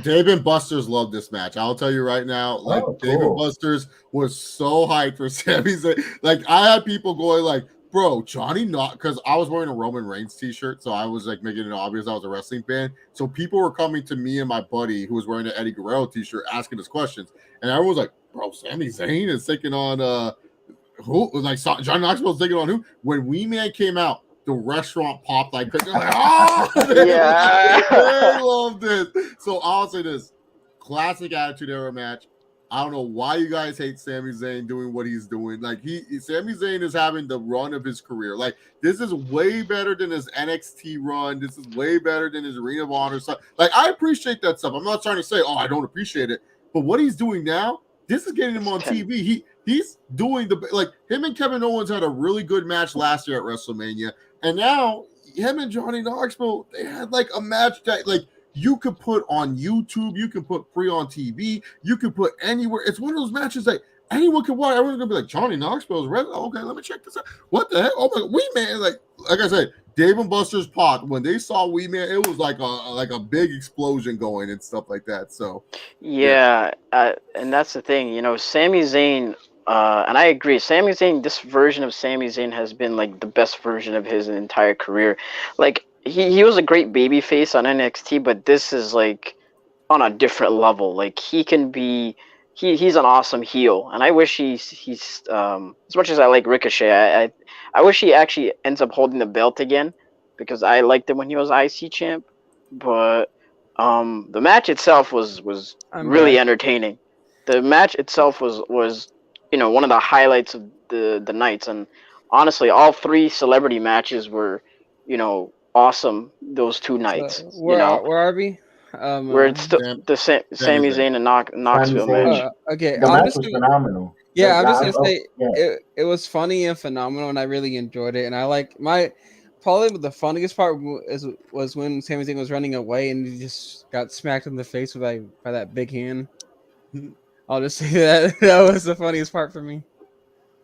Dave and Buster's love this match. I'll tell you right now. Like Dave and Buster's was so hyped for Sami Zayn. Like I had people going like, bro, Johnny because I was wearing a Roman Reigns t-shirt, so I was like making it obvious I was a wrestling fan. So people were coming to me and my buddy who was wearing an Eddie Guerrero t-shirt asking us questions. And everyone was like, bro, Sami Zayn is taking on who? Like Johnny Knoxville's taking on who? When Wee Man came out, the restaurant popped like they're like, oh yeah. They loved it. So I'll say this: classic Attitude Era match. I don't know why you guys hate Sami Zayn doing what he's doing. Like Sami Zayn is having the run of his career. Like this is way better than his NXT run. This is way better than his Ring of Honor stuff. Like I appreciate that stuff. I'm not trying to say, oh, I don't appreciate it. But what he's doing now, this is getting him on TV. He's doing like him and Kevin Owens had a really good match last year at WrestleMania, and now him and Johnny Knoxville, they had like a match that like you could put on YouTube, you can put free on TV, you can put anywhere. It's one of those matches that anyone can watch. Everyone's gonna be like, Johnny Knoxville's red. Okay, let me check this out. What the heck? Oh my, Wee Man! Like I said, Dave and Buster's Pot. When they saw Wee Man, it was like a big explosion going and stuff like that. So yeah. And that's the thing, Sami Zayn. And I agree. Sami Zayn, this version of Sami Zayn has been like the best version of his entire career. Like he was a great babyface on NXT, but this is like on a different level. Like he can be, he's an awesome heel, and I wish he's as much as I like Ricochet, I wish he actually ends up holding the belt again, because I liked him when he was IC champ. But the match itself was really entertaining. The match itself was one of the highlights of the nights, and honestly, all three celebrity matches were awesome those 2 nights. Where are we? Where it's the Sami Zayn and Knoxville match. Okay, the match was phenomenal. Yeah, I'm just gonna say it was funny and phenomenal, and I really enjoyed it. And I like probably the funniest part was when Sami Zayn was running away and he just got smacked in the face by that big hand. I'll just say that was the funniest part for me.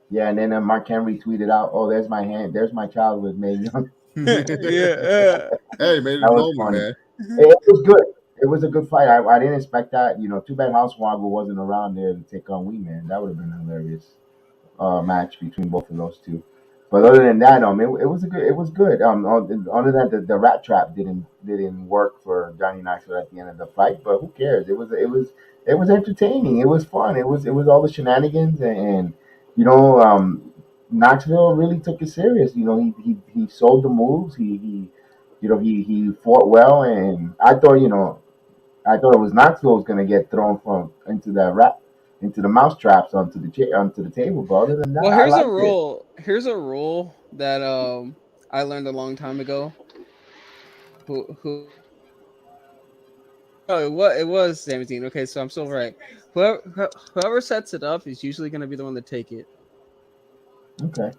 Yeah, and then Mark Henry tweeted out, "Oh, there's my hand. There's my childhood, man." Yeah. Hey, made it moment, man. It was good. It was a good fight. I didn't expect that. Too bad Hornswoggle wasn't around there to take on Wee Man. That would have been a hilarious match between both of those two. But other than that, it was good. It was good. Other than the rat trap didn't work for Johnny Knoxville at the end of the fight, but who cares? It was entertaining. It was fun. It was all the shenanigans and Knoxville really took it serious. He sold the moves. He fought well, and I thought it was Knoxville was gonna get thrown into the mouse traps onto the table. But other than that, well, here's a rule that I learned a long time ago. It was 17. Okay, so I'm still right. Whoever sets it up is usually gonna be the one to take it. Okay.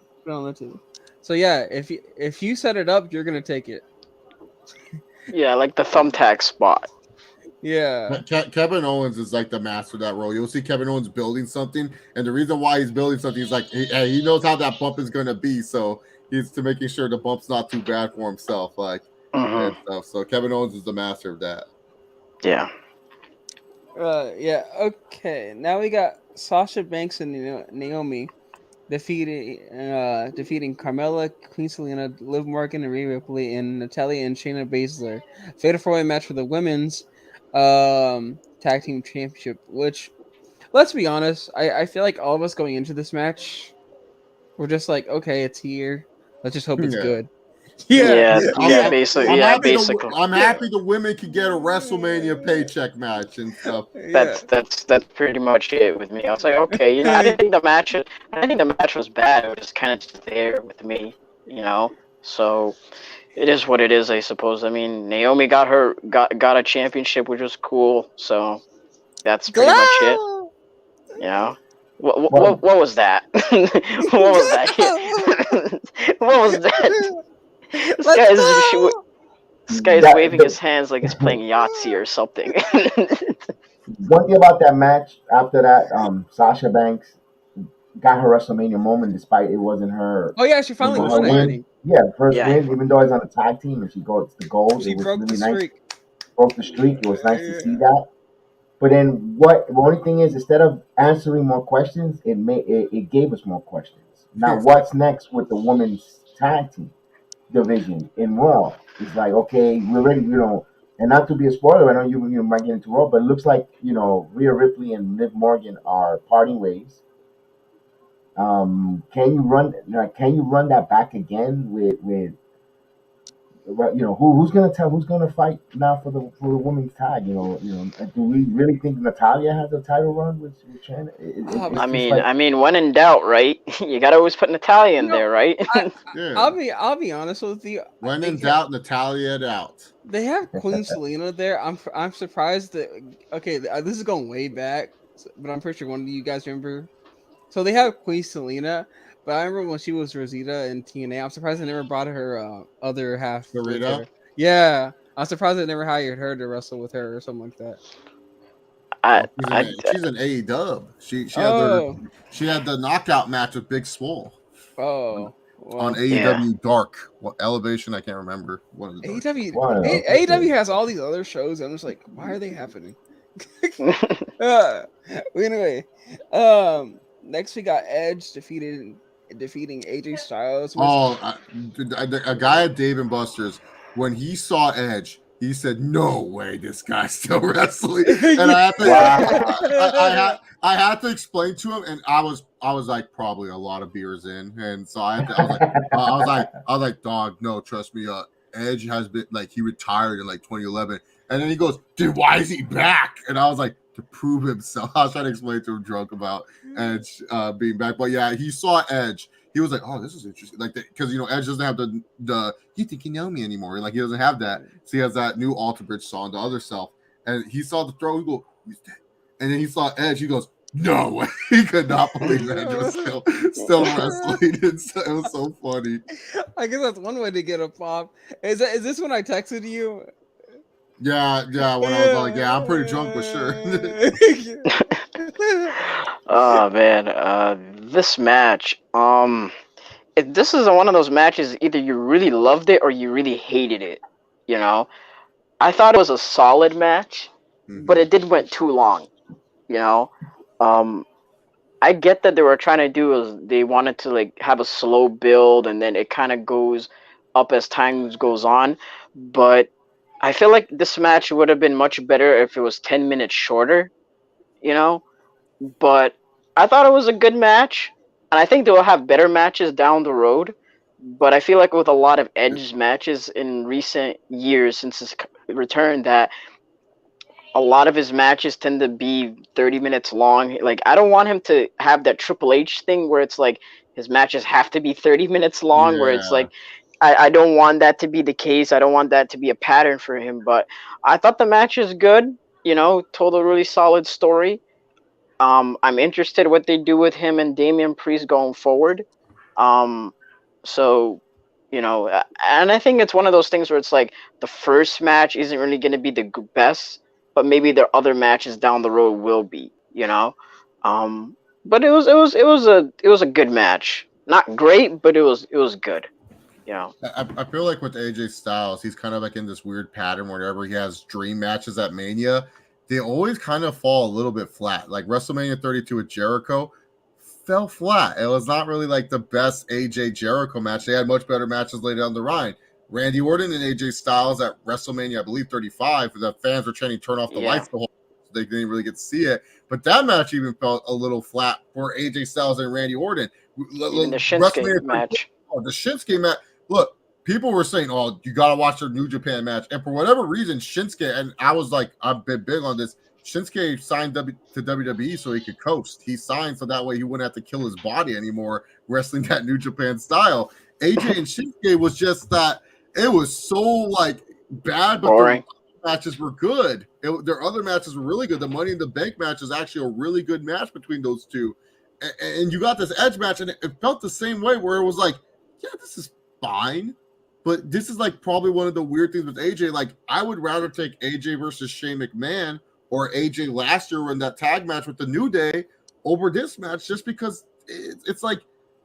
So yeah, if you set it up, you're gonna take it. Yeah, like the thumbtack spot. Yeah. Kevin Owens is like the master of that role. You'll see Kevin Owens building something, and the reason why he's building something is like he knows how that bump is gonna be, so he's to making sure the bump's not too bad for himself, and stuff. So Kevin Owens is the master of that. Yeah. Yeah. Okay. Now we got Sasha Banks and Naomi defeating Carmella, Queen Zelina, Liv Morgan, and Rhea Ripley, and Natalya and Shayna Baszler. Fatal 4-way match for the women's tag team championship. Which, let's be honest, I feel like all of us going into this match, we're just like, okay, it's here. Let's just hope it's good. Basically. I'm happy the women could get a WrestleMania paycheck match and stuff. That's pretty much it with me. I was like, okay, I didn't think the match was bad. It was just kind of just there with me, So it is what it is, I suppose. I mean, Naomi got a championship, which was cool. So that's pretty much it. What was that? What was that? What was that? This guy is waving his hands like he's playing Yahtzee or something. One thing about that match, after that, Sasha Banks got her WrestleMania moment, despite it wasn't her. Oh yeah, she finally won it. Yeah, first win, even though it's on a tag team and she got the gold. She broke the streak. Broke the streak. It was nice to see that. But then the only thing is, instead of answering more questions, it gave us more questions. Now, what's next with the women's tag team division in Raw? It's like, okay, we're ready, and not to be a spoiler, I know you might get into Raw, but it looks like, Rhea Ripley and Liv Morgan are parting ways. Can you run that back again with who's gonna fight now for the women's tag? Do we really think Natalia has a title run with Shannon? I mean, when in doubt, right? You gotta always put Natalia in there, right? I'll be honest with you. When in doubt, Natalia it out. They have Queen Zelina there. I'm surprised that. Okay, this is going way back, but I'm pretty sure one of you guys remember. So they have Queen Zelina, but I remember when she was Rosita in TNA. I'm surprised they never brought her other half. Rosita? Yeah, I'm surprised they never hired her to wrestle with her or something like that. She's an AEW. She had the knockout match with Big Swole. Oh. On AEW Dark. What Elevation? I can't remember. AEW has all these other shows. I'm just like, why are they happening? Anyway, next we got Edge defeating AJ Styles. A guy at Dave and Buster's, when he saw Edge, he said, "No way, this guy's still wrestling." And I had to explain to him, and I was like probably a lot of beers in, and so I was like, dog, no, trust me, Edge has been like he retired in like 2011, and then he goes, dude, why is he back? And I was like, to prove himself. I was trying to explain to him drunk about Edge being back, but yeah, he saw Edge. He was like, "Oh, this is interesting." Like, because Edge doesn't have the "You think you know me" anymore. Like, he doesn't have that. So he has that new Alter Bridge song, "The Other Self," and he saw the throw. He goes, "Who's that?" And then he saw Edge. He goes, "No way!" He could not believe Edge was still wrestling. It was so funny. I guess that's one way to get a pop. Is this when I texted you? Yeah. When I was like, "Yeah, I'm pretty drunk, but sure." Oh man, this match. This is one of those matches. Either you really loved it or you really hated it. I thought it was a solid match, but it went too long. I get that they were trying to do is they wanted to like have a slow build and then it kind of goes up as time goes on, but I feel like this match would have been much better if it was 10 minutes shorter. But I thought it was a good match, and I think they'll have better matches down the road. But I feel like with a lot of Edge's matches in recent years since his return, that a lot of his matches tend to be 30 minutes long. Like, I don't want him to have that Triple H thing where it's like his matches have to be 30 minutes long, where it's like, I don't want that to be the case. I don't want that to be a pattern for him. But I thought the match is good, told a really solid story. I'm interested what they do with him and Damian Priest going forward. So, and I think it's one of those things where it's like the first match isn't really going to be the best, but maybe their other matches down the road will be, But it was a good match. Not great, but it was good. I feel like with AJ Styles, he's kind of like in this weird pattern whenever he has dream matches at Mania, they always kind of fall a little bit flat. Like WrestleMania 32 with Jericho fell flat. It was not really like the best AJ Jericho match. They had much better matches later down the line. Randy Orton and AJ Styles at WrestleMania, I believe 35, the fans were chanting "turn off the lights" the whole time, so they didn't really get to see it. But that match even felt a little flat for AJ Styles and Randy Orton. Even the Shinsuke match. The Shinsuke match. Look, people were saying, "Oh, you got to watch the New Japan match." And for whatever reason, Shinsuke, and I was like, I've been big on this, Shinsuke signed to WWE so he could coast. He signed so that way he wouldn't have to kill his body anymore wrestling that New Japan style. AJ and Shinsuke was just that, it was so like bad, but their matches were good. Their other matches were really good. The Money in the Bank match is actually a really good match between those two. And you got this Edge match, and it felt the same way where it was like, yeah, this is fine, but this is like probably one of the weird things with AJ. Like, I would rather take AJ versus Shane McMahon or AJ last year in that tag match with the New Day over this match, just because it's like,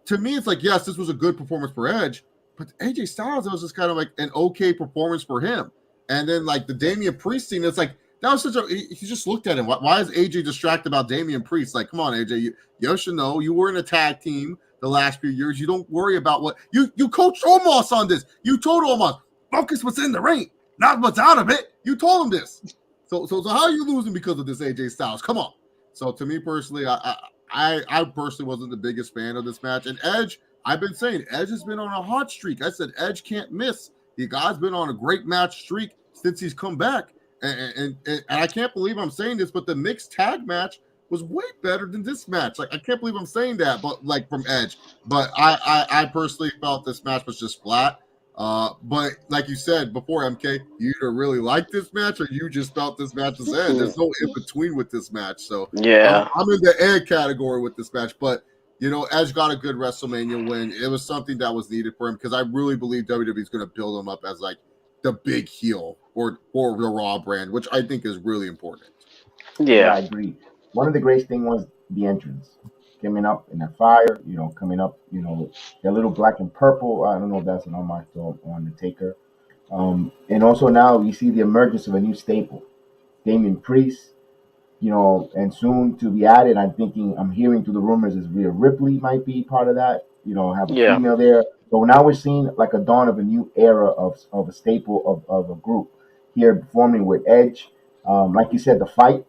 to me, it's like, yes, this was a good performance for Edge, but AJ Styles, it was just kind of like an okay performance for him. And then like the Damian Priest scene, it's like, that was such a, he just looked at him. Why is AJ distracted about Damian Priest? Like, come on, AJ, you should know you were in a tag team the last few years. You don't worry about what you coached Omos on this. You told Omos, focus what's in the ring, not what's out of it. You told him this. So how are you losing because of this, AJ Styles? Come on. So to me personally, I personally wasn't the biggest fan of this match. And Edge, I've been saying Edge has been on a hot streak. I said Edge can't miss The guy's been on a great match streak since he's come back. And I can't believe I'm saying this, but the mixed tag match was way better than this match. Like, I can't believe I'm saying that, but like from Edge. But I personally felt this match was just flat. But like you said before, MK, you either really like this match or you just felt this match was Edge. There's no in between with this match. So Yeah. I'm in the Edge category with this match. But Edge got a good WrestleMania win. It was something that was needed for him because I really believe WWE is going to build him up as like the big heel or the Raw brand, which I think is really important. Yeah. I agree. One of the great things was the entrance. Coming up in that fire, coming up, the little black and purple. I don't know if that's an homage to Undertaker. And also now you see the emergence of a new staple, Damian Priest, and soon to be added. I'm hearing through the rumors is Rhea Ripley might be part of that. Have a female there. So now we're seeing like a dawn of a new era of a staple of a group here performing with Edge. Like you said, the fight,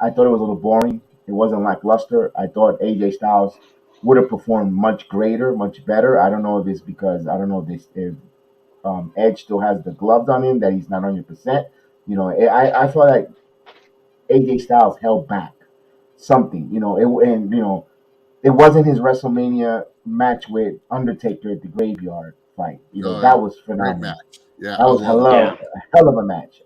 I thought it was a little boring. It wasn't lackluster. I thought AJ Styles would have performed much greater, much better. I don't know if it's because if Edge still has the gloves on him that he's not 100%. I felt like AJ Styles held back something. It wasn't his WrestleMania match with Undertaker at the Graveyard fight. That was phenomenal. Great match. Yeah, that was a hell of a match.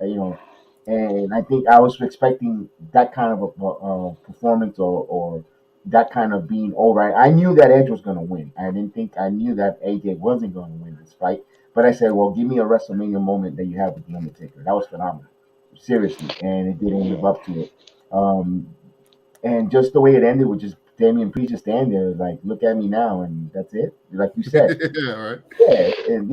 And I think I was expecting that kind of a performance or that kind of being all right. I knew that Edge was going to win. I knew that AJ wasn't going to win this fight. But I said, well, give me a WrestleMania moment that you have with The Undertaker. That was phenomenal. Seriously. And it didn't live up to it. And just the way it ended with just Damian Priest just standing there, like, look at me now, and that's it. Like you said. Yeah, right. Yeah, and,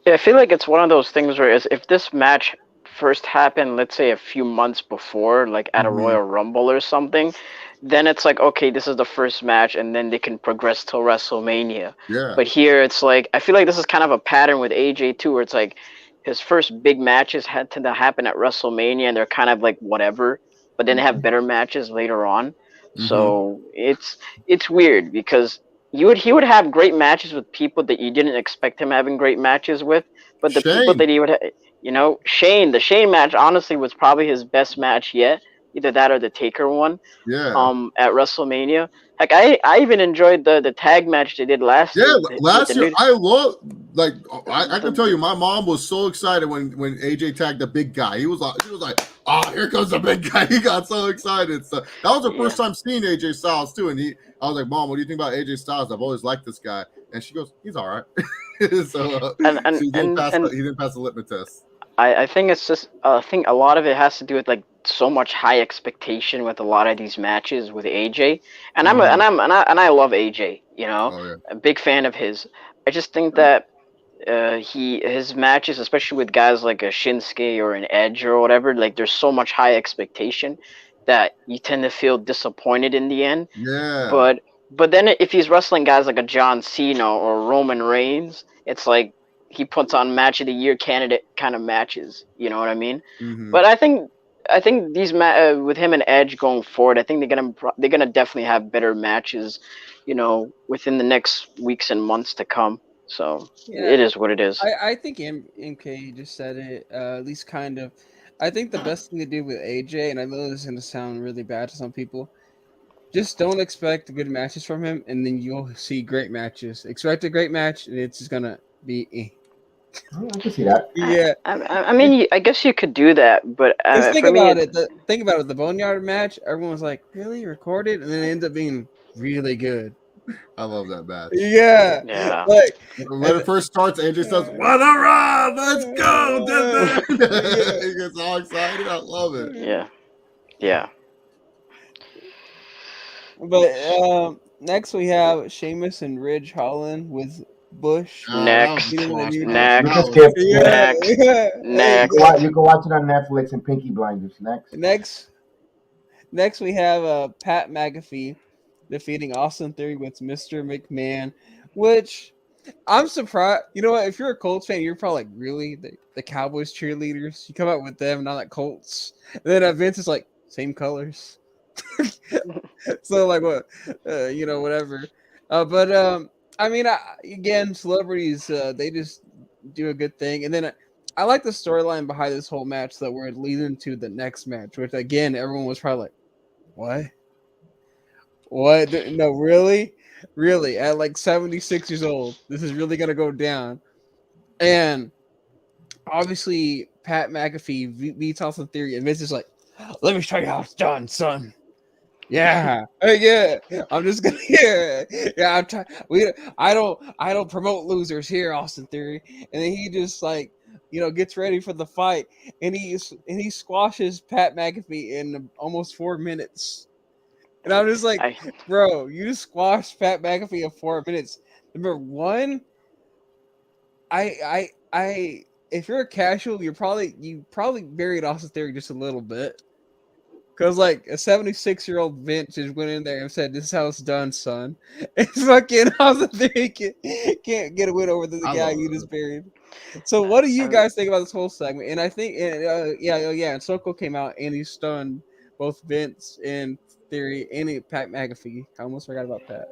I feel like it's one of those things where if this match first happened, let's say a few months before, like at a Royal Rumble or something, then it's like, okay, this is the first match, and then they can progress till WrestleMania. Yeah. But here it's like, I feel like this is kind of a pattern with AJ too, where it's like his first big matches had to happen at WrestleMania, and they're kind of like whatever, but then they have better matches later on. So it's weird because he would have great matches with people that you didn't expect him having great matches with, but the people that he would Shane, the Shane match honestly was probably his best match yet, either that or the Taker one. At WrestleMania. Heck, I even enjoyed the tag match they did last year. Last year I love, like, I can tell you, my mom was so excited when AJ tagged the big guy. She was like, oh, here comes the big guy. He got so excited. So that was the first time seeing AJ Styles too. And I was like, Mom, what do you think about AJ Styles? I've always liked this guy. And she goes, he's all right. So he didn't pass the litmus test. I think it's just I think a lot of it has to do with like so much high expectation with a lot of these matches with AJ, and I love AJ. A big fan of his. I just think that his matches, especially with guys like a Shinsuke or an Edge or whatever, like there's so much high expectation that you tend to feel disappointed in the end. Yeah. But then if he's wrestling guys like a John Cena or Roman Reigns, it's like he puts on match of the year candidate kind of matches. You know what I mean? But I think these with him and Edge going forward, I think they're gonna definitely have better matches, within the next weeks and months to come. So it is what it is. I think MK just said it, at least kind of. I think the best thing to do with AJ, and I know this is going to sound really bad to some people, just don't expect good matches from him, and then you'll see great matches. Expect a great match, and it's just going to be I can see that. Yeah. I mean, I guess you could do that, but think about it. Think about it. The Boneyard match, everyone was like, really? Recorded? And then it ended up being really good. I love that match. Yeah. Like, when it first starts, AJ says, "What a run! Let's go!" He gets all excited. I love it. Yeah. But next we have Sheamus and Ridge Holland with Bush. Next. You can watch it on Netflix and Pinky Blinders. Next we have Pat McAfee defeating Austin Theory with Mr. McMahon, which I'm surprised. You know what? If you're a Colts fan, you're probably like, really? The Cowboys cheerleaders? You come out with them, not like Colts. And then Vince is like, same colors. So like what? Whatever. But I mean, again, celebrities, do a good thing. And then I like the storyline behind this whole match that we're leading to the next match, which again everyone was probably like, "What? What? No, really, really? At like 76 years old, this is really gonna go down?" And obviously, Pat McAfee beats Austin Theory, and Vince is like, "Let me show you how it's done, son." Yeah, yeah. I'm just gonna yeah. I'm trying. I don't promote losers here, Austin Theory. And then he just like gets ready for the fight, and he squashes Pat McAfee in almost 4 minutes. And I'm just like, I bro, you just squashed Pat McAfee in 4 minutes. Number one, I if you're a casual, you probably buried Austin Theory just a little bit. Because, like, a 76-year-old Vince just went in there and said, "This is how it's done, son." It's fucking Austin Theory can't get a win over the guy you just buried. So, what do you guys think about this whole segment? And I think, and Soko came out and he stunned both Vince and Theory and Pat McAfee. I almost forgot about Pat.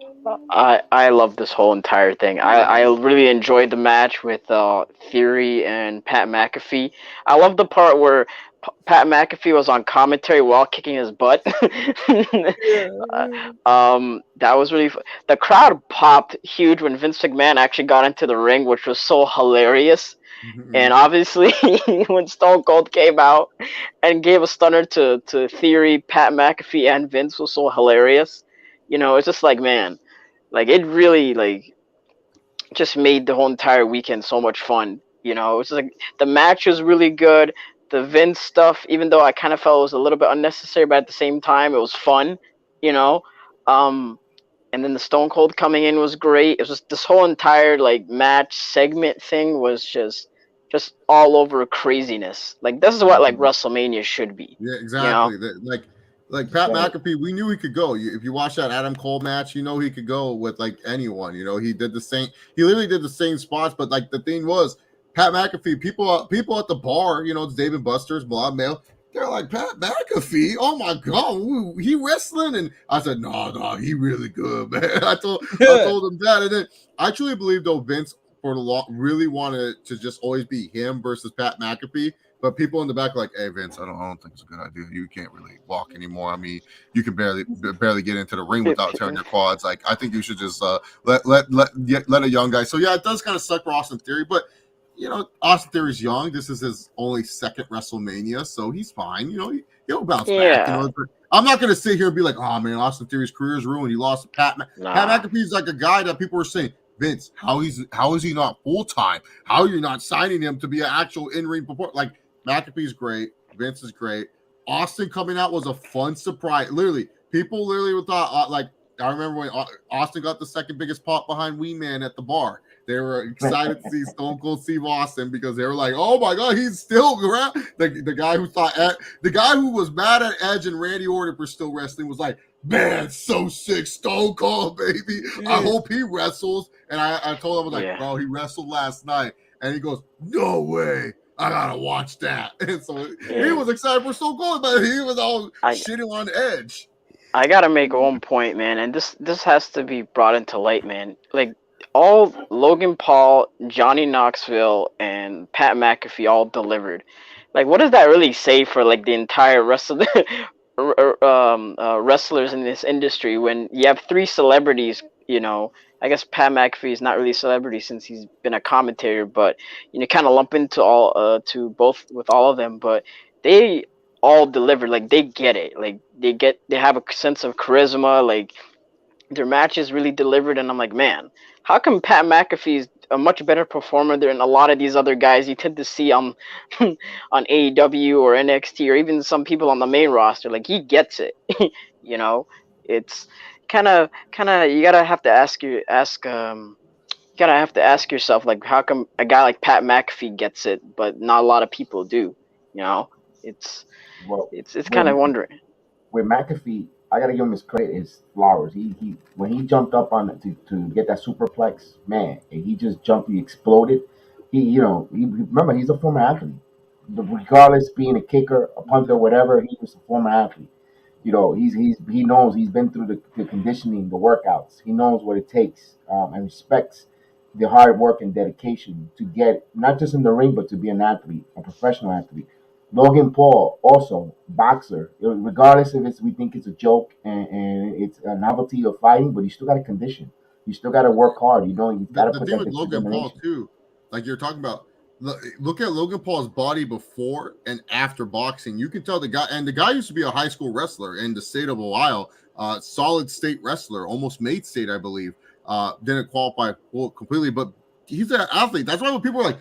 I love this whole entire thing. I really enjoyed the match with Theory and Pat McAfee. I love the part where Pat McAfee was on commentary while kicking his butt. That was really the crowd popped huge when Vince McMahon actually got into the ring, which was so hilarious. And obviously, when Stone Cold came out and gave a stunner to Theory, Pat McAfee, and Vince was so hilarious. It's just like, man, like it really just made the whole entire weekend so much fun. It's just like the match was really good. The Vince stuff, even though I kind of felt it was a little bit unnecessary, but at the same time, it was fun. You know, and then the Stone Cold coming in was great. It was just this whole entire match segment thing was just all over craziness. Like this is what WrestleMania should be. Yeah, exactly. Like Pat McAfee, we knew he could go. If you watch that Adam Cole match, he could go with anyone. He did the same. He literally did the same spots. But the thing was, Pat McAfee, people at the bar, it's David Buster's, Blood Mail. They're like, Pat McAfee, oh my god, he wrestling, and I said, no, he really good, man. I told him that, and then I truly believe though Vince for the long really wanted to just always be him versus Pat McAfee. But people in the back are like, hey Vince, I don't think it's a good idea. You can't really walk anymore. I mean, you can barely get into the ring without tearing your quads. Like, I think you should just let a young guy. So yeah, it does kind of suck for Austin Theory, but Austin Theory's young. This is his only second WrestleMania, so he's fine. He'll bounce back. I'm not gonna sit here and be like, oh man, Austin Theory's career is ruined. He lost to Pat. Pat McAfee's like a guy that people are saying, Vince, how is he not full time? How are you not signing him to be an actual in-ring performer? Like, McAfee's great. Vince is great. Austin coming out was a fun surprise. Literally, people thought I remember when Austin got the second biggest pop behind Wee Man at the bar. They were excited to see Stone Cold Steve Austin because they were like, "Oh my God, he's still around." The guy who was mad at Edge and Randy Orton for still wrestling was like, "Man, so sick, Stone Cold, baby. I hope he wrestles." And I told him, I was like, "Bro, he wrestled last night," and he goes, "No way. I gotta watch that." And so he was excited for Stone Cold, but he was all shitting on Edge. I gotta make one point, man, and this has to be brought into light, man. Like all Logan Paul, Johnny Knoxville, and Pat McAfee all delivered. Like, what does that really say for the entire rest of the wrestlers in this industry when you have three celebrities? I guess Pat McAfee is not really a celebrity since he's been a commentator, but kind of lump into all to both with all of them, but they all deliver. Like, they get it. Like, they have a sense of charisma. Like, their matches really delivered, and I'm like, man, how come Pat McAfee is a much better performer than a lot of these other guys you tend to see on on AEW or NXT or even some people on the main roster? Like, he gets it. It's kind of you gotta have to ask yourself, like, how come a guy like Pat McAfee gets it, but not a lot of people do? It's kind of wondering. With McAfee, I gotta give him his credit, his flowers. He when he jumped up on it to get that superplex, man, and he just jumped, he exploded. Remember, he's a former athlete. Regardless, being a kicker, a punter, whatever, he was a former athlete. He knows, he's been through the conditioning, the workouts. He knows what it takes, and respects the hard work and dedication to get not just in the ring, but to be an athlete, a professional athlete. Logan Paul, also boxer. Regardless if we think it's a joke and it's a novelty of fighting, but you still got to condition. You still got to work hard. You know, you got to The put thing that with Logan Paul determination. too, like you're talking about, look at Logan Paul's body before and after boxing. You can tell the guy used to be a high school wrestler in the state of Ohio, solid state wrestler, almost made state, I believe. Didn't qualify completely, but he's an athlete. That's why when people are like,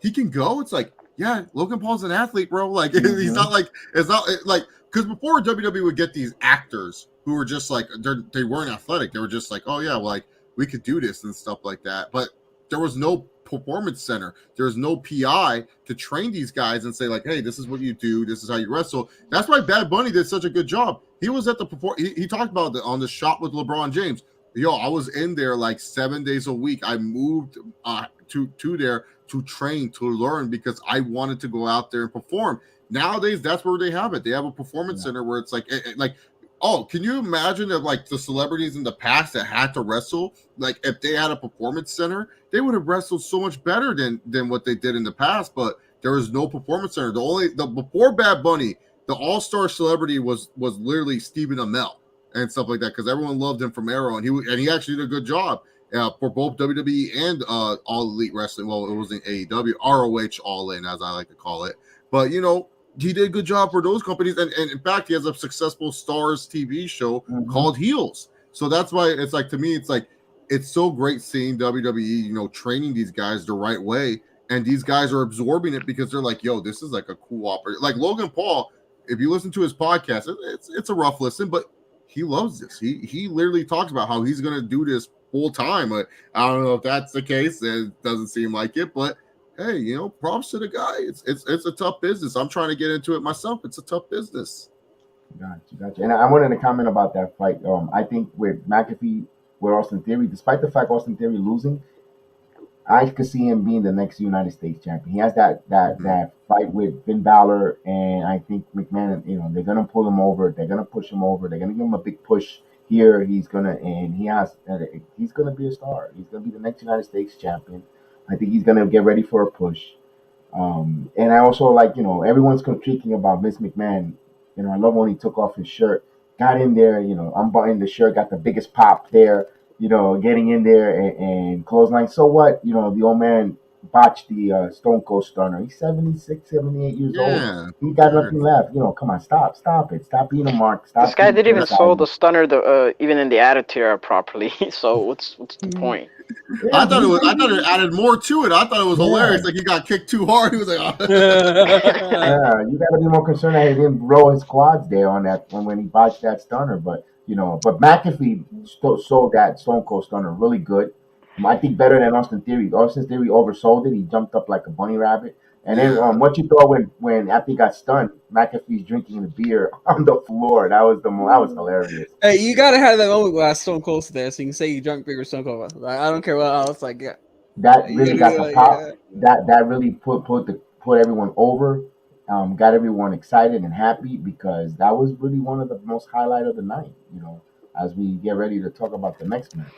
he can go, it's like, yeah, Logan Paul's an athlete, bro. Like he's not like, it's not like, because before WWE would get these actors who were just like, they weren't athletic. They were just like, oh yeah, well, like we could do this and stuff like that. But there was no performance center. There was no PI to train these guys and say like, hey, this is what you do. This is how you wrestle. That's why Bad Bunny did such a good job. He was at the he talked about on the shot with LeBron James. Yo, I was in there like 7 days a week. I moved to there to train, to learn, because I wanted to go out there and perform. Nowadays, that's where they have it. They have a performance center where it's like, oh, can you imagine if like the celebrities in the past that had to wrestle, like if they had a performance center, they would have wrestled so much better than what they did in the past. But there was no performance center. Before Bad Bunny, the all-star celebrity was literally Stephen Amell and stuff like that, because everyone loved him from Arrow, and he actually did a good job for both WWE and All Elite Wrestling. Well, it wasn't AEW, ROH All In, as I like to call it. But you know, he did a good job for those companies, and in fact, he has a successful Stars TV show called Heels. So that's why it's like, to me, it's like, it's so great seeing WWE, you know, training these guys the right way, and these guys are absorbing it because they're like, yo, this is like a cool opportunity. Like Logan Paul, if you listen to his podcast, it's a rough listen, but he loves this. He literally talks about how he's going to do this full time. I don't know if that's the case. It doesn't seem like it, but hey, you know, props to the guy. It's a tough business. I'm trying to get into it myself. It's a tough business. Gotcha. And I wanted to comment about that fight. I think with McAfee, with Austin Theory, despite the fact Austin Theory losing, I could see him being the next United States champion. He has that fight with Finn Balor, and I think McMahon, you know, they're gonna pull him over. They're gonna push him over. They're gonna give him a big push here. He's gonna be a star. He's gonna be the next United States champion. I think he's gonna get ready for a push. And I also like, you know, everyone's critiquing about Vince McMahon. You know, I love when he took off his shirt, got in there, you know, unbuttoned the shirt, got the biggest pop there, you know, getting in there and clothesline. So what? You know, the old man botched the Stone Cold Stunner. He's 76, 78 years old. He got nothing left. You know, come on, stop it. Stop being a mark. Stop. This guy didn't even sold the Stunner even in the Attitude Era properly. So what's the point? Yeah, I thought it added more to it. I thought it was hilarious. Like he got kicked too hard. He was like, oh. Yeah, you got to be more concerned that he didn't roll his quads there on that when he botched that Stunner. But you know, McAfee sold that Stone Cold Stunner really good. I think better than Austin Theory. Austin Theory oversold it. He jumped up like a bunny rabbit. And then what you thought when after he got stunned, McAfee's drinking the beer on the floor. That was hilarious. Hey, you gotta have that moment where Stone Cold's there, so you can say you drunk bigger Stone Cold. Like, I don't care what else. Like, yeah, that really got the pop. Yeah. That really put everyone over. Got everyone excited and happy, because that was really one of the most highlight of the night. You know, as we get ready to talk about the next match.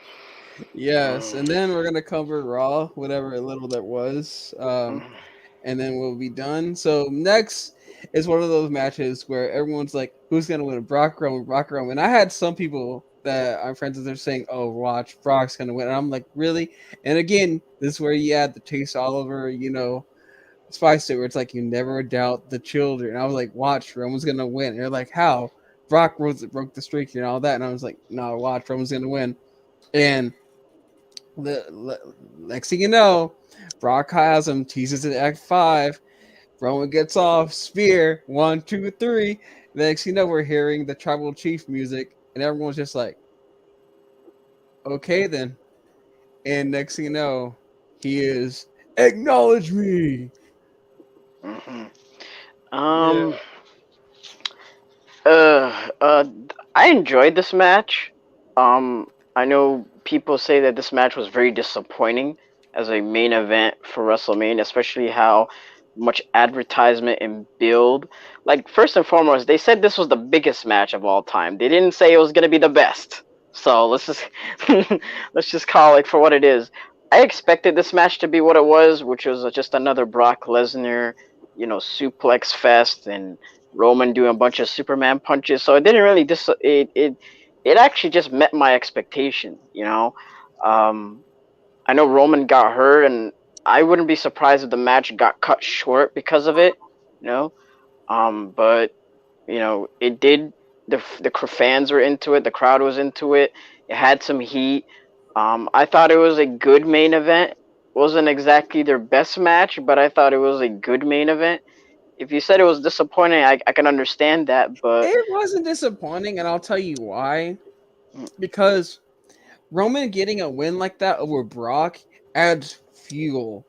Yes, and then we're gonna cover Raw, whatever little that was, and then we'll be done. So next is one of those matches where everyone's like, "Who's gonna win? Brock Roman?" And I had some people that I'm friends with, they're saying, "Oh, watch, Brock's gonna win." And I'm like, "Really?" And again, this is where you add the taste all over, you know, spice to it, where it's like you never doubt the children. I was like, "Watch, Roman's gonna win." And they're like, "How?" Brock broke the streak and all that, and I was like, "No, watch, Roman's gonna win." And the next thing you know, Brock has him, teases it at 5. Roman gets off, spear, 1, 2, 3. Next thing you know, we're hearing the tribal chief music, and everyone's just like, okay then. And next thing you know, he is, acknowledge me. I enjoyed this match. I know people say that this match was very disappointing as a main event for WrestleMania, especially how much advertisement and build. Like, first and foremost, they said this was the biggest match of all time. They didn't say it was going to be the best. So let's just let's just call it for what it is. I expected this match to be what it was, which was just another Brock Lesnar, suplex fest and Roman doing a bunch of Superman punches. So it didn't really it actually just met my expectation. I know Roman got hurt, and I wouldn't be surprised if the match got cut short because of it. But it did. The fans were into it. The crowd was into it. It had some heat. I thought it was a good main event. Wasn't exactly their best match, but I thought it was a good main event. If you said it was disappointing, I can understand that, but it wasn't disappointing, and I'll tell you why. Because Roman getting a win like that over Brock adds fuel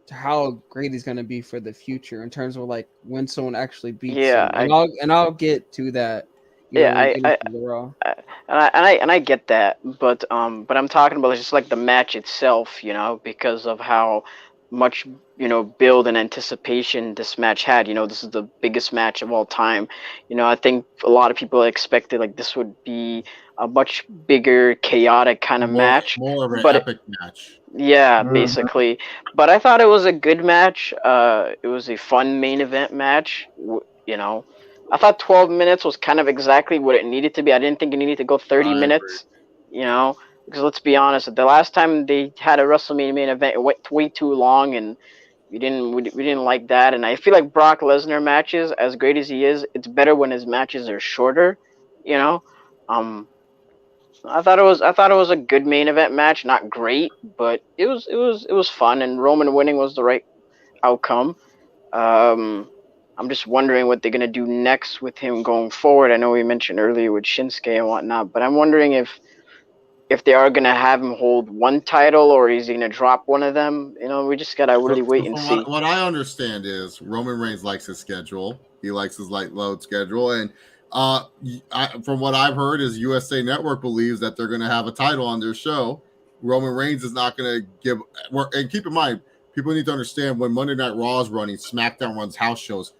to how great he's going to be for the future in terms of like when someone actually beats him. And I'll get to that. I get that, but I'm talking about just like the match itself, because of how much build and anticipation this match had. This is the biggest match of all time. I think a lot of people expected like this would be a much bigger, chaotic kind of match, more of an epic match. Yeah, basically. But I thought it was a good match. It was a fun main event match. I thought 12 minutes was kind of exactly what it needed to be. I didn't think it needed to go 30 minutes. Because let's be honest, the last time they had a WrestleMania main event, it went way too long, and we didn't like that. And I feel like Brock Lesnar matches, as great as he is, it's better when his matches are shorter. I thought it was a good main event match, not great, but it was fun, and Roman winning was the right outcome. I'm just wondering what they're gonna do next with him going forward. I know we mentioned earlier with Shinsuke and whatnot, but I'm wondering if they are gonna have him hold one title or is he gonna drop one of them. We just gotta really wait and see. What I understand is Roman Reigns likes his schedule. He likes his light load schedule, and from what I've heard is USA Network believes that they're going to have a title on their show. Roman Reigns is not going to give, and keep in mind, people need to understand when Monday Night Raw is running, SmackDown runs house shows.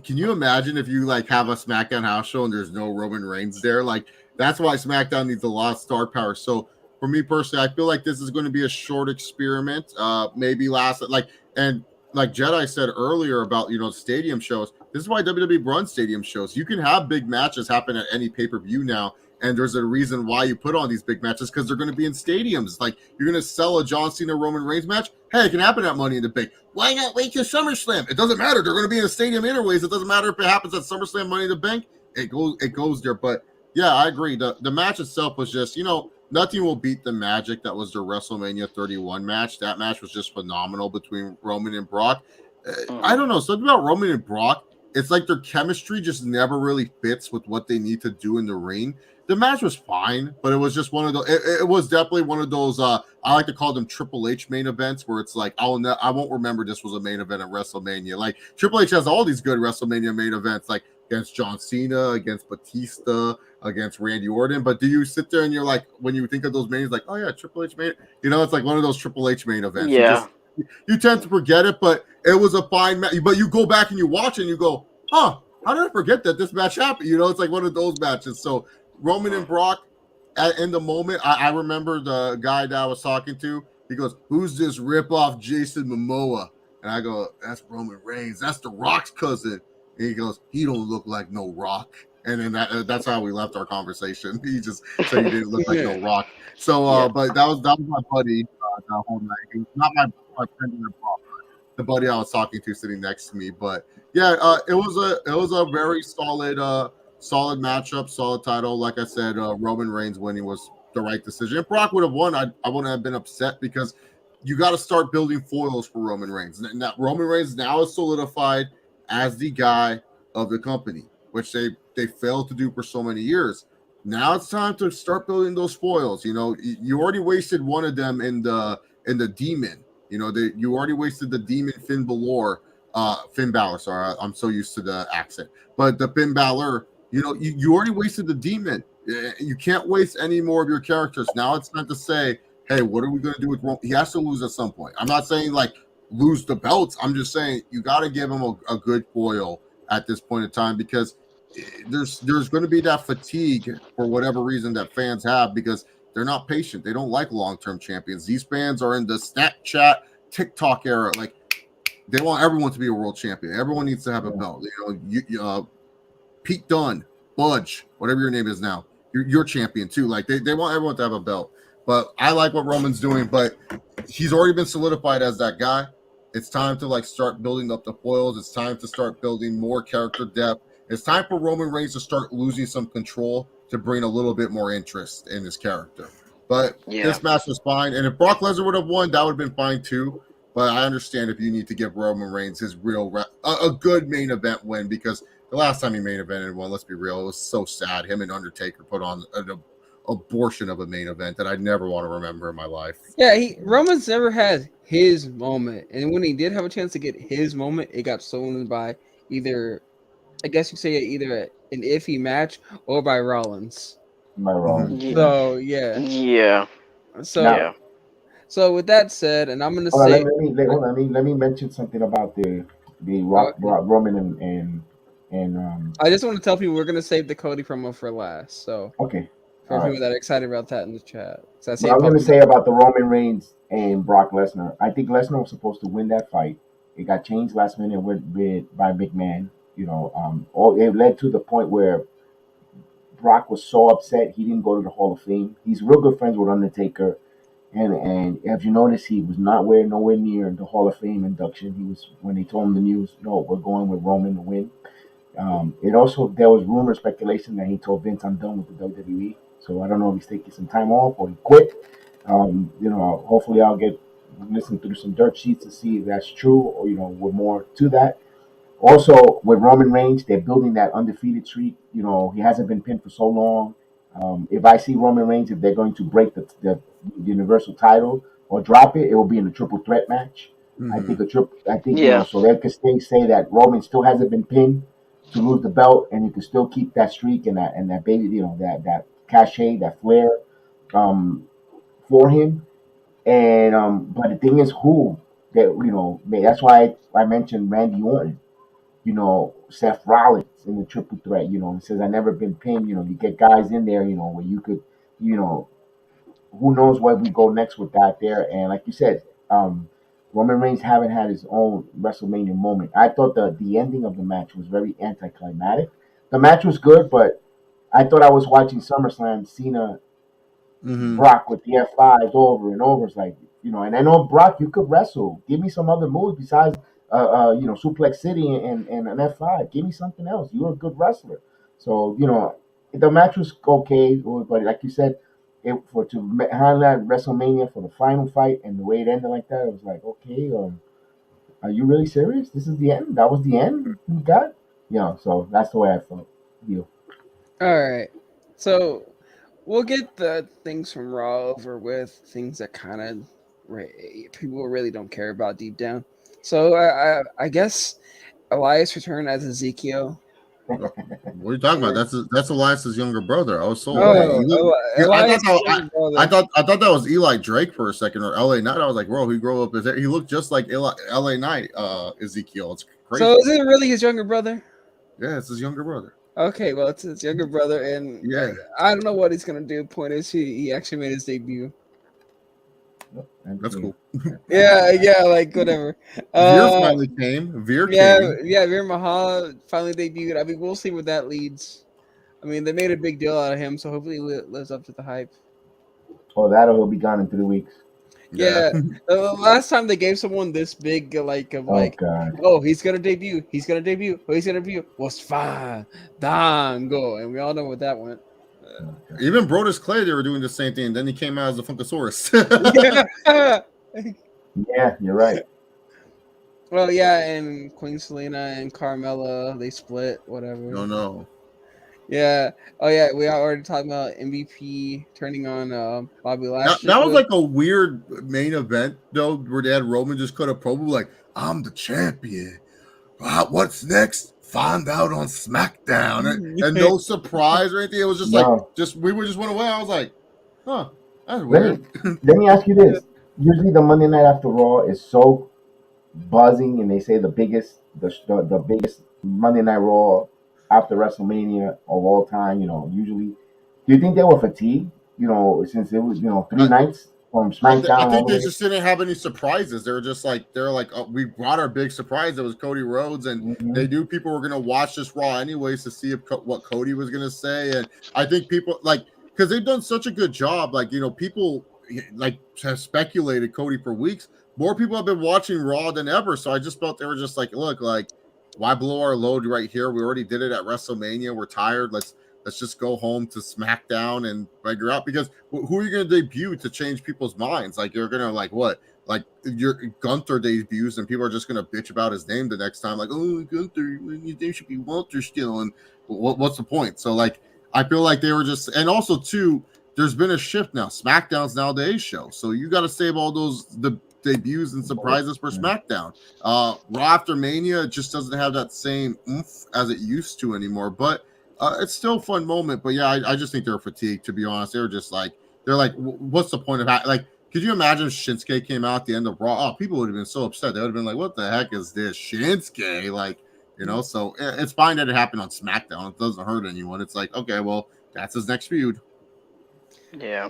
Can you imagine if you like have a SmackDown house show and there's no Roman Reigns there? Like that's why SmackDown needs a lot of star power. So for me personally, I feel like this is going to be a short experiment, maybe last and like Jedi said earlier about stadium shows. This is why WWE runs stadium shows. You can have big matches happen at any pay-per-view now, and there's a reason why you put on these big matches because they're going to be in stadiums. Like you're going to sell a John Cena Roman Reigns match. Hey, it can happen at Money in the Bank. Why not wait till SummerSlam? It doesn't matter. They're going to be in a stadium anyways. It doesn't matter if it happens at SummerSlam, Money in the Bank. It goes there. But yeah, I agree. The match itself was just nothing will beat the magic that was their WrestleMania 31 match. That match was just phenomenal between Roman and Brock. I don't know, something about Roman and Brock. It's like their chemistry just never really fits with what they need to do in the ring. The match was fine, but it was just one of those. It was definitely one of those. I like to call them Triple H main events, where it's like I won't remember this was a main event at WrestleMania. Like Triple H has all these good WrestleMania main events, like against John Cena, against Batista, against Randy Orton. But do you sit there and you're like, when you think of those mains, like, oh yeah, Triple H main. It's like one of those Triple H main events. Yeah. You tend to forget it, but it was a fine match. But you go back and you watch it and you go, huh, how did I forget that this match happened? It's like one of those matches. So Roman and Brock, in the moment, I remember the guy that I was talking to. He goes, who's this rip-off Jason Momoa? And I go, that's Roman Reigns. That's The Rock's cousin. And he goes, he don't look like no Rock. And then that's how we left our conversation. He just said he didn't look like no Rock. So, but that was my buddy that whole night. He was not my friend in the buddy I was talking to sitting next to me. But yeah, it was a very solid matchup, solid title. Like I said, Roman Reigns winning was the right decision. If Brock would have won, I wouldn't have been upset because you got to start building foils for Roman Reigns. Now, Roman Reigns now is solidified as the guy of the company, which they failed to do for so many years. Now it's time to start building those foils. You already wasted one of them in the Demon. You already wasted the Demon Finn Balor. Sorry, I'm so used to the accent. But the Finn Balor, you already wasted the Demon. You can't waste any more of your characters. Now it's time to say, hey, what are we going to do with Roman? He has to lose at some point. I'm not saying like lose the belts. I'm just saying you got to give him a good foil at this point in time because there's going to be that fatigue for whatever reason that fans have because They're not patient. They don't like long-term champions. These fans are in the Snapchat, TikTok era. Like, they want everyone to be a world champion. Everyone needs to have a belt. Pete Dunne, Budge, whatever your name is now, you're champion too. Like, they want everyone to have a belt. But I like what Roman's doing, but he's already been solidified as that guy. It's time to start building up the foils. It's time to start building more character depth. It's time for Roman Reigns to start losing some control to bring a little bit more interest in his character. But this match was fine. And if Brock Lesnar would have won, that would have been fine too. But I understand if you need to give Roman Reigns his a good main event win, because the last time he main evented one, let's be real, it was so sad. Him and Undertaker put on an abortion of a main event that I never want to remember in my life. Yeah, Roman's never had his moment. And when he did have a chance to get his moment, it got stolen by either, I guess you say, either an iffy match or by Rollins. By Rollins. Yeah. So, yeah. Yeah. So with that said, and I'm gonna Hold on, say, let me mention something about the Roman and I just want to tell people we're gonna save the Cody promo for last. So okay, for people that are excited about that in the chat, what I'm gonna say about the Roman Reigns and Brock Lesnar, I think Lesnar was supposed to win that fight. It got changed last minute by McMahon. It led to the point where Brock was so upset he didn't go to the Hall of Fame. He's real good friends with Undertaker. And if you notice, he was nowhere near the Hall of Fame induction. He was, when they told him the news, no, we're going with Roman to win. There was rumor, speculation that he told Vince, I'm done with the WWE. So I don't know if he's taking some time off or he quit. Hopefully I'll listen through some dirt sheets to see if that's true, or with more to that. Also, with Roman Reigns, they're building that undefeated streak. He hasn't been pinned for so long. If I see Roman Reigns, if they're going to break the Universal title or drop it, it will be in a triple threat match. I think so they can say that Roman still hasn't been pinned to lose the belt, and he can still keep that streak and that baby, that cachet, that flair for him. And but the thing is, that's why I mentioned Randy Orton. Seth Rollins in the triple threat. He says, I've never been pinned. You get guys in there, where you could, who knows where we go next with that there. And like you said, Roman Reigns haven't had his own WrestleMania moment. I thought the ending of the match was very anticlimactic. The match was good, but I thought I was watching SummerSlam, Cena, Brock with the F5s over and over. It's like, and I know, Brock, you could wrestle. Give me some other moves besides Suplex City and an F5. Give me something else. You're a good wrestler. So, the match was okay, but like you said, to highlight WrestleMania for the final fight and the way it ended like that, it was like, okay, are you really serious? This is the end? That was the end you got? So that's the way I felt. All right. So we'll get the things from Raw over with, things that kind of people really don't care about deep down. So I guess Elias returned as Ezekiel. What are you talking about? That's Elias's younger brother. I was so I thought that was Eli Drake for a second, or LA Knight. I was like, bro, he grew up as he looked just like LA Knight, Ezekiel. It's crazy. So is it really his younger brother? Yeah, it's his younger brother. Okay, well, it's his younger brother, and I don't know what he's gonna do. Point is, he actually made his debut. That's cool. Yeah, like whatever. Veer finally came. Veer came. Veer Mahan finally debuted. I mean, we'll see where that leads. I mean, they made a big deal out of him, so hopefully he lives up to the hype. Oh, he'll be gone in 3 weeks. Yeah, the last time they gave someone this big, oh, he's gonna debut. Was fine, dango, and we all know what that went. Even Brodus Clay, they were doing the same thing. Then he came out as a Funkasaurus. Yeah, you're right. Well, yeah, and Queen Zelina and Carmella, they split, whatever. No. Yeah. Oh, yeah, we are already talking about MVP turning on Bobby Lashley. That was like a weird main event, though, where they had Roman just cut a promo like, I'm the champion. What's next? Find out on SmackDown. And no surprise or anything. It was just we just went away. I was like, huh, that's weird. Let me ask you this. Usually the Monday night after Raw is so buzzing, and they say the biggest Monday Night Raw after WrestleMania of all time, usually. Do you think they were fatigued? since it was 3 nights from SmackDown. I think they just didn't have any surprises. They're like, oh, we brought our big surprise. It was Cody Rhodes, and they knew people were gonna watch this Raw anyways to see what Cody was gonna say. And I think people because they've done such a good job. People have speculated Cody for weeks. More people have been watching Raw than ever. So I just felt they were just like, look, why blow our load right here? We already did it at WrestleMania. We're tired. Let's just go home to SmackDown and figure out, because who are you going to debut to change people's minds? You're going to what? Your Gunther debuts and people are just going to bitch about his name the next time. Oh, Gunther, his name should be Walter still. And what's the point? So I feel like they were just, and also too, there's been a shift now. SmackDown's nowadays show. So you got to save all the debuts and surprises for SmackDown. Raw after Mania just doesn't have that same oomph as it used to anymore. But it's still a fun moment. But yeah, I just think they're fatigued, to be honest. They're just what's the point of could you imagine if Shinsuke came out at the end of Raw? Oh, people would have been so upset. They would have been like, what the heck is this? Shinsuke? So it's fine that it happened on SmackDown. It doesn't hurt anyone. It's okay, well, that's his next feud. Yeah.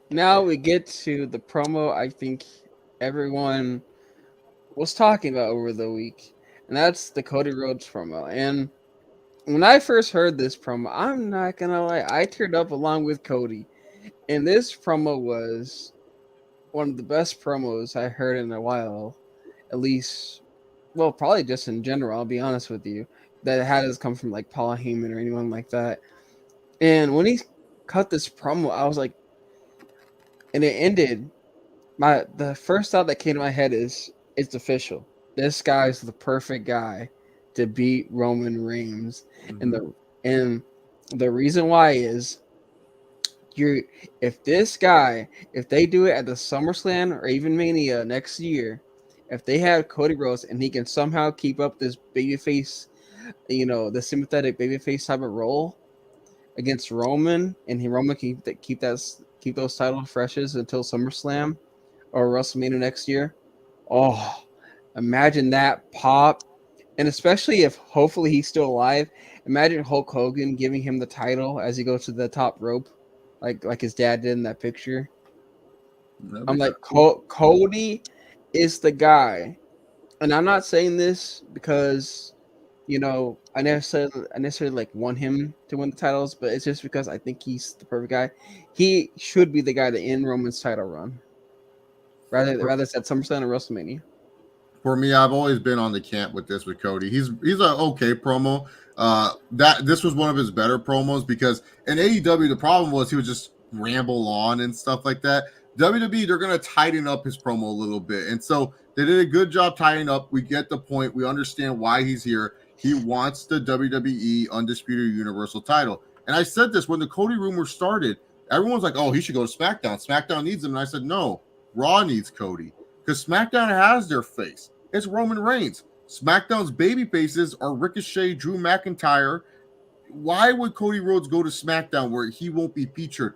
Now we get to the promo I think everyone was talking about over the week, and that's the Cody Rhodes promo. And when I first heard this promo, I'm not gonna lie, I teared up along with Cody. And this promo was one of the best promos I heard in a while, at least, well, probably just in general, I'll be honest with you, that had us come from Paul Heyman or anyone like that. And when he cut this promo, I was like, and it ended, the first thought that came to my head is, it's official. This guy's the perfect guy to beat Roman Reigns. Mm-hmm. And the reason why is, if they do it at the SummerSlam or even Mania next year, if they have Cody Rhodes and he can somehow keep up this babyface, the sympathetic babyface type of role against Roman, and Roman can keep those title freshes until SummerSlam or WrestleMania next year. Oh, imagine that pop. And especially if hopefully he's still alive, imagine Hulk Hogan giving him the title as he goes to the top rope, like his dad did in that picture. I'm like, Cody is the guy. And I'm not saying this because, I necessarily want him to win the titles, but it's just because I think he's the perfect guy. He should be the guy to end Roman's title run. Rather it's at SummerSlam or WrestleMania. For me, I've always been on the camp with Cody. He's an okay promo. This was one of his better promos, because in AEW the problem was he would just ramble on and stuff like that. WWE, they're gonna tighten up his promo a little bit, and so they did a good job tightening up. We get the point. We understand why he's here. He wants the WWE Undisputed Universal title. And I said this when the Cody rumor started. Everyone's like, "Oh, he should go to SmackDown. SmackDown needs him." And I said, "No, Raw needs Cody, because SmackDown has their face. It's Roman Reigns. SmackDown's baby faces are Ricochet, Drew McIntyre. Why would Cody Rhodes go to SmackDown where he won't be featured?"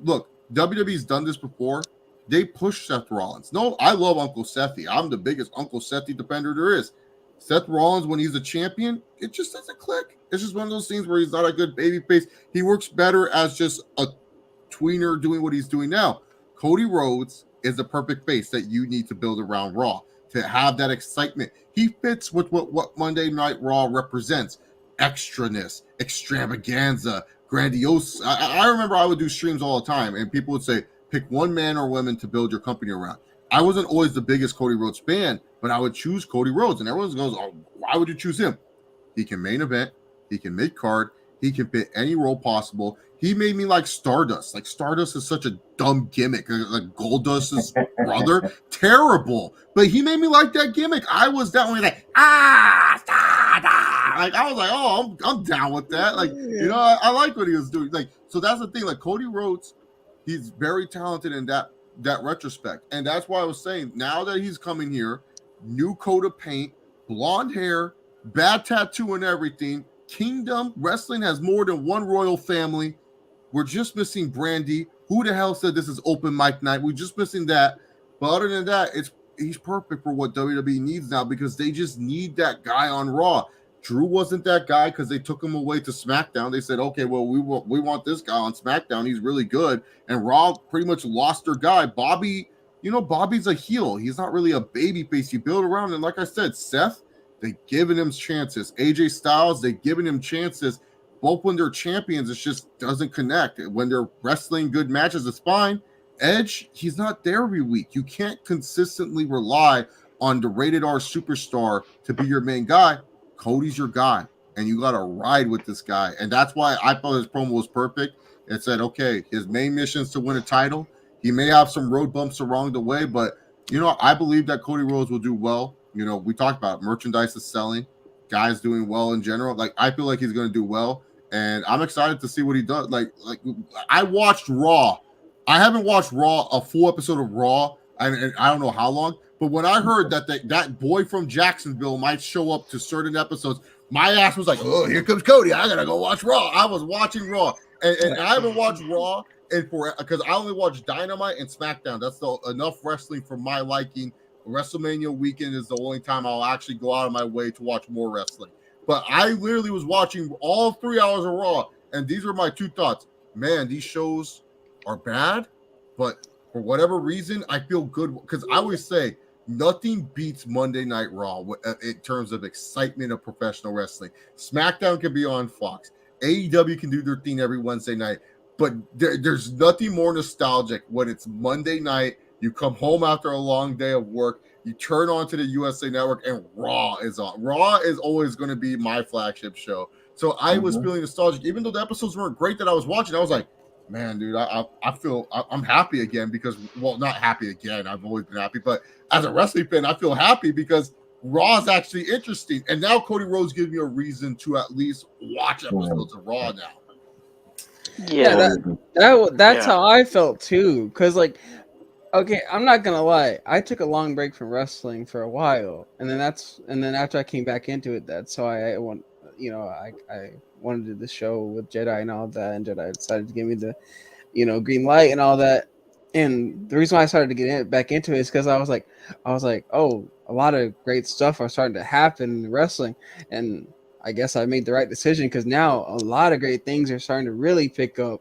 Look, WWE's done this before. They push Seth Rollins. No, I love Uncle Sethy. I'm the biggest Uncle Sethy defender there is. Seth Rollins, when he's a champion, it just doesn't click. It's just one of those things where he's not a good babyface. He works better as just a tweener doing what he's doing now. Cody Rhodes is the perfect face that you need to build around Raw, to have that excitement. He fits with what Monday Night Raw represents: extraness, extravaganza, grandiose. I remember I would do streams all the time, and people would say, pick one man or woman to build your company around. I wasn't always the biggest Cody Rhodes fan, but I would choose Cody Rhodes, and everyone goes, "Oh, why would you choose him?" He can main event, he can mid card, he can fit any role possible. He made me like Stardust. Like, Stardust is such a dumb gimmick. Like Goldust's brother, terrible. But he made me like that gimmick. I was that one, like, like I was like, oh, I'm down with that. Like, I like what he was doing. Like, so that's the thing. Like, Cody Rhodes, he's very talented in that retrospect, and that's why I was saying, now that he's coming here, new coat of paint, blonde hair, bad tattoo and everything. Kingdom Wrestling has more than one royal family. We're just missing Brandy. Who the hell said this is open mic night? We're just missing that. But other than that, he's perfect for what WWE needs now, because they just need that guy on Raw. Drew wasn't that guy because they took him away to SmackDown. They said, okay, well, we want this guy on SmackDown. He's really good. And Raw pretty much lost their guy. Bobby, Bobby's a heel. He's not really a baby face. You build around. And like I said, Seth, they giving him chances. AJ Styles, they giving him chances. Both when they're champions, it just doesn't connect. When they're wrestling good matches, it's fine. Edge, he's not there every week. You can't consistently rely on the rated R superstar to be your main guy. Cody's your guy, and you got to ride with this guy. And that's why I thought his promo was perfect. It said, okay, his main mission is to win a title. He may have some road bumps along the way, but, I believe that Cody Rhodes will do well. We talked about it. Merchandise is selling. Guys doing well in general. Like, I feel like he's going to do well, and I'm excited to see what he does. Like I watched Raw. I haven't watched Raw, a full episode of Raw, and I don't know how long. But when I heard that that boy from Jacksonville might show up to certain episodes, my ass was like, oh, here comes Cody. I got to go watch Raw. I was watching Raw. And I haven't watched Raw because I only watch Dynamite and SmackDown. That's enough wrestling for my liking. WrestleMania weekend is the only time I'll actually go out of my way to watch more wrestling. But I literally was watching all 3 hours of Raw, and these are my two thoughts. Man, these shows are bad, but for whatever reason, I feel good because I always say, nothing beats Monday Night Raw in terms of excitement of professional wrestling. SmackDown can be on Fox. AEW can do their thing every Wednesday night. But there's nothing more nostalgic when it's Monday night. You come home after a long day of work. You turn on to the USA Network and Raw is on. Raw is always going to be my flagship show. So I was feeling nostalgic. Even though the episodes weren't great that I was watching, I was like, man, dude, I feel I'm happy again because, well, not happy again. I've always been happy. But as a wrestling fan, I feel happy because Raw is actually interesting. And now Cody Rhodes gives me a reason to at least watch episodes of Raw now. Yeah, that's how I felt too. Because, like, okay, I'm not gonna lie. I took a long break from wrestling for a while, and then after I came back into it, that's why I wanted to do the show with Jedi and all that, and Jedi decided to give me the, green light and all that. And the reason why I started to get back into it is because I was like, oh, a lot of great stuff are starting to happen in wrestling, and I guess I made the right decision because now a lot of great things are starting to really pick up,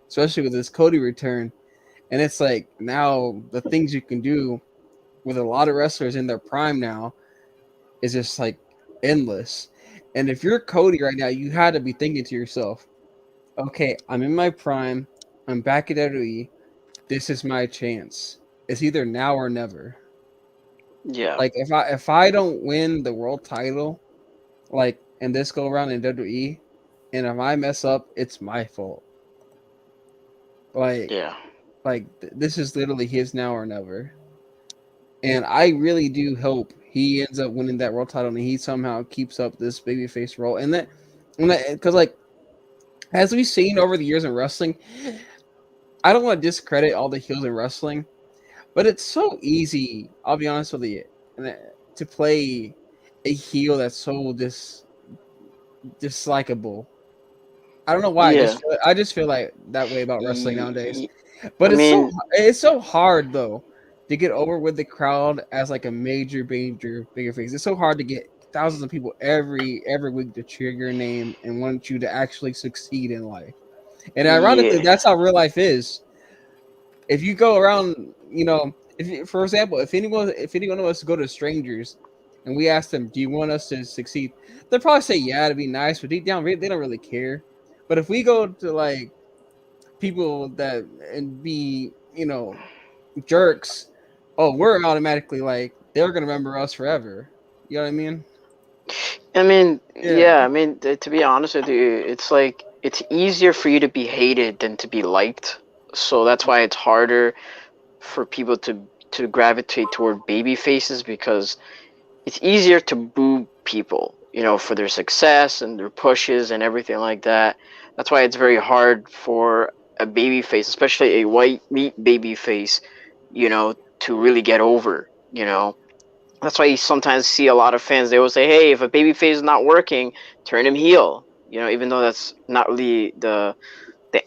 especially with this Cody return. And it's like now the things you can do with a lot of wrestlers in their prime now is just like endless. And if you're Cody right now, you had to be thinking to yourself, okay, I'm in my prime. I'm back at WWE. This is my chance. It's either now or never. yeah, Like if I don't win the world title, like in this go around in WWE, and if I mess up, it's my fault. Like yeah. This is literally his now or never. And I really do hope he ends up winning that world title and he somehow keeps up this babyface role. And that because, like, as we've seen over the years in wrestling, I don't want to discredit all the heels in wrestling, but it's so easy, I'll be honest with you, to play a heel that's so dislikable. I don't know why. Yeah. I just feel like that way about wrestling nowadays. But it's so hard though to get over with the crowd as like a major bigger face. It's so hard to get thousands of people every week to cheer your name and want you to actually succeed in life. And ironically, that's how real life is. If you go around, for example, if anyone of us go to strangers and we ask them, "Do you want us to succeed?" They'll probably say, "Yeah, to be nice," but deep down, they don't really care. But if we go to like people that and be, jerks, we're automatically like they're gonna remember us forever. You know what I mean? I mean, yeah. I mean, to be honest with you, it's like it's easier for you to be hated than to be liked. So that's why it's harder for people to gravitate toward baby faces because it's easier to boo people, for their success and their pushes and everything like that. That's why it's very hard for a baby face, especially a white meat baby face, to really get over, That's why you sometimes see a lot of fans, they will say, hey, if a baby face is not working, turn him heel, even though that's not really the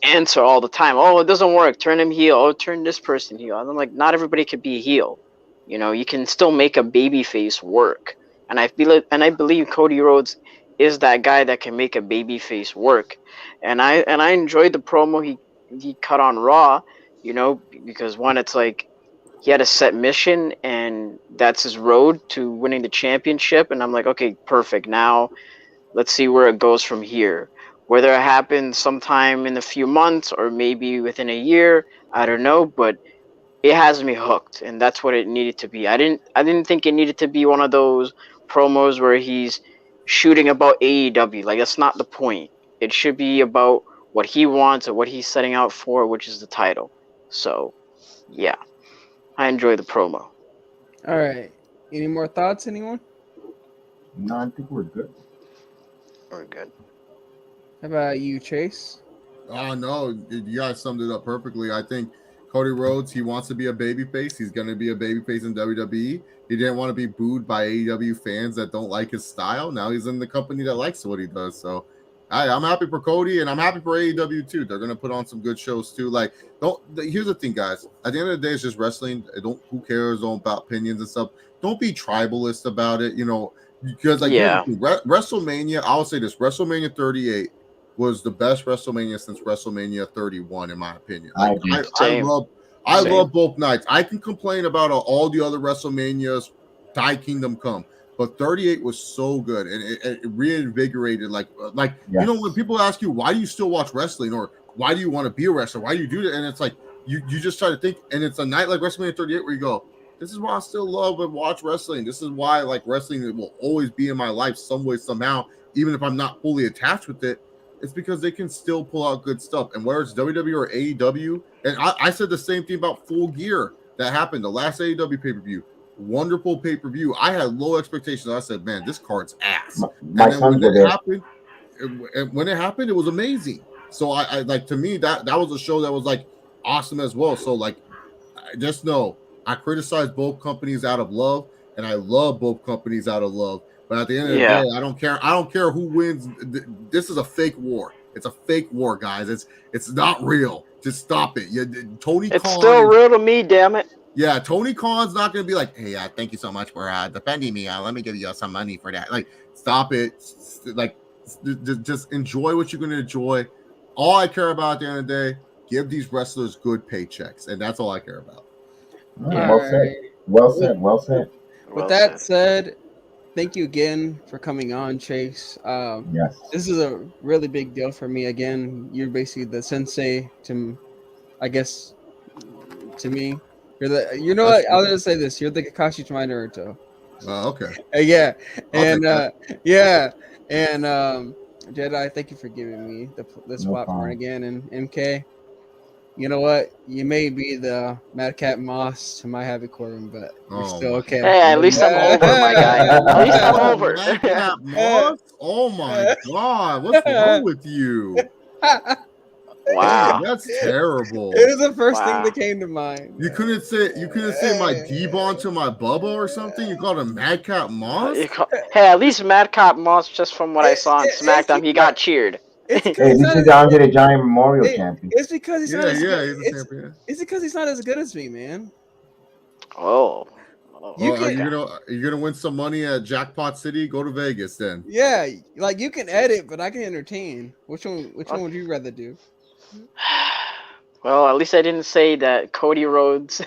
answer all the time. Oh, it doesn't work, turn him heel. Oh, turn this person heel. And I'm like, not everybody could be a heel. You can still make a baby face work. And I believe Cody Rhodes is that guy that can make a babyface work, and I enjoyed the promo he cut on Raw, because one, it's like he had a set mission and that's his road to winning the championship, and I'm like, okay, perfect. Now let's see where it goes from here. Whether it happens sometime in a few months or maybe within a year, I don't know, but it has me hooked, and that's what it needed to be. I didn't think it needed to be one of those promos where he's shooting about AEW. Like, that's not the point. It should be about what he wants or what he's setting out for, which is the title. So, yeah, I enjoy the promo. All right. Any more thoughts, anyone? No, I think we're good. We're good. How about you, Chase? Oh no, you guys summed it up perfectly. I think Cody Rhodes, he wants to be a babyface. He's going to be a babyface in WWE. He didn't want to be booed by AEW fans that don't like his style. Now he's in the company that likes what he does. So I'm happy for Cody, and I'm happy for AEW too. They're going to put on some good shows too. Like, here's the thing, guys. At the end of the day, it's just wrestling. Who cares about opinions and stuff? Don't be tribalist about it. Because WrestleMania, I'll say this: WrestleMania 38 was the best WrestleMania since WrestleMania 31, in my opinion. Like, I love both nights. I can complain about all the other WrestleManias, Thy Kingdom Come, but 38 was so good, and it reinvigorated. When people ask you, why do you still watch wrestling, or why do you want to be a wrestler, why do you do that, and it's like you just try to think, and it's a night like WrestleMania 38 where you go, this is why I still love and watch wrestling. This is why wrestling will always be in my life some way, somehow, even if I'm not fully attached with it. It's because they can still pull out good stuff. And whether it's WWE or AEW, and I said the same thing about Full Gear that happened, the last AEW pay-per-view. Wonderful pay-per-view. I had low expectations. I said, man, this card's ass. When it happened, it was amazing. So I to me, that was a show that was awesome as well. So just know, I criticize both companies out of love, and I love both companies out of love. But at the end of the day, I don't care. I don't care who wins. This is a fake war. It's a fake war, guys. It's not real. Just stop it. Tony Khan. It's still real to me, damn it. Yeah, Tony Khan's not going to be like, hey, thank you so much for defending me. Let me give you some money for that. Stop it. Just enjoy what you're going to enjoy. All I care about at the end of the day, give these wrestlers good paychecks, and that's all I care about. Well said. With that said, thank you again for coming on, Chase. Yes. This is a really big deal for me. Again, you're basically the sensei to me. You're the. You know what? I'll just say this: you're the Kakashi to my Naruto. Oh, okay. Yeah, and Jedi, thank you for giving me this platform again. And MK, you know what? You may be the Madcap Moss to my Happy Corbin, but you're still okay. Hey, at least I'm over, my guy. At least I'm over. Madcap Moss? Oh my God! What's wrong with you? Wow, hey, that's terrible. It is the first thing that came to mind. You couldn't say my D-Bon to my Bubba or something. You called him Madcap Moss. Hey, at least Madcap Moss, just from what I saw on SmackDown, he got cheered. This is the Andre the Giant Memorial Champion. It's because he's not. He's a champion. It's because he's not as good as me, man. Oh. You're gonna win some money at Jackpot City. Go to Vegas then. Yeah, you can edit, but I can entertain. Which one would you rather do? Well, at least I didn't say that Cody Rhodes,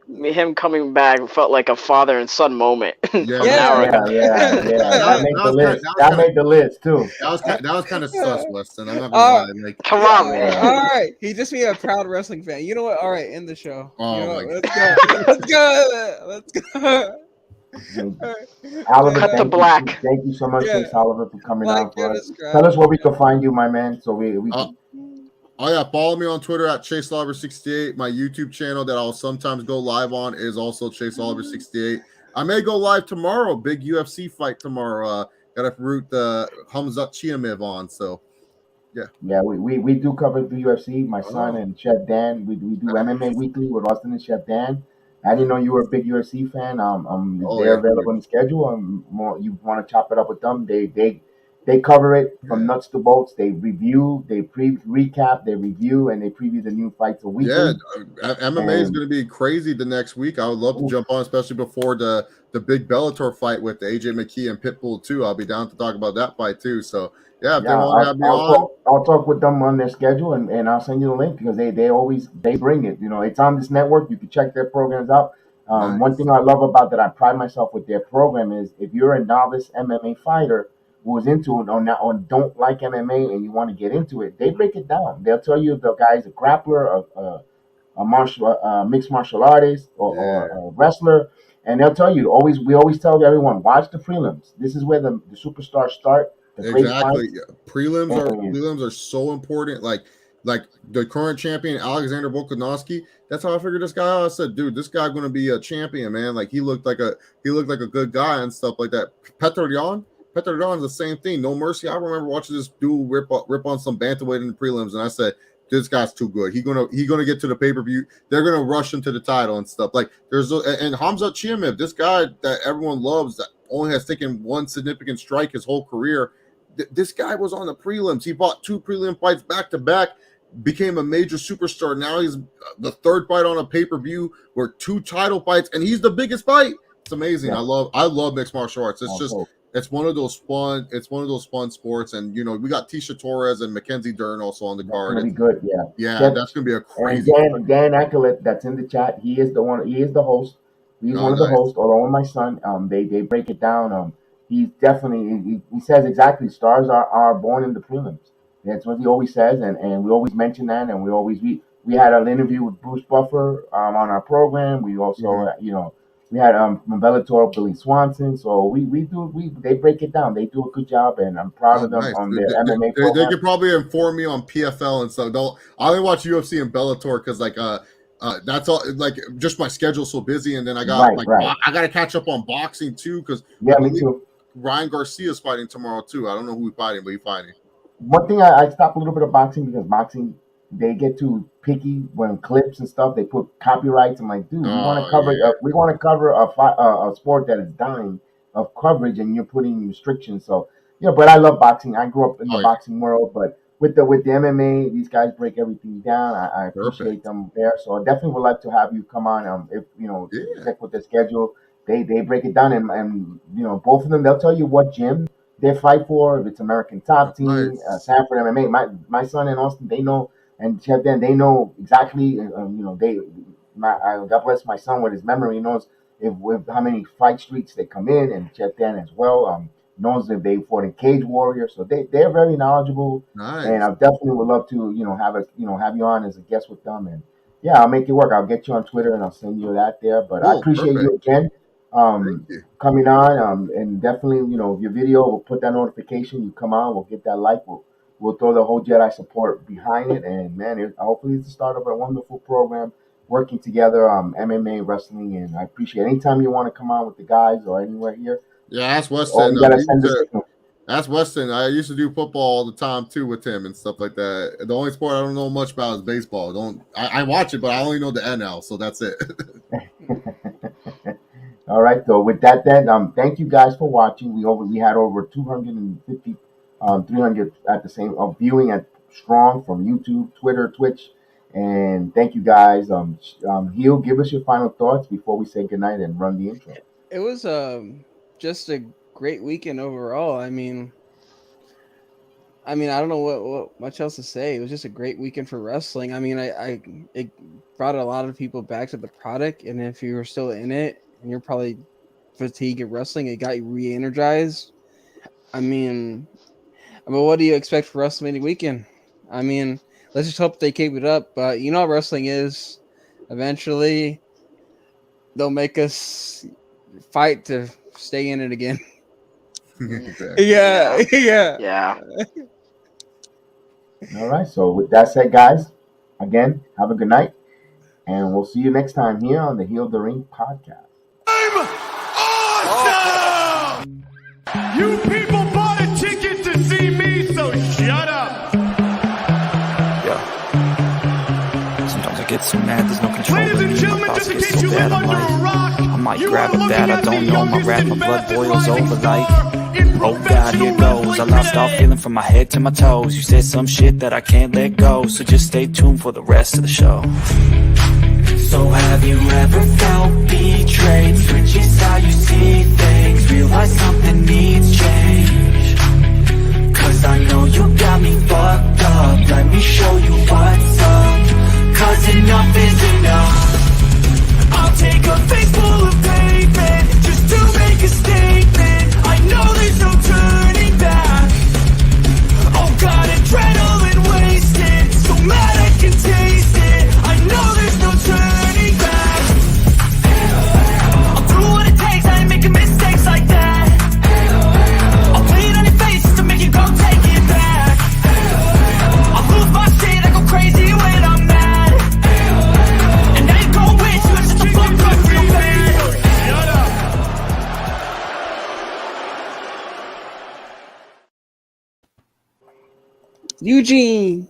him coming back felt like a father and son moment. Yeah. That made the list too. That was kind of sus, Weston. I'm not gonna lie. Come on, man. All right, he just be a proud wrestling fan. You know what? All right, end the show. Let's go. Oliver, cut the black. Thank you so much, Chase Oliver, for coming on for us. Tell us where we can find you, my man. So we follow me on Twitter at Chase Oliver 68. My YouTube channel that I'll sometimes go live on is also Chase Oliver 68. I may go live tomorrow. Big UFC fight tomorrow. Gotta root the Hamzat Chimaev on. So yeah, we do cover the UFC. My son and Chef Dan. We do MMA weekly with Austin and Chef Dan. I didn't know you were a big UFC fan. They're available on the schedule. You want to chop it up with them? They They cover it from nuts to bolts. They review, they recap, they review, and they preview the new fights a week. Yeah, MMA is going to be crazy the next week. I would love to jump on, especially before the big Bellator fight with AJ McKee and Pitbull too. I'll be down to talk about that fight too. So yeah, if they want to have me on, I'll talk with them on their schedule, and I'll send you the link because they always bring it. You know, it's on this network. You can check their programs out. Nice. One thing I love about that, I pride myself with their program, is if you're a novice MMA fighter who is into it or don't like MMA and you want to get into it, they break it down. They'll tell you if the guy's a grappler, a mixed martial artist, or a wrestler, and they'll tell you we always tell everyone, watch the prelims. This is where the superstars start. Exactly. Prelims are so important. Like the current champion Alexander Volkanovski. That's how I figured this guy out. I said, dude, this guy's going to be a champion, man. Like he looked like a good guy and stuff like that. Petr Yan is the same thing. No mercy. I remember watching this dude rip on some bantamweight in the prelims, and I said, this guy's too good. He's gonna get to the pay-per-view. They're gonna rush him to the title and stuff. Like and Hamza Chimaev, this guy that everyone loves, that only has taken one significant strike his whole career. This guy was on the prelims. He fought 2 prelim fights back to back, became a major superstar. Now he's the 3rd fight on a pay-per-view, or 2 title fights, and he's the biggest fight. It's amazing. Yeah. I love mixed martial arts. It's one of those fun sports, and you know we got Tisha Torres and Mackenzie Dern also on the card. That's gonna be good, yeah. That's gonna be a crazy. And Dan Akelet, that's in the chat. He is the one. He is the host. He's one of the hosts, along with my son. They break it down. He's definitely he says exactly. Stars are born in the prelims. That's what he always says, and we always mention that, and we had an interview with Bruce Buffer on our program. We also we had from Bellator Billy Swanson. So they break it down. They do a good job, and I'm proud of them on their MMA program. They could probably inform me on PFL and stuff. I only watch UFC and Bellator because that's all. Like just my schedule's so busy, and then I got I got to catch up on boxing too because me too. Ryan Garcia's fighting tomorrow too. I don't know who he's fighting, but he's fighting. One thing I stopped a little bit of boxing because boxing, they get too picky when clips and stuff. They put copyrights. I'm like, dude, we want to cover a sport that is dying of coverage, and you're putting restrictions. So but I love boxing. I grew up in the boxing world, but with the MMA, these guys break everything down. I appreciate them there. So I definitely would like to have you come on. If check with the schedule, they break it down, and both of them, they'll tell you what gym they fight for, if it's American Top Team, Sanford MMA. My son and Austin, they know, and Chef Dan, they know exactly. God bless my son with his memory. He knows if how many fight streaks they come in, and Chef Dan as well knows if they fought in Cage Warrior. So they're very knowledgeable. Nice. And I definitely would love to have you on as a guest with them. And yeah, I'll make it work. I'll get you on Twitter and I'll send you that there. But I appreciate you again. Coming on, and definitely, your video, we'll put that notification. You come on, we'll get that like. We'll throw the whole Jedi support behind it, and man, hopefully it's the start of a wonderful program working together, MMA, wrestling, and I appreciate anytime you want to come on with the guys or anywhere here. Yeah, ask Weston. Ask Weston. I used to do football all the time too with him and stuff like that. The only sport I don't know much about is baseball. I watch it, but I only know the NL, so that's it. All right, so with that, then, thank you guys for watching. We had over 250, 300 at the same viewing at Strong from YouTube, Twitter, Twitch, and thank you guys. Heel, give us your final thoughts before we say goodnight and run the intro. It was just a great weekend overall. I mean, I don't know what much else to say. It was just a great weekend for wrestling. I mean, it brought a lot of people back to the product, and if you were still in it and you're probably fatigued at wrestling, it got you re-energized. I mean, what do you expect for WrestleMania weekend? I mean, let's just hope they keep it up. But you know how wrestling is. Eventually, they'll make us fight to stay in it again. Yeah. All right. So with that said, guys, again, have a good night, and we'll see you next time here on the Heel the Ring podcast. I'm awesome! You people bought a ticket to see me, so shut up! Yeah. Sometimes I get so mad, there's no control. Ladies and gentlemen, just in case you live under a rock, I might grab a bat, I don't know. My rap, my blood boils over like Oh God, here goes. I lost all feeling from my head to my toes. You said some shit that I can't let go, so just stay tuned for the rest of the show. So have you ever felt betrayed? Switches how you see things. Realize something needs change. Cause I know you got me fucked up. Let me show you what's up. Cause enough is enough. I'll take a face full of pavement just to make a statement. I know there's no turning back. Oh God, adrenaline wasted, so mad I can taste it. I know there's no turning back. I'll do what it takes, I ain't making mistakes like that. I'll bleed on your face just to make you go take it back. I'll lose my shit, I go crazy when I'm mad. And I ain't gon' wish you just a fuck up real bad. Shut up. Eugene.